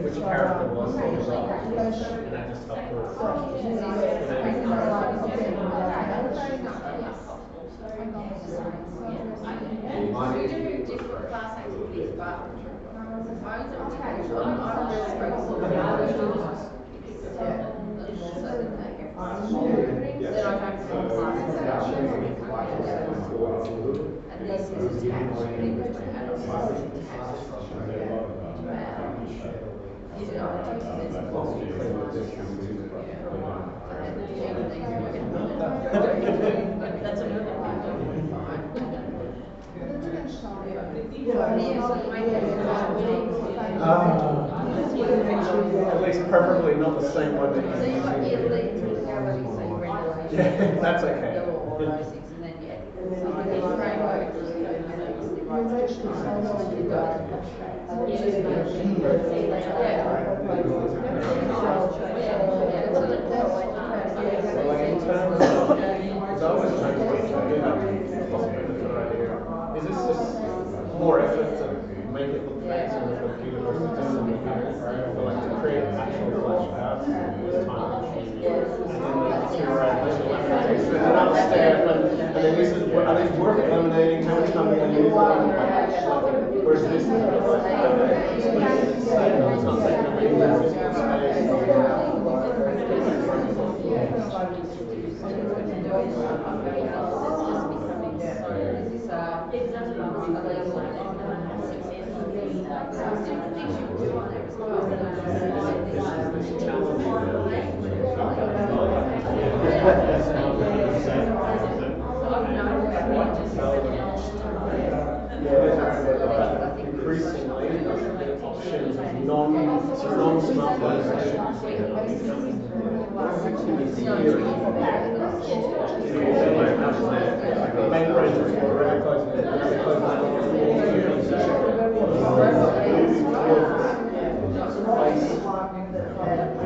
which character was the result. And I just helped her. We do different class activities, but phones are okay. I'm really grateful for that. Then I don't feel class. And this is a actually between adults. That's a good At least preferably not the same one that So you've got you your lead to go whether you say regulation. Yeah, that's okay. All those things, and then Is this just more effort to make it look fancy on the computer versus just on the computer? Or like to create actual flashcards with time machine? And then spend another step, and then this is, are these work eliminating how much time you're going to use them? Whereas this is like, it's not taking up any more physical space. Increasingly, the options of non-smartphones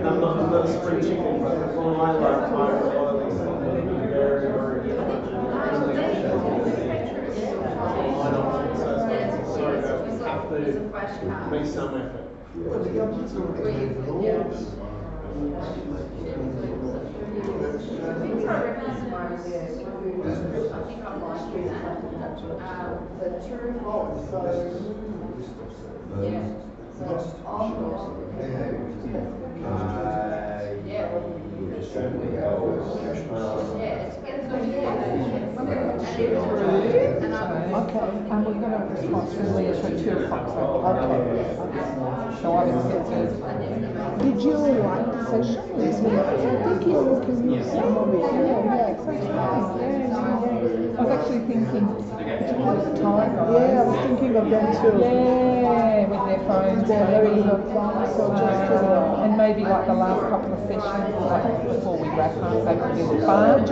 and I'm not a spring chicken, but for my lifetime, a lot of these things are very, very sorry guys, we have to make some effort. Okay, and we're going to response from Leah for 2 o'clock, so, okay. So I've accepted. Did you like the session? I think you're looking at some of it. Yeah, it's okay. I was actually thinking, at the time. Yeah, I was thinking of them too. Yeah, with their phones. They're very helpful, so just and maybe like the last couple of sessions, like before we wrap up, they could do the fun.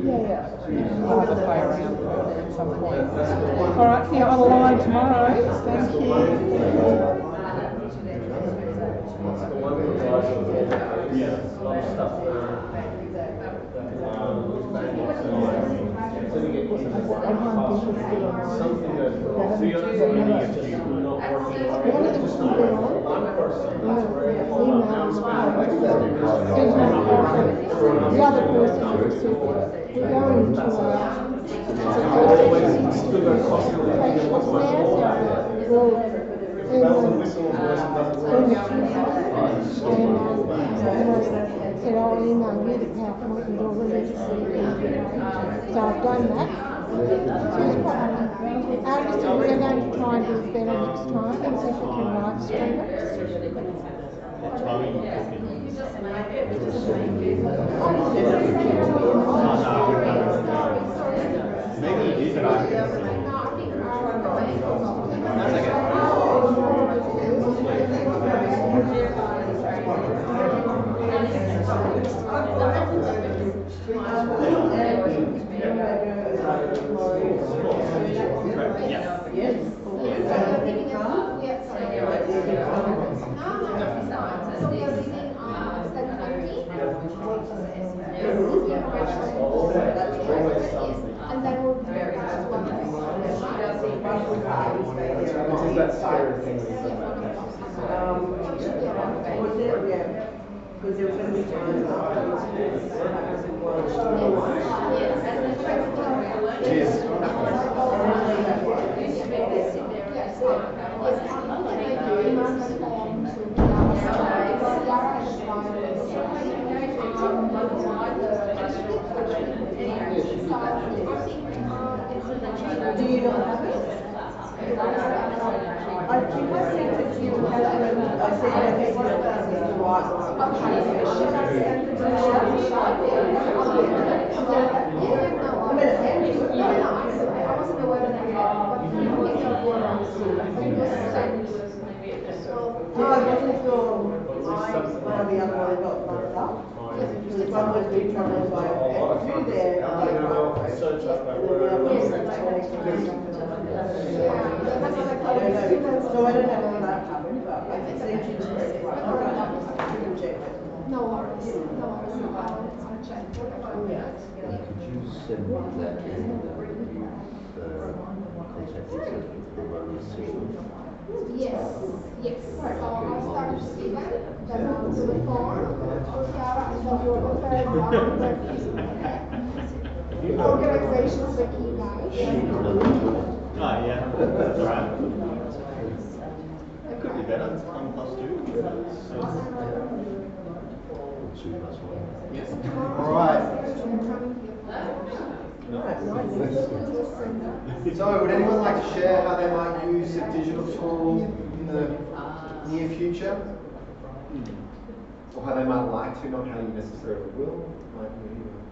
Yeah. We'll have a play around at some point. All right, see you on the line tomorrow. Thank you. Something that so you're not going to be not working just one person. The other person is super. We're going to still going to cost you what's much more. Bells and whistles person said, I'll email you the PowerPoint and all the necessary. So I've done that. We're going to try and do it better next time and see if we can live stream it. Maybe you did, but I And they will very that scary thing that you said about Because there was going to be times after Could you send me that in contact details for Roman session? Yes, yes. So I'll start with Stephen, then I'll do the form, Sarah, and then we'll go third one. Organization's the key guys. Oh, yeah, that's right. That could be better, it's 1+2. Yes. All right. So, would anyone like to share how they might use a digital tool in the near future? Or how they might like to, not how you necessarily will? Like,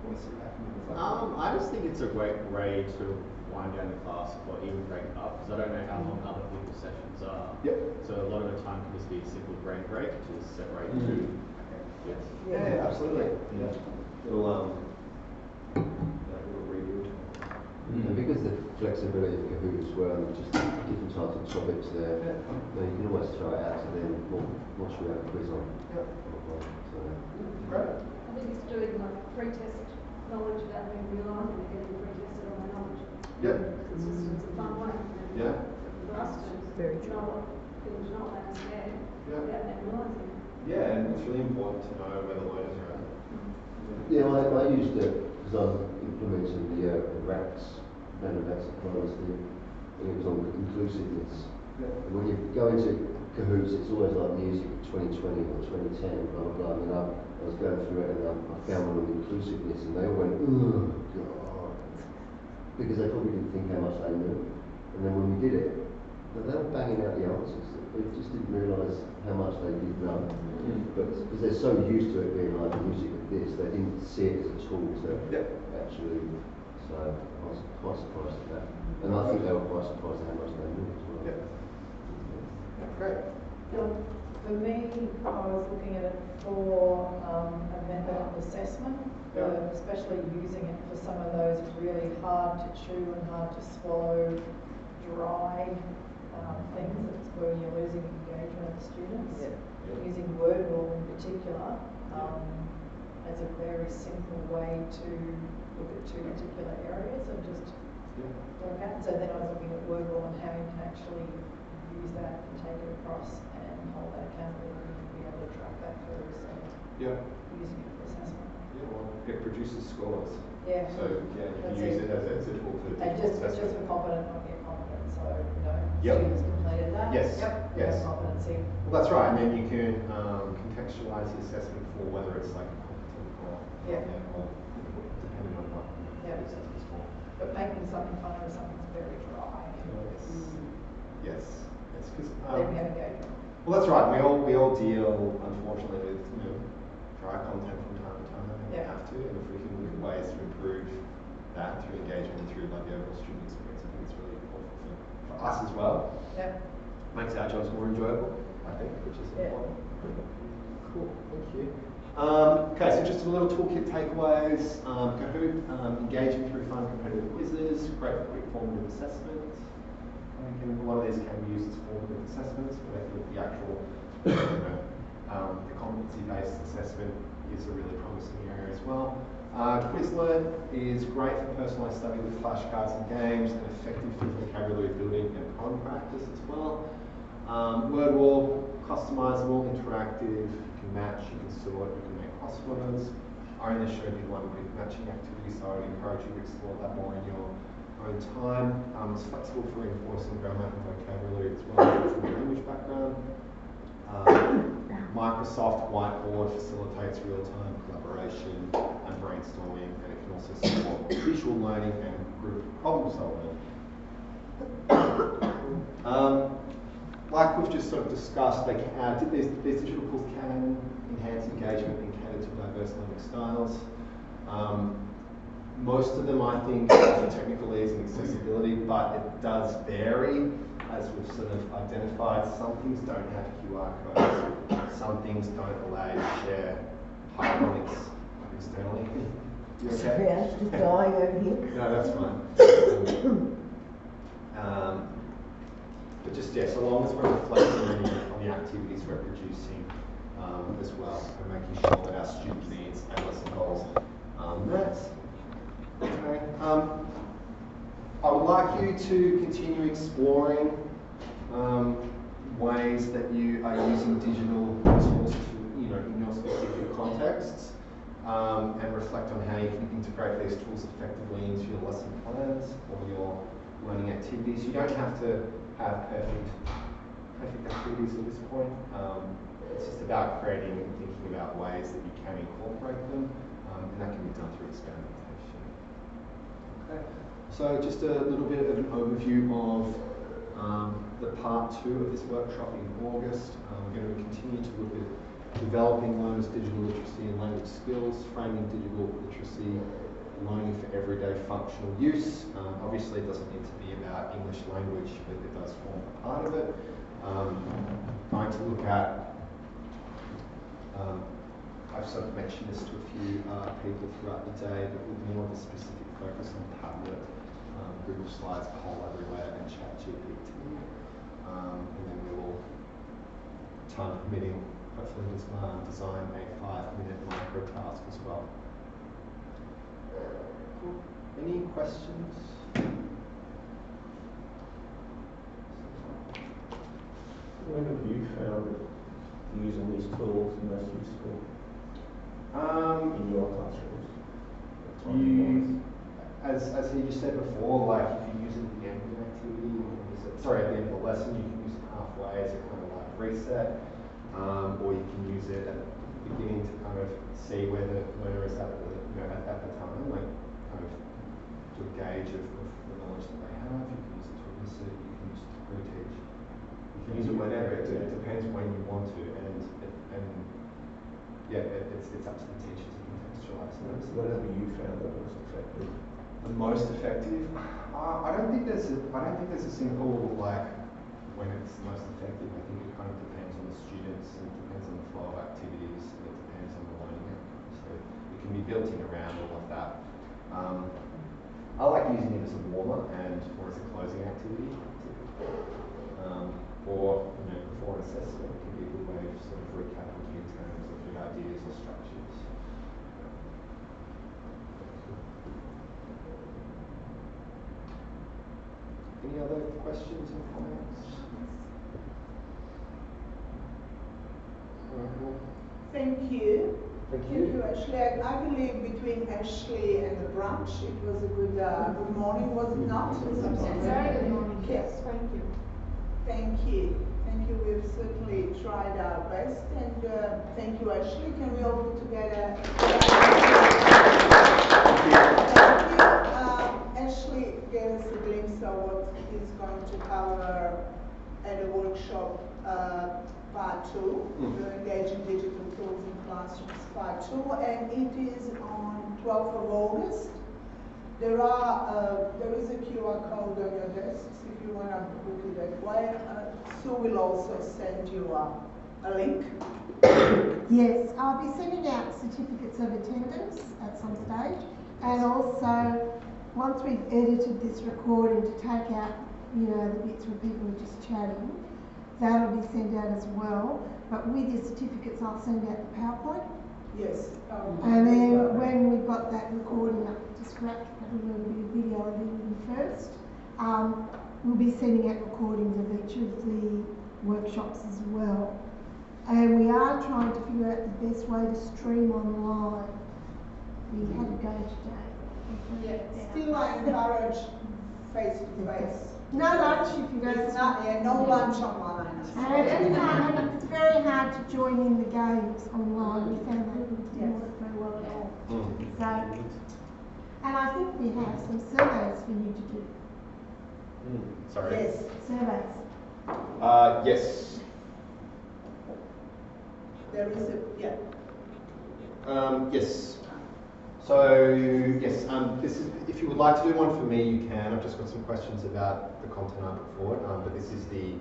voice it back and things like that. I just think it's a great way to wind down the class or even break it up, because I don't know how long other people's sessions are. Yep. So a lot of the time can just be a simple brain break to separate the two. Yes. Yeah, absolutely. Yeah. Little reboot. And because the flexibility of Kahoot as well, just different types of topics there, you can always throw it out to them, what should we have a quiz on? Yep. So, Great. I think it's doing like pre-test knowledge without even realising they're getting pre-tested on their knowledge. Yep. It's a fun way. Yeah. For us to know what things not and scared without them realising. Yeah, and it's really important to know where the learners are at. yeah, I used it because I'm implementing the RACS, random access appliance thing, and it was on inclusiveness. Yeah. And when you go into Kahoots, it's always like music 2020 or 2010, blah, blah, blah. And I was going through it and I found one on inclusiveness and they all went, oh, God. Because they probably didn't think how much they knew. And then when we did it, they were banging out the answers. They just didn't realise how much they did know. But because they're so used to it being like music like this, they didn't see it as a tool to actually. So I was quite surprised at that. And I think they were quite surprised at how much they knew as well. Yeah. Great. For me, I was looking at it for a method of assessment, especially using it for some of those really hard to chew and hard to swallow, dry things. That's where you're losing engagement of students. Using Wordwall in particular as a very simple way to look at two particular areas and just look at. So then I was looking at Wordwall and how you can actually use that and take it across and hold that accountability and be able to track that through. So using it for assessment. Yeah, well, it produces scores. Yeah. So yeah, you can use it as a tool for and just for competent, not get competent. So students completed that. Yes. Yes. Competency. Well, that's right. And then you can contextualize the assessment for whether it's like competent or or depending on what the assessment is for. But making something fun or something's very dry. Yes. Yes. Because then we have engagement. well, that's right. We all deal, unfortunately, with dry content from time to time, and we have to. And if we can look at ways to improve that through engagement, through like the overall student experience, I think it's really important for us as well. Makes our jobs more enjoyable, I think, which is important. Cool. Thank you. Okay, so just a little toolkit takeaways. Kahoot, engaging through fun competitive quizzes, great for quick formative assessments. A lot of these can be used as formative assessments, but I think the actual the competency-based assessment is a really promising area as well. Quizlet is great for personalised study with flashcards and games and effective vocabulary building and problem practice as well. Wordwall, customizable, interactive, you can match, you can sort, you can make crosswords. I only showed you one quick matching activity, so I would encourage you to explore that more in your own time. It's flexible for reinforcing grammar and vocabulary as well from a language background. Microsoft Whiteboard facilitates real-time collaboration and brainstorming, and it can also support visual learning and group problem solving. like we've just sort of discussed, these digital tools can enhance engagement and cater to diverse learning styles. Most of them, I think, offer technical ease and accessibility, but it does vary, as we've sort of identified. Some things don't have QR codes, some things don't allow you to share hyperlinks externally. You okay? Sorry, I was just dying over here. No, that's fine. But just, yeah, so long as we're reflecting on the activities we're producing as well, and making sure that our student needs and lesson goals are met. Okay. I would like you to continue exploring ways that you are using digital tools to, in your specific contexts, and reflect on how you can integrate these tools effectively into your lesson plans or your learning activities. You don't have to have perfect activities at this point. It's just about creating and thinking about ways that you can incorporate them, and that can be done through experimentation. Okay. So just a little bit of an overview of the part 2 of this workshop in August. We're going to continue to look at developing learners' digital literacy and language skills, framing digital literacy, learning for everyday functional use. Obviously it doesn't need to be about English language, but it does form a part of it. Going to look at, I've sort of mentioned this to a few people throughout the day, but with more of a specific focus on Padlet, Google Slides, Poll Everywhere, and ChatGPT. And then we will, time permitting, hopefully design a 5-minute micro task as well. Cool. Any questions? When have you found that using these tools is most useful in your classrooms? As he just said before, like if you use it at the end of an activity, you can use it, sorry, at the end of a lesson, you can use it halfway as a kind of like reset, or you can use it at the beginning to kind of see where the learner is at the time, like kind of to a gauge of the knowledge that they have. You can use it to elicit, you can use it to reteach. You can use it whenever, it depends when you want to, and yeah, it's up to the teacher to contextualize those. What have you found the most effective? The most effective? I don't think there's a simple like when it's most effective. I think it kind of depends on the students, and it depends on the flow of activities, and it depends on the learning outcome. So it can be built in around all of that. I like using it as a warm-up or as a closing activity, or before an assessment. It can be a good way of sort of recapping key terms or good ideas or structures. Any other questions or comments? Thank you. Thank you. Ashley. I believe between Ashley and the brunch, it was a good morning, was it not? Very good morning. Yes, thank you. Thank you. Thank you. We've certainly tried our best, and thank you, Ashley. Can we all put together? Thank you. Ashley gave us a glimpse of what he's going to cover at a workshop part 2, engaging digital tools in classrooms part 2, and it is on 12th of August. There is a QR code on your desks if you want to book it that way. Sue will also send you a link. Yes, I'll be sending out certificates of attendance at some stage, and also once we've edited this recording to take out, the bits where people are just chatting, that'll be sent out as well. But with your certificates, I'll send out the PowerPoint. Yes. And then when we've got that recording up to scratch, probably a little bit of video editing first, we'll be sending out recordings of each of the workshops as well. And we are trying to figure out the best way to stream online. We had to go today. Yeah, still I encourage face-to-face. No lunch if you go to no lunch online. And it's very hard to join in the games online. We found that it didn't work very well at all. So, and I think we have some surveys for you to do. Sorry? Yes, surveys. Yes. There is a, yeah. Yes. So, yes, this is, if you would like to do one for me, you can. I've just got some questions about the content I put forward, but this is the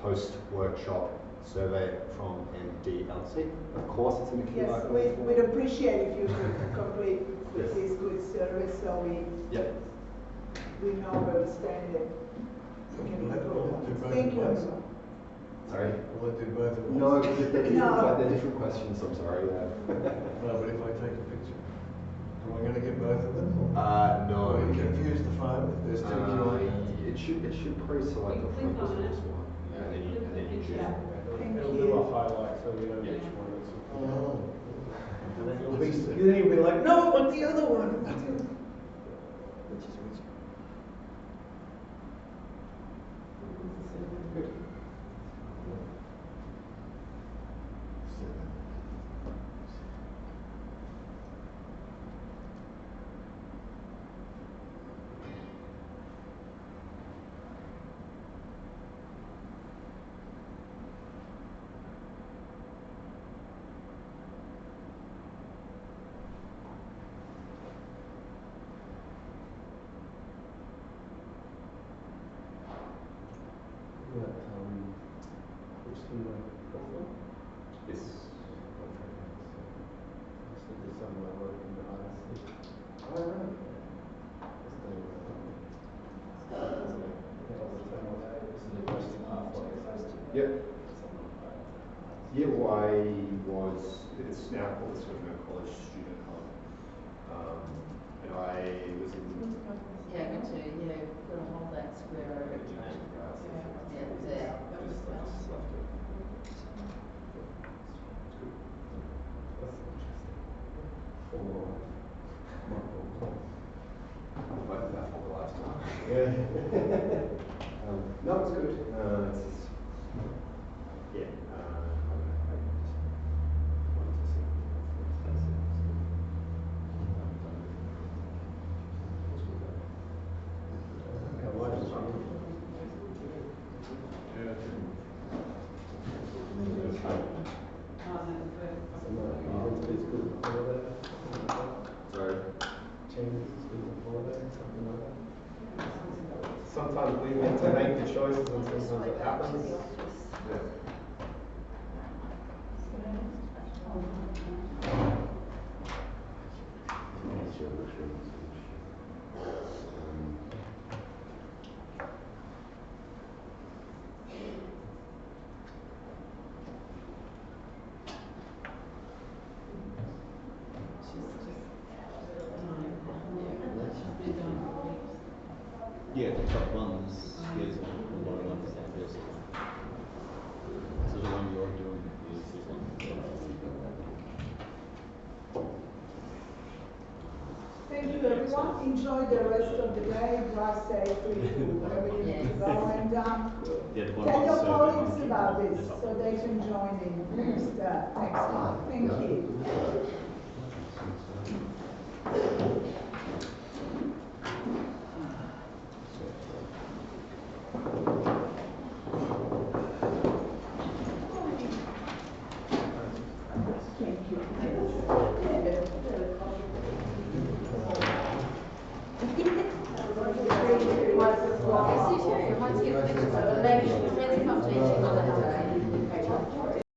post-workshop survey from NDLC. Of course, it's in the QR Yes, code. we'd appreciate if you could complete Yes. this good service so we know where we stand and we can improve. Thank you, everyone. Sorry? Will it do both at once? No, because they're different, No. they're different questions, I'm sorry. No, but if I take a picture, am I going to get both of them? No. Will it confuse the phone if there's two QR codes? It should pre-select the Click on it. first one. And then you choose. Thank It'll you. do a highlight so we know which one it's. Oh. And then you'll be like, no, but the other one. Which is which? Which do you want? Yes. Somewhere working the IC. Oh, right. Yep. Yeah, well, it's now called the Swiftman College Student Hub. And I was in. Yeah, me too, yeah, got to hold that square over. Yeah, there. No, it's good. It's just, yeah. I just wanted to see. Sometimes we meant to make the choices and sometimes it happens. Yeah. Yeah, the top ones, yes, the bottom ones, yes. So the one you're doing is this one. Thank you, everyone. Enjoy the rest of the day. Drive safely to wherever you need to go. And tell your colleagues about this so they can join in next time. Thank you.